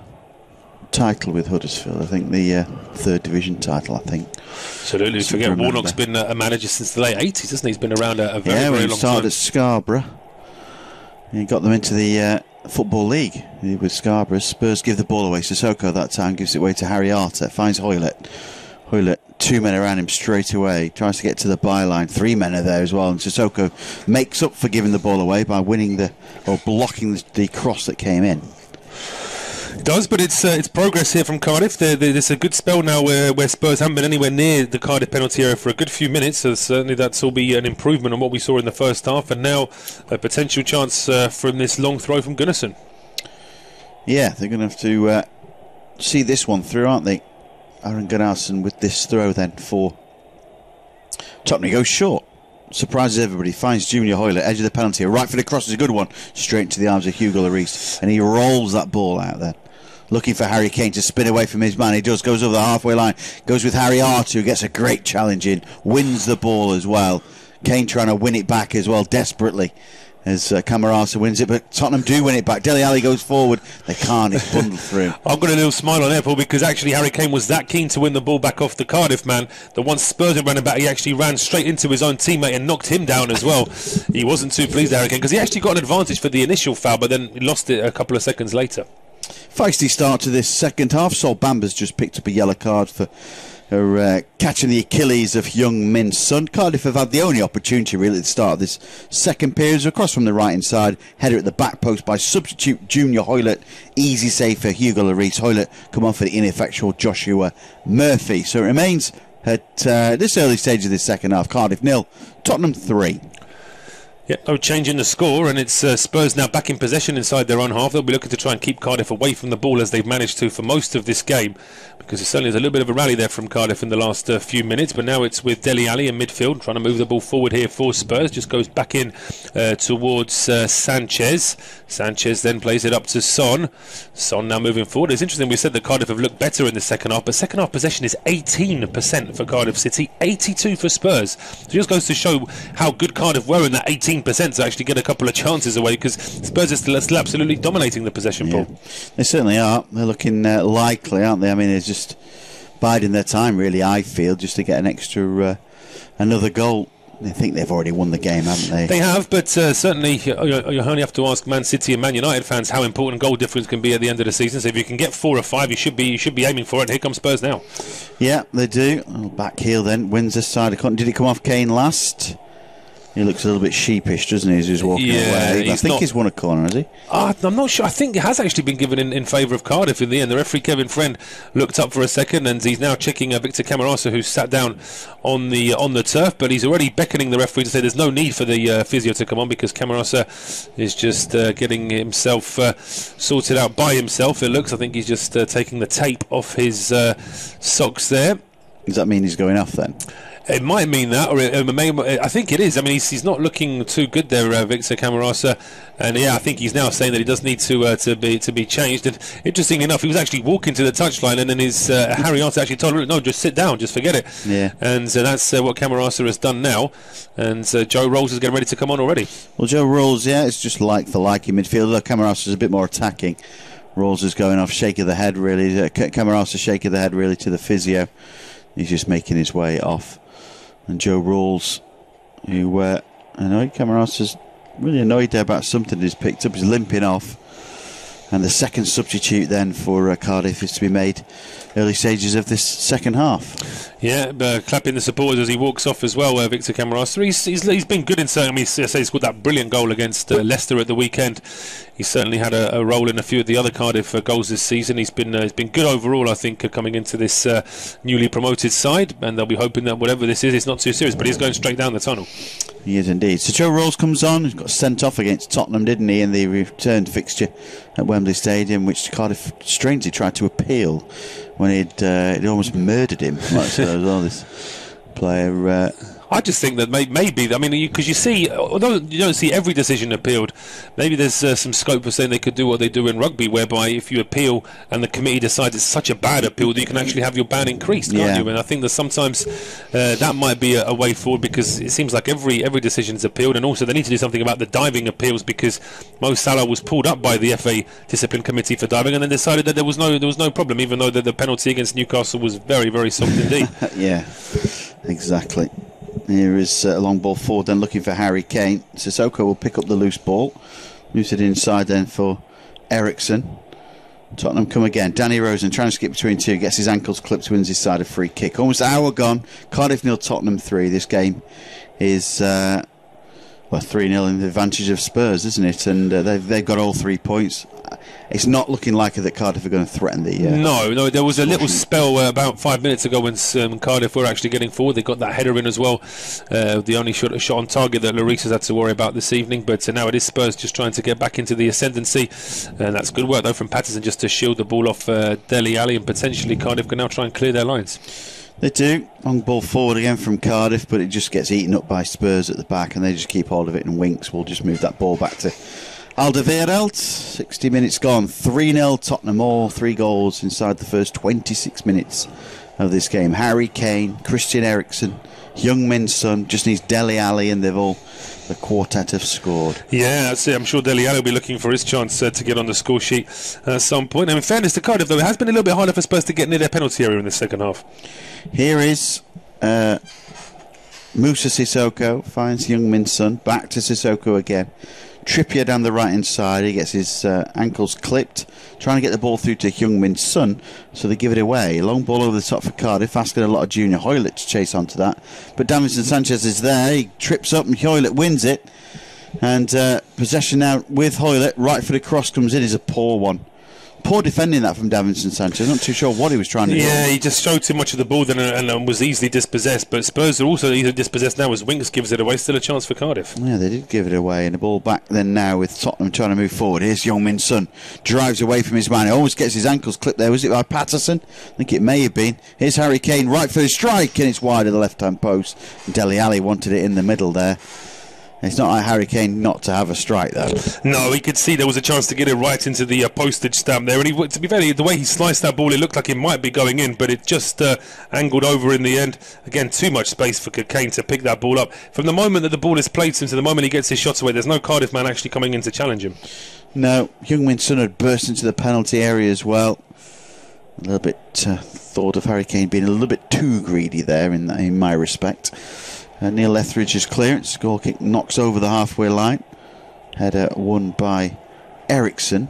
title with Huddersfield. I think the 3rd division title, I think. Absolutely. Forget Warnock's been a manager since the late 80s, hasn't he? He's been around a very, very long time. He started at Scarborough. He got them into the Football League with Scarborough. Spurs give the ball away. Sissoko that time gives it away to Harry Arter. Finds Hoylett. Hoylett, 2 men around him straight away. Tries to get to the byline. 3 men are there as well. And Sissoko makes up for giving the ball away by blocking the cross that came in. It does, but it's progress here from Cardiff. There's a good spell now where Spurs haven't been anywhere near the Cardiff penalty area for a good few minutes, so certainly that's all be an improvement on what we saw in the first half, and now a potential chance from this long throw from Gunnarsson. Yeah, they're going to have to see this one through, aren't they? Aaron Gunnarsson with this throw then for Tottenham. He goes short. Surprises everybody, finds Junior Hoylett, edge of the penalty, right for the cross is a good one, straight into the arms of Hugo Lloris, and he rolls that ball out there. Looking for Harry Kane to spin away from his man. He does, goes over the halfway line, goes with Harry Arter, who gets a great challenge in, wins the ball as well. Kane trying to win it back as well, desperately, as Camarasa wins it, but Tottenham do win it back. Dele Alli goes forward, they can't, it's bundled through. I've got a little smile on there, Paul, because actually Harry Kane was that keen to win the ball back off the Cardiff man that once Spurs ran back, he actually ran straight into his own teammate and knocked him down as well. He wasn't too pleased, Harry Kane, because he actually got an advantage for the initial foul, but then he lost it a couple of seconds later. Feisty start to this second half. Sol Bamba's just picked up a yellow card for catching the Achilles of Heung-min Son. Cardiff have had the only opportunity really at the start of this second period. Across from the right hand side, header at the back post by substitute Junior Hoylett. Easy save for Hugo Lloris. Hoylett come on for the ineffectual Joshua Murphy. So it remains at this early stage of this second half. Cardiff 0, Tottenham 3. Yeah, no change in the score, and it's Spurs now back in possession inside their own half. They'll be looking to try and keep Cardiff away from the ball as they've managed to for most of this game, because it certainly is a little bit of a rally there from Cardiff in the last few minutes. But now it's with Dele Alli in midfield trying to move the ball forward here for Spurs. Just goes back in towards Sanchez. Sanchez then plays it up to Son. Son now moving forward. It's interesting, we said that Cardiff have looked better in the second half, but second half possession is 18% for Cardiff City, 82 for Spurs. So it just goes to show how good Cardiff were in that 18% to actually get a couple of chances away, because Spurs are still absolutely dominating the possession pool. They certainly are. They're looking likely, aren't they? I mean, they're just biding their time, really, I feel, just to get an extra another goal. I think they've already won the game, haven't they? They have, but certainly you only have to ask Man City and Man United fans how important goal difference can be at the end of the season. So if you can get 4 or 5, you should be aiming for it. Here comes Spurs now. Yeah, they do. Back heel then, wins this side. Did it come off Kane last? He looks a little bit sheepish, doesn't he, as he's walking away? I think he's won a corner, has he? I'm not sure. I think it has actually been given in favour of Cardiff in the end. The referee, Kevin Friend, looked up for a second, and he's now checking Victor Camarasa, who's sat down on the turf, but he's already beckoning the referee to say there's no need for the physio to come on, because Camarasa is just getting himself sorted out by himself, it looks. I think he's just taking the tape off his socks there. Does that mean he's going off then? It might mean that, or I think it is. I mean, he's not looking too good there, Victor Camarasa, and I think he's now saying that he does need to be changed. And interestingly enough, he was actually walking to the touchline, and then his Harry Arter actually told him, "No, just sit down, just forget it." Yeah. And that's what Camarasa has done now, and Joe Rolls is getting ready to come on already. Well, Joe Rolls, it's just like for like in midfield. Though Camarasa is a bit more attacking. Rolls is going off, shake of the head really. Camarasa shake of the head really to the physio. He's just making his way off. And Joe Rolls, who annoyed Camarasa's really annoyed there about something he's picked up. He's limping off. And the second substitute then for Cardiff is to be made early stages of this second half. Yeah, clapping the supporters as he walks off as well, Victor Camarasa. He's been good in certain. I mean, he's got that brilliant goal against Leicester at the weekend. He's certainly had a role in a few of the other Cardiff goals this season. He's been good overall, I think, coming into this newly promoted side, and they'll be hoping that whatever this is, it's not too serious, but he's going straight down the tunnel. He is indeed. So Joe Rolls comes on. He got sent off against Tottenham, didn't he, in the returned fixture at Wembley Stadium, which Cardiff strangely tried to appeal when he'd almost murdered him. This player. I just think that maybe, I mean, because you see, although you don't see every decision appealed, maybe there's some scope for saying they could do what they do in rugby, whereby if you appeal and the committee decides it's such a bad appeal that you can actually have your ban increased, can't you? And I think that sometimes that might be a way forward, because it seems like every decision is appealed, and also they need to do something about the diving appeals, because Mo Salah was pulled up by the FA discipline committee for diving, and then decided that there was no problem, even though the penalty against Newcastle was very, very soft indeed. Yeah, exactly. Here is a long ball forward, then looking for Harry Kane. Sissoko will pick up the loose ball. Moves it inside then for Eriksson. Tottenham come again. Danny Rosen trying to skip between two, gets his ankles clipped, wins his side a free kick. Almost an hour gone. Cardiff 0, Tottenham 3. This game is 3-0 in the advantage of Spurs, isn't it? And they've got all 3 points. It's not looking likely that Cardiff are going to threaten the... No, there was a little spell about 5 minutes ago when Cardiff were actually getting forward. They got that header in as well. The only shot on target that Lloris has had to worry about this evening. But now it is Spurs just trying to get back into the ascendancy. And that's good work, though, from Patterson just to shield the ball off Dele Alli. And potentially Cardiff can now try and clear their lines. They do. Long ball forward again from Cardiff, but it just gets eaten up by Spurs at the back, and they just keep hold of it, and Winks will just move that ball back to Alderweireld. 60 minutes gone. 3-0 Tottenham, all 3 goals inside the first 26 minutes of this game. Harry Kane, Christian Eriksen, Heung-min Son, just needs Dele Alli, and they've all... the quartet have scored. Yeah, that's it. I'm sure Dele Alli will be looking for his chance to get on the score sheet at some point. And in fairness to Cardiff, though, it has been a little bit harder for Spurs to get near their penalty area in the second half. Here is Moussa Sissoko, finds Heung-min Son, back to Sissoko again. Trippier down the right hand side, he gets his ankles clipped, trying to get the ball through to Heung-min Son, so they give it away. Long ball over the top for Cardiff, asking a lot of Junior Hoylett to chase onto that, but Davinson Sanchez is there. He trips up and Hoylett wins it, and possession now with Hoylett. Right footed cross comes in, is a poor one Poor defending that from Davinson Sanchez. Not too sure what he was trying to do. Yeah, he just showed too much of the ball then and was easily dispossessed. But Spurs are also easily dispossessed now as Winks gives it away. Still a chance for Cardiff. Yeah, they did give it away. And the ball back then now with Tottenham trying to move forward. Here's Heung-min Son. Drives away from his man. He almost gets his ankles clipped there. Was it by Patterson? I think it may have been. Here's Harry Kane right for the strike. And it's wide of the left-hand post. Dele Alli wanted it in the middle there. It's not like Harry Kane not to have a strike, though. No, he could see there was a chance to get it right into the postage stamp there. And to be fair, the way he sliced that ball, it looked like it might be going in, but it just angled over in the end. Again, too much space for Kane to pick that ball up. From the moment that the ball is played to him to the moment he gets his shots away, there's no Cardiff man actually coming in to challenge him. No, Heung-min Son had burst into the penalty area as well. A little bit thought of Harry Kane being a little bit too greedy there in my respect. Neil Etheridge's clearance, goal kick knocks over the halfway line. Header won by Eriksson.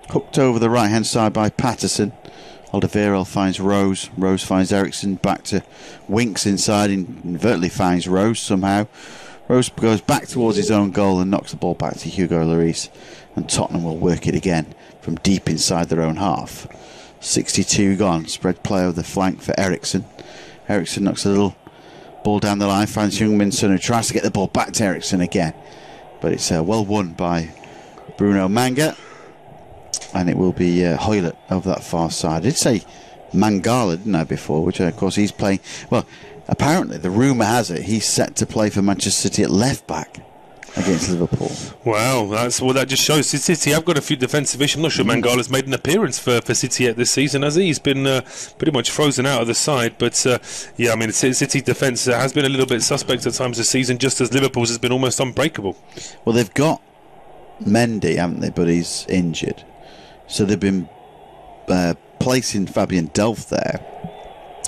Hooked over the right hand side by Patterson. Alderweireld finds Rose. Rose finds Eriksson. Back to Winks inside. Inadvertently finds Rose somehow. Rose goes back towards his own goal and knocks the ball back to Hugo Lloris. And Tottenham will work it again from deep inside their own half. 62 gone. Spread play over the flank for Eriksson. Eriksson knocks a little ball down the line, finds Heung-min Son, who tries to get the ball back to Eriksson again. But it's well won by Bruno Manga. And it will be Hoylett over that far side. I did say Mangala, didn't I, before? Which, of course, he's playing... Well, apparently, the rumour has it, he's set to play for Manchester City at left-back against Liverpool. Wow, that just shows City have got a few defensive issues. I'm not sure Mangala's made an appearance for City yet this season, has he? He's been pretty much frozen out of the side. But yeah, I mean, City's defence has been a little bit suspect at times this season, just as Liverpool's has been almost unbreakable. Well, they've got Mendy, haven't they? But he's injured, so they've been placing Fabian Delph there,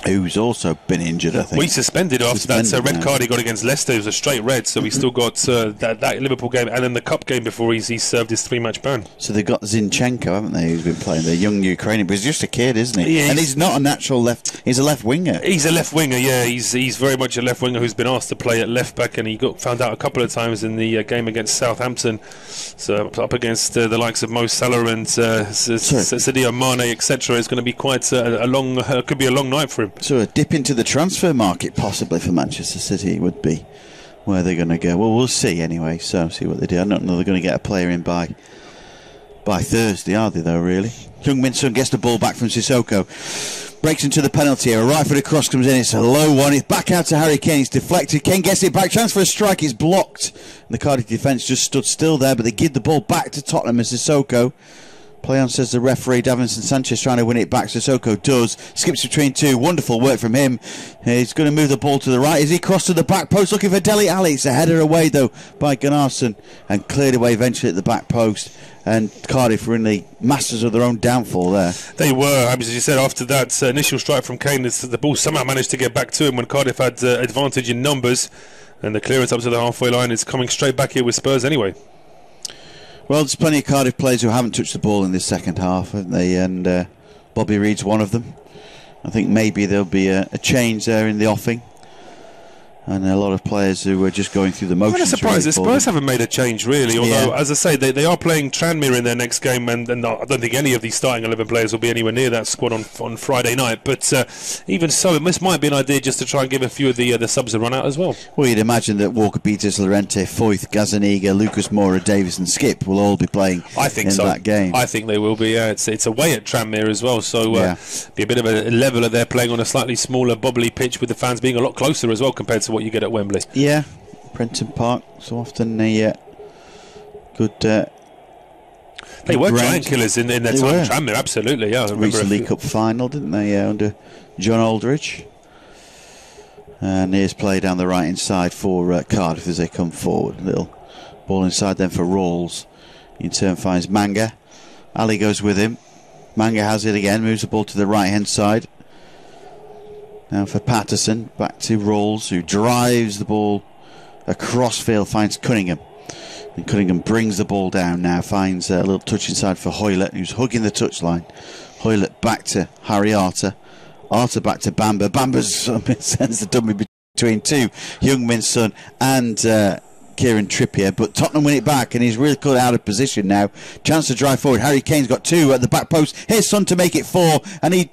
who's also been injured, I think. We suspended after that red card he got against Leicester. It was a straight red, so he's still got that Liverpool game and then the cup game before he served his 3-match ban. So they've got Zinchenko, haven't they, who's been playing, the young Ukrainian, but he's just a kid, isn't he? Yeah, and he's not a natural left, he's a left winger. He's a left winger, yeah. He's very much a left winger who's been asked to play at left back, and he got found out a couple of times in the game against Southampton. So up against the likes of Mo Salah and Sadio Mane, etc. It's going to be quite a long, could be a long night for him. So a dip into the transfer market possibly for Manchester City would be where they're going to go. Well, we'll see anyway, so see what they do. I don't know they're going to get a player in by Thursday, are they, though, really? Heung-min Son gets the ball back from Sissoko, breaks into the penalty area, right foot across comes in, it's a low one, it's back out to Harry Kane, it's deflected, Kane gets it back, chance for a strike, it's blocked, and the Cardiff defence just stood still there, but they give the ball back to Tottenham and Sissoko. Play on, says the referee. Davinson Sanchez trying to win it back. Sissoko does. Skips between two. Wonderful work from him. He's going to move the ball to the right. Is he crossed to the back post looking for Dele Alli? It's a header away, though, by Gunnarsson and cleared away eventually at the back post. And Cardiff were in the masters of their own downfall there. They were. As you said, after that initial strike from Kane, the ball somehow managed to get back to him when Cardiff had advantage in numbers. And the clearance up to the halfway line is coming straight back here with Spurs anyway. Well, there's plenty of Cardiff players who haven't touched the ball in this second half, haven't they? And Bobby Reid's one of them. I think maybe there'll be a change there in the offing. And a lot of players who are just going through the motions. I'm surprised the Spurs haven't made a change, really. Although, as I say, they are playing Tranmere in their next game, and I don't think any of these starting 11 players will be anywhere near that squad on Friday night. But even so, this might be an idea just to try and give a few of the subs a run out as well. Well, you'd imagine that Walker Peters, Llorente, Foyth, Gazzaniga, Lucas Moura, Davis and Skip will all be playing that game. I think they will be. It's away at Tranmere as well, so be a bit of a leveler there, playing on a slightly smaller, bubbly pitch with the fans being a lot closer as well compared to what you get at Wembley. Yeah, Prenton Park, so often a good. They were giant killers in their time at Tranmere, absolutely. Yeah, I remember reached the League Cup final, didn't they? Under John Aldridge. And here's play down the right hand side for Cardiff as they come forward. Little ball inside them for Rawls. In turn finds Manga. Ali goes with him. Manga has it again, moves the ball to the right hand side. Now for Patterson, back to Rawls, who drives the ball across field, finds Cunningham. And Cunningham brings the ball down now, finds a little touch inside for Hoylett, who's hugging the touchline. Hoylett back to Harry Arter. Arter back to Bamba. Bamba's sends the dummy between two. Heung-min Son and Kieran Trippier, but Tottenham win it back, and he's really cut out of position now. Chance to drive forward. Harry Kane's got 2 at the back post. Here's Son to make it 4, and he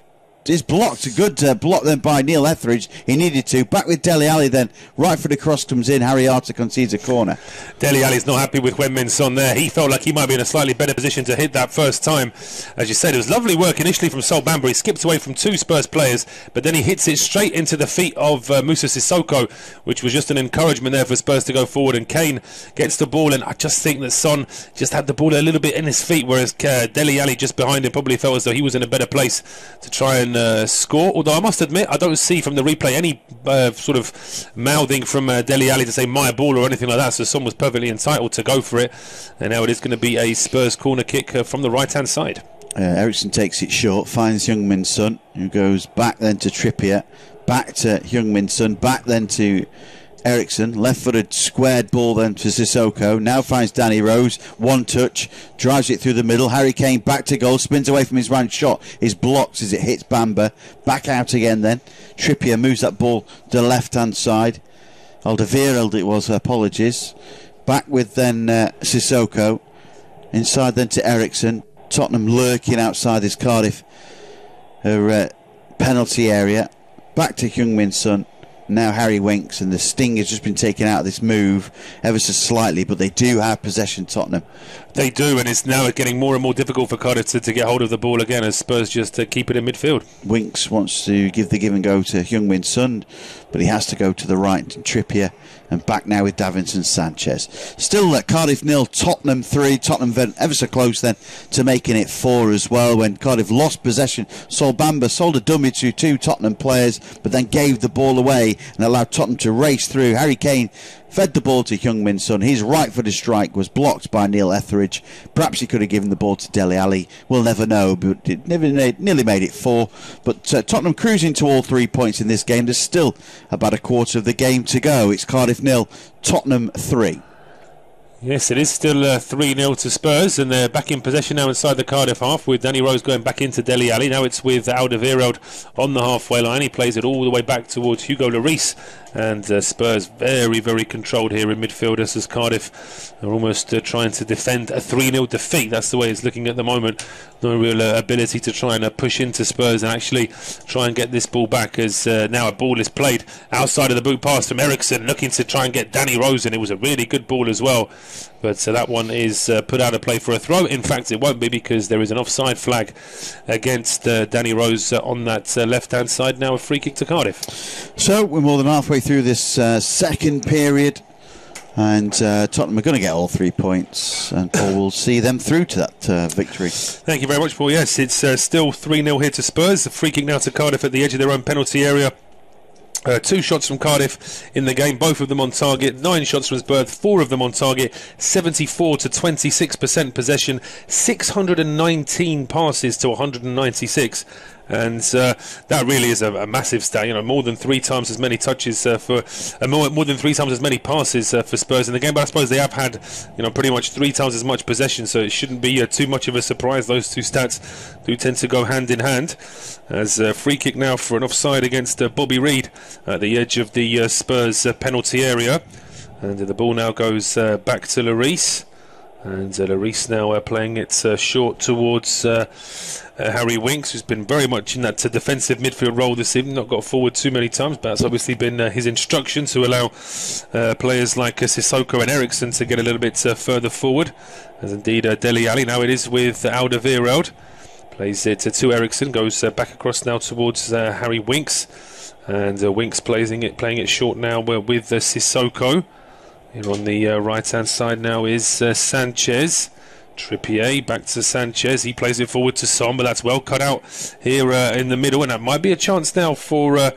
is blocked. A good block then by Neil Etheridge. He needed to. Back with Dele Alli then. Right for the cross comes in. Harry Arter concedes a corner. Dele Alli's not happy with Heung-min Son there. He felt like he might be in a slightly better position to hit that first time. As you said, it was lovely work initially from Sol Bamba. He skips away from 2 Spurs players, but then he hits it straight into the feet of Moussa Sissoko, which was just an encouragement there for Spurs to go forward. And Kane gets the ball, and I just think that Son just had the ball a little bit in his feet, whereas Dele Alli just behind him probably felt as though he was in a better place to try and score. Although I must admit, I don't see from the replay any sort of mouthing from Dele Alli to say my ball or anything like that, so Son was perfectly entitled to go for it. And now it is going to be a Spurs corner kick from the right hand side. Ericsson takes it short, finds Heung-min Son, who goes back then to Trippier, back to Heung-min Son, back then to Ericsson, left-footed squared ball then to Sissoko, now finds Danny Rose, 1 touch, drives it through the middle. Harry Kane back to goal, spins away from his round shot, is blocked as it hits Bamba, back out again then. Trippier moves that ball to the left-hand side. Alderweireld it was, apologies. Back with then Sissoko, inside then to Ericsson. Tottenham lurking outside this Cardiff penalty area. Back to Heung-min Son. Now Harry Winks, and the sting has just been taken out of this move ever so slightly, but they do have possession, Tottenham. They do, and it's now getting more and more difficult for Cardiff to get hold of the ball again, as Spurs just keep it in midfield. Winks wants to give the give and go to Heung-min Son, but he has to go to the right to Trippier, and back now with Davinson Sanchez. Still at Cardiff 0, Tottenham 3. Tottenham ever so close then to making it 4 as well, when Cardiff lost possession. Sol Bamba sold a dummy to 2 Tottenham players, but then gave the ball away and allowed Tottenham to race through. Harry Kane fed the ball to Heung-min Son. His right footed strike was blocked by Neil Etheridge. Perhaps he could have given the ball to Dele Alli. We'll never know, but it nearly made it 4. But Tottenham cruising to all 3 points in this game. There's still about a quarter of the game to go. It's Cardiff 0, Tottenham 3. Yes, it is still 3-0 to Spurs, and they're back in possession now inside the Cardiff half, with Danny Rose going back into Dele Alli. Now it's with Alderweireld on the halfway line. He plays it all the way back towards Hugo Lloris, and Spurs very, very controlled here in midfield, as Cardiff are almost trying to defend a 3-0 defeat. That's the way it's looking at the moment. No real ability to try and push into Spurs and actually try and get this ball back, as now a ball is played outside of the boot pass from Ericsson, looking to try and get Danny Rose in. It was a really good ball as well, but that one is put out of play for a throw. In fact, it won't be, because there is an offside flag against Danny Rose on that left-hand side. Now a free kick to Cardiff. So we're more than halfway through this second period, and Tottenham are going to get all 3 points, and Paul will see them through to that victory. Thank you very much, Paul. Yes, it's still 3-0 here to Spurs. The free kick now to Cardiff at the edge of their own penalty area. 2 shots from Cardiff in the game, both of them on target. 9 shots from Spurs, 4 of them on target. 74 to 26% possession. 619 passes to 196. And that really is a massive stat. You know, more than 3 times as many touches more than 3 times as many passes for Spurs in the game. But I suppose they have had, pretty much 3 times as much possession, so it shouldn't be too much of a surprise. Those 2 stats do tend to go hand in hand. As a free kick now for an offside against Bobby Reid at the edge of the Spurs penalty area, and the ball now goes back to Lloris. And Lloris now playing it short towards Harry Winks, who's been very much in that defensive midfield role this evening. Not got forward too many times, but that's obviously been his instruction, to allow players like Sissoko and Ericsson to get a little bit further forward. As indeed Dele Alli. Now it is with Alderweireld. Plays it to Ericsson, goes back across now towards Harry Winks. And Winks playing it short now with Sissoko. Here on the right-hand side now is Sanchez. Trippier back to Sanchez. He plays it forward to Son, but that's well cut out here in the middle, and that might be a chance now for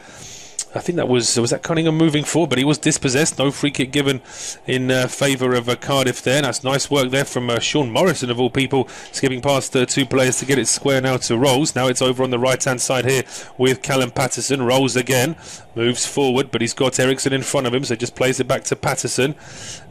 I think that was that Cunningham moving forward, but he was dispossessed. No free kick given in favour of Cardiff there. That's nice work there from Sean Morrison, of all people, skipping past 2 players to get it square now to Rolls. Now it's over on the right hand side here with Callum Patterson. Rolls again, moves forward, but he's got Ericsson in front of him, so just plays it back to Patterson.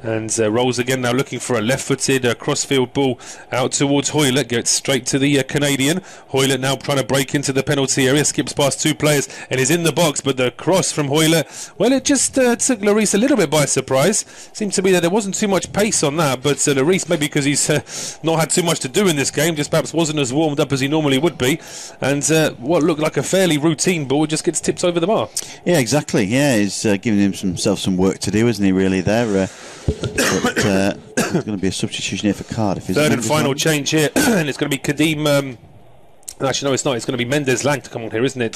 And Rolls again now looking for a left-footed cross-field ball out towards Hoylett. Gets straight to the Canadian. Hoylett now trying to break into the penalty area, skips past 2 players and is in the box, but the cross cross from Hoylett. Well, it just took Lloris a little bit by surprise. Seemed to be that there wasn't too much pace on that, but Lloris, maybe because he's not had too much to do in this game, just perhaps wasn't as warmed up as he normally would be, and what looked like a fairly routine ball just gets tipped over the bar. Yeah, exactly. Yeah, he's giving himself some work to do, isn't he, really, there? But there's going to be a substitution here for Cardiff. Third and final change here, and it's going to be Kadeem... Actually, no, it's not. It's going to be Mendes Lang to come on here, isn't it?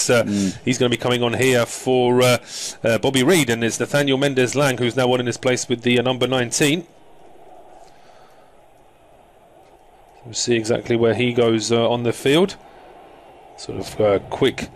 He's going to be coming on here for Bobby Reid, and it's Nathaniel Mendes Lang who's now on in his place with the number 19. We'll see exactly where he goes on the field. Sort of quick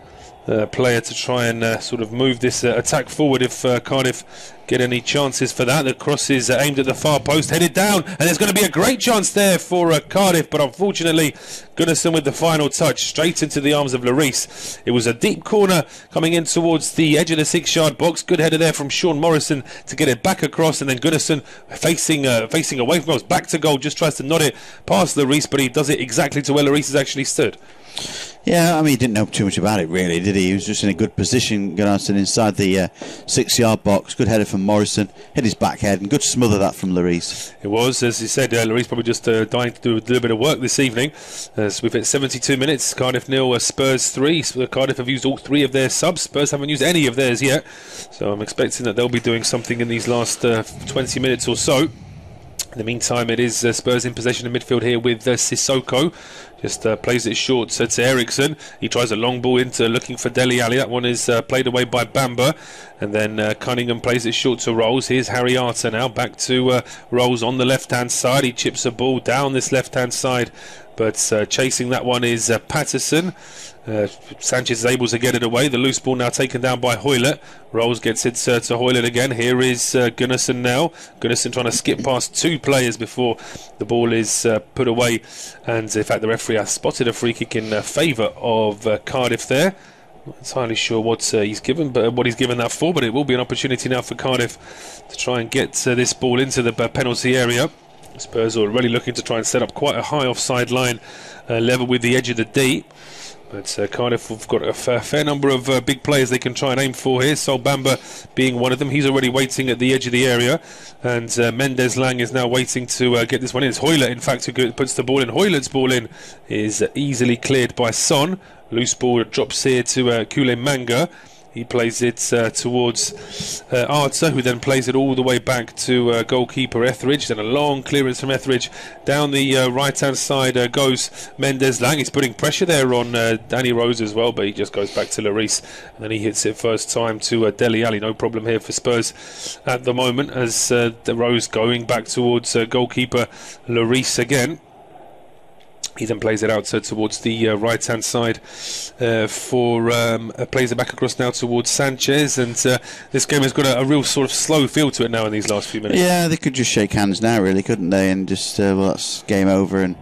player to try and sort of move this attack forward if Cardiff get any chances for that. The cross is aimed at the far post, headed down, and there's going to be a great chance there for Cardiff, but unfortunately Gunnarsson with the final touch straight into the arms of Lloris. It was a deep corner coming in towards the edge of the 6-yard box. Good header there from Sean Morrison to get it back across, and then Gunnarsson facing away from goals, back to goal, just tries to nod it past Lloris, but he does it exactly to where Lloris has actually stood. Yeah, I mean, he didn't know too much about it, really, did he? He was just in a good position, Gunnarsson, inside the 6-yard box. Good header from Morrison, hit his back head, and good smother that from Lloris. It was, as you said, Lloris probably just dying to do a little bit of work this evening. So we've hit 72 minutes, Cardiff 0, Spurs 3. So Cardiff have used all 3 of their subs. Spurs haven't used any of theirs yet. So I'm expecting that they'll be doing something in these last 20 minutes or so. In the meantime, it is Spurs in possession of midfield here with Sissoko. Just plays it short to Eriksson. He tries a long ball into looking for Dele Alli. That one is played away by Bamba. And then Cunningham plays it short to Rolls. Here's Harry Arter now. Back to Rolls on the left-hand side. He chips a ball down this left-hand side. But chasing that one is Patterson. Sanchez is able to get it away. The loose ball now taken down by Hoylett. Rolls gets it to Hoylett again. Here is Gunnarsson now. Gunnarsson trying to skip past 2 players before the ball is put away. And in fact, the referee has spotted a free kick in favour of Cardiff there. Not entirely sure what he's given, but what he's given that for. But it will be an opportunity now for Cardiff to try and get this ball into the penalty area. Spurs are already looking to try and set up quite a high offside line, level with the edge of the D. But Cardiff have got a fair number of big players they can try and aim for here. Sol Bamba being one of them. He's already waiting at the edge of the area. And Mendes Lang is now waiting to get this one in. It's Hoylett, in fact, who puts the ball in. Hoylett's ball in is easily cleared by Son. Loose ball drops here to Kule Manga. He plays it towards Arter, who then plays it all the way back to goalkeeper Etheridge. Then a long clearance from Etheridge. Down the right-hand side goes Mendes Lang. He's putting pressure there on Danny Rose as well, but he just goes back to Lloris. And then he hits it first time to Dele Alli. No problem here for Spurs at the moment, as the Rose going back towards goalkeeper Lloris again. He then plays it out towards the right-hand side plays it back across now towards Sanchez, and this game has got a real sort of slow feel to it now in these last few minutes. Yeah, they could just shake hands now, really, couldn't they? And just, well, that's game over, and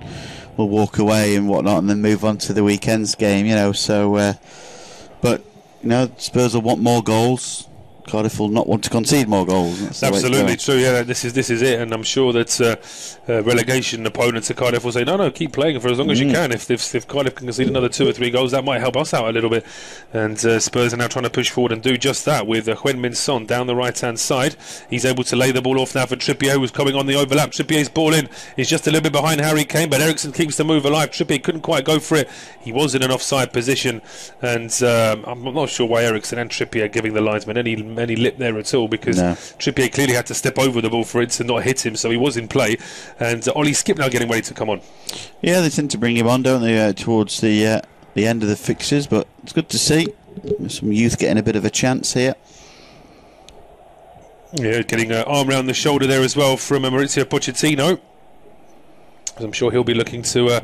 we'll walk away and whatnot, and then move on to the weekend's game, you know. So, but, you know, Spurs will want more goals. Cardiff will not want to concede more goals. That's absolutely true. Yeah, this is it, and I'm sure that relegation opponents of Cardiff will say, no, keep playing for as long as you can. If Cardiff can concede another 2 or 3 goals, that might help us out a little bit. And Spurs are now trying to push forward and do just that with Heung-min Son down the right-hand side. He's able to lay the ball off now for Trippier, who's coming on the overlap. Trippier's ball in. He's just a little bit behind Harry Kane, but Eriksson keeps the move alive. Trippier couldn't quite go for it. He was in an offside position, and I'm not sure why Eriksson and Trippier are giving the linesman any lip there at all, because Trippier clearly had to step over the ball for it to not hit him, so he was in play. And Ollie Skip now getting ready to come on. Yeah, they tend to bring him on, don't they, towards the end of the fixtures, but it's good to see some youth getting a bit of a chance here. Yeah, getting an arm around the shoulder there as well from Maurizio Pochettino. I'm sure he'll be looking to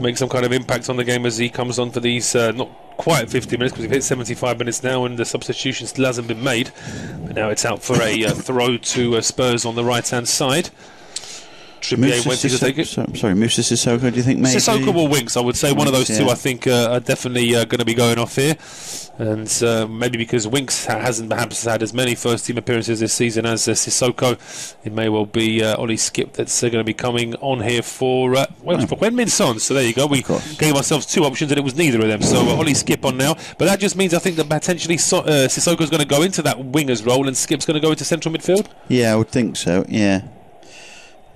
make some kind of impact on the game as he comes on for these not quite 50 minutes, because we've hit 75 minutes now and the substitution still hasn't been made. But now it's out for a throw to Spurs on the right-hand side. Trippier went to take it. Sorry, Moussa Sissoko, do you think maybe? Sissoko or Winks, I would say. One of those two, I think, are definitely going to be going off here. And maybe because Winks hasn't perhaps had as many first-team appearances this season as Sissoko, it may well be Ollie Skip that's going to be coming on here for Heung-min Son. So there you go. We gave ourselves two options and it was neither of them. So Ollie Skip on now. But that just means I think that potentially Sissoko's going to go into that winger's role and Skip's going to go into central midfield? Yeah, I would think so, yeah.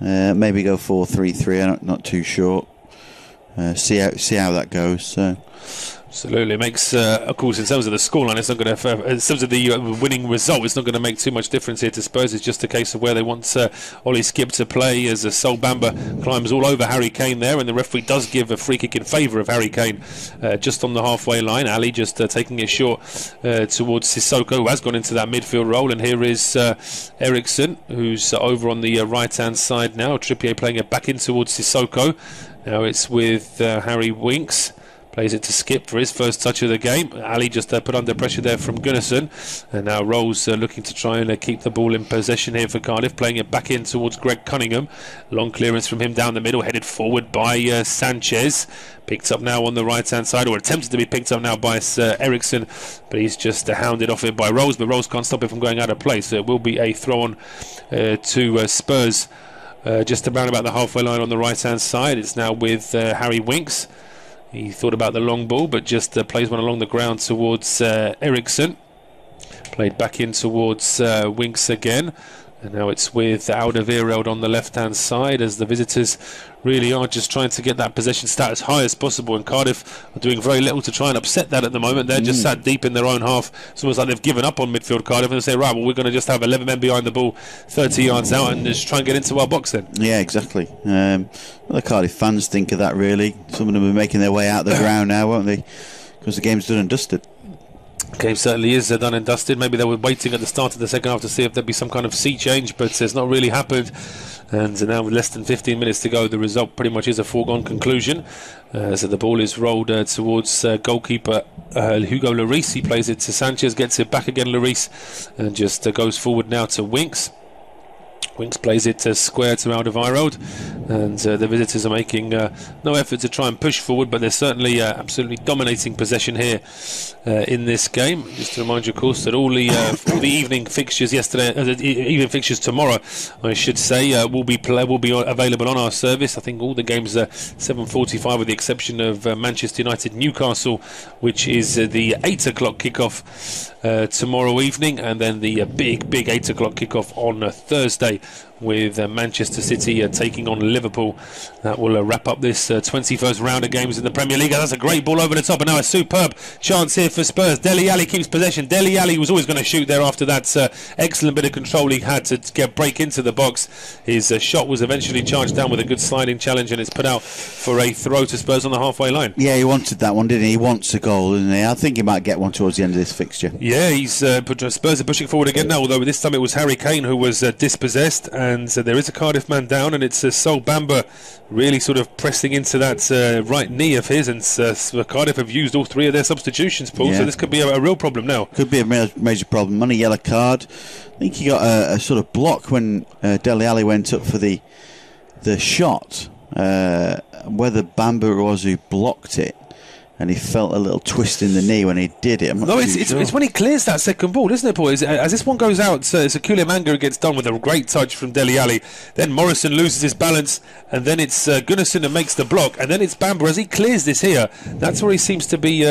Maybe go 4-3-3, I'm not too sure. See how that goes. So. Absolutely, it makes, of course, in terms of the scoreline, it's not going to. In terms of the winning result, it's not going to make too much difference here to Spurs. It's just a case of where they want Ollie Skip to play as Sol Bamba climbs all over Harry Kane there, and the referee does give a free kick in favour of Harry Kane just on the halfway line. Ali just taking it short towards Sissoko, who has gone into that midfield role, and here is Eriksson, who's over on the right-hand side now. Trippier playing it back in towards Sissoko. Now it's with Harry Winks. Plays it to Skip for his first touch of the game. Ali just put under pressure there from Gunnarsson. And now Rolls looking to try and keep the ball in possession here for Cardiff. Playing it back in towards Greg Cunningham. Long clearance from him down the middle. Headed forward by Sanchez. Picked up now on the right-hand side. Or attempted to be picked up now by Eriksson. But he's just hounded off it by Rolls. But Rolls can't stop it from going out of play. So it will be a throw-on to Spurs. Just around about the halfway line on the right-hand side. It's now with Harry Winks. He thought about the long ball, but just plays one along the ground towards Eriksson. Played back in towards Winks again. And now it's with Alderweireld on the left-hand side as the visitors really are just trying to get that possession stat as high as possible. And Cardiff are doing very little to try and upset that at the moment. They're just sat deep in their own half. It's almost like they've given up on midfield, Cardiff, and they say, right, well, we're going to just have 11 men behind the ball 30 yards out and just try and get into our box then. Yeah, exactly. The Cardiff fans think of that, really. Some of them are making their way out the ground now, won't they? Because the game's done and dusted. Game certainly is done and dusted. Maybe they were waiting at the start of the second half to see if there'd be some kind of sea change, but it's not really happened. And now with less than 15 minutes to go, the result pretty much is a foregone conclusion. So the ball is rolled towards goalkeeper Hugo Lloris. He plays it to Sanchez, gets it back again, Lloris, and just goes forward now to Winks. Winks plays it square to Alderweireld, and the visitors are making no effort to try and push forward, but they're certainly absolutely dominating possession here in this game. Just to remind you, of course, that all the evening fixtures evening fixtures tomorrow, I should say, will be available on our service. I think all the games are 7:45, with the exception of Manchester United Newcastle, which is the 8 o'clock kickoff tomorrow evening, and then the big 8 o'clock kickoff on Thursday with Manchester City taking on Liverpool. That will wrap up this 21st round of games in the Premier League. That's a great ball over the top, and now a superb chance here for Spurs. Dele Alli keeps possession. Dele Alli was always going to shoot there after that excellent bit of control he had to break into the box. His shot was eventually charged down with a good sliding challenge, and it's put out for a throw to Spurs on the halfway line. Yeah, he wanted that one, didn't he? He wants a goal, doesn't he? I think he might get one towards the end of this fixture. Yeah, Spurs are pushing forward again now, although this time it was Harry Kane who was dispossessed, and there is a Cardiff man down, and it's Sol Bamba really sort of pressing into that right knee of his, and Cardiff have used all three of their substitutions, Paul, so this could be a real problem now. Could be a major problem. On a yellow card. I think he got a sort of block when Dele Alli went up for the shot, whether Bamba was who blocked it, and he felt a little twist in the knee when he did it. It's when he clears that second ball, isn't it, Paul? As this one goes out, Sakula Manga gets done with a great touch from Dele Alli. Then Morrison loses his balance, and then it's Gunnarsson that makes the block, and then it's Bamba as he clears this here. That's where he seems to be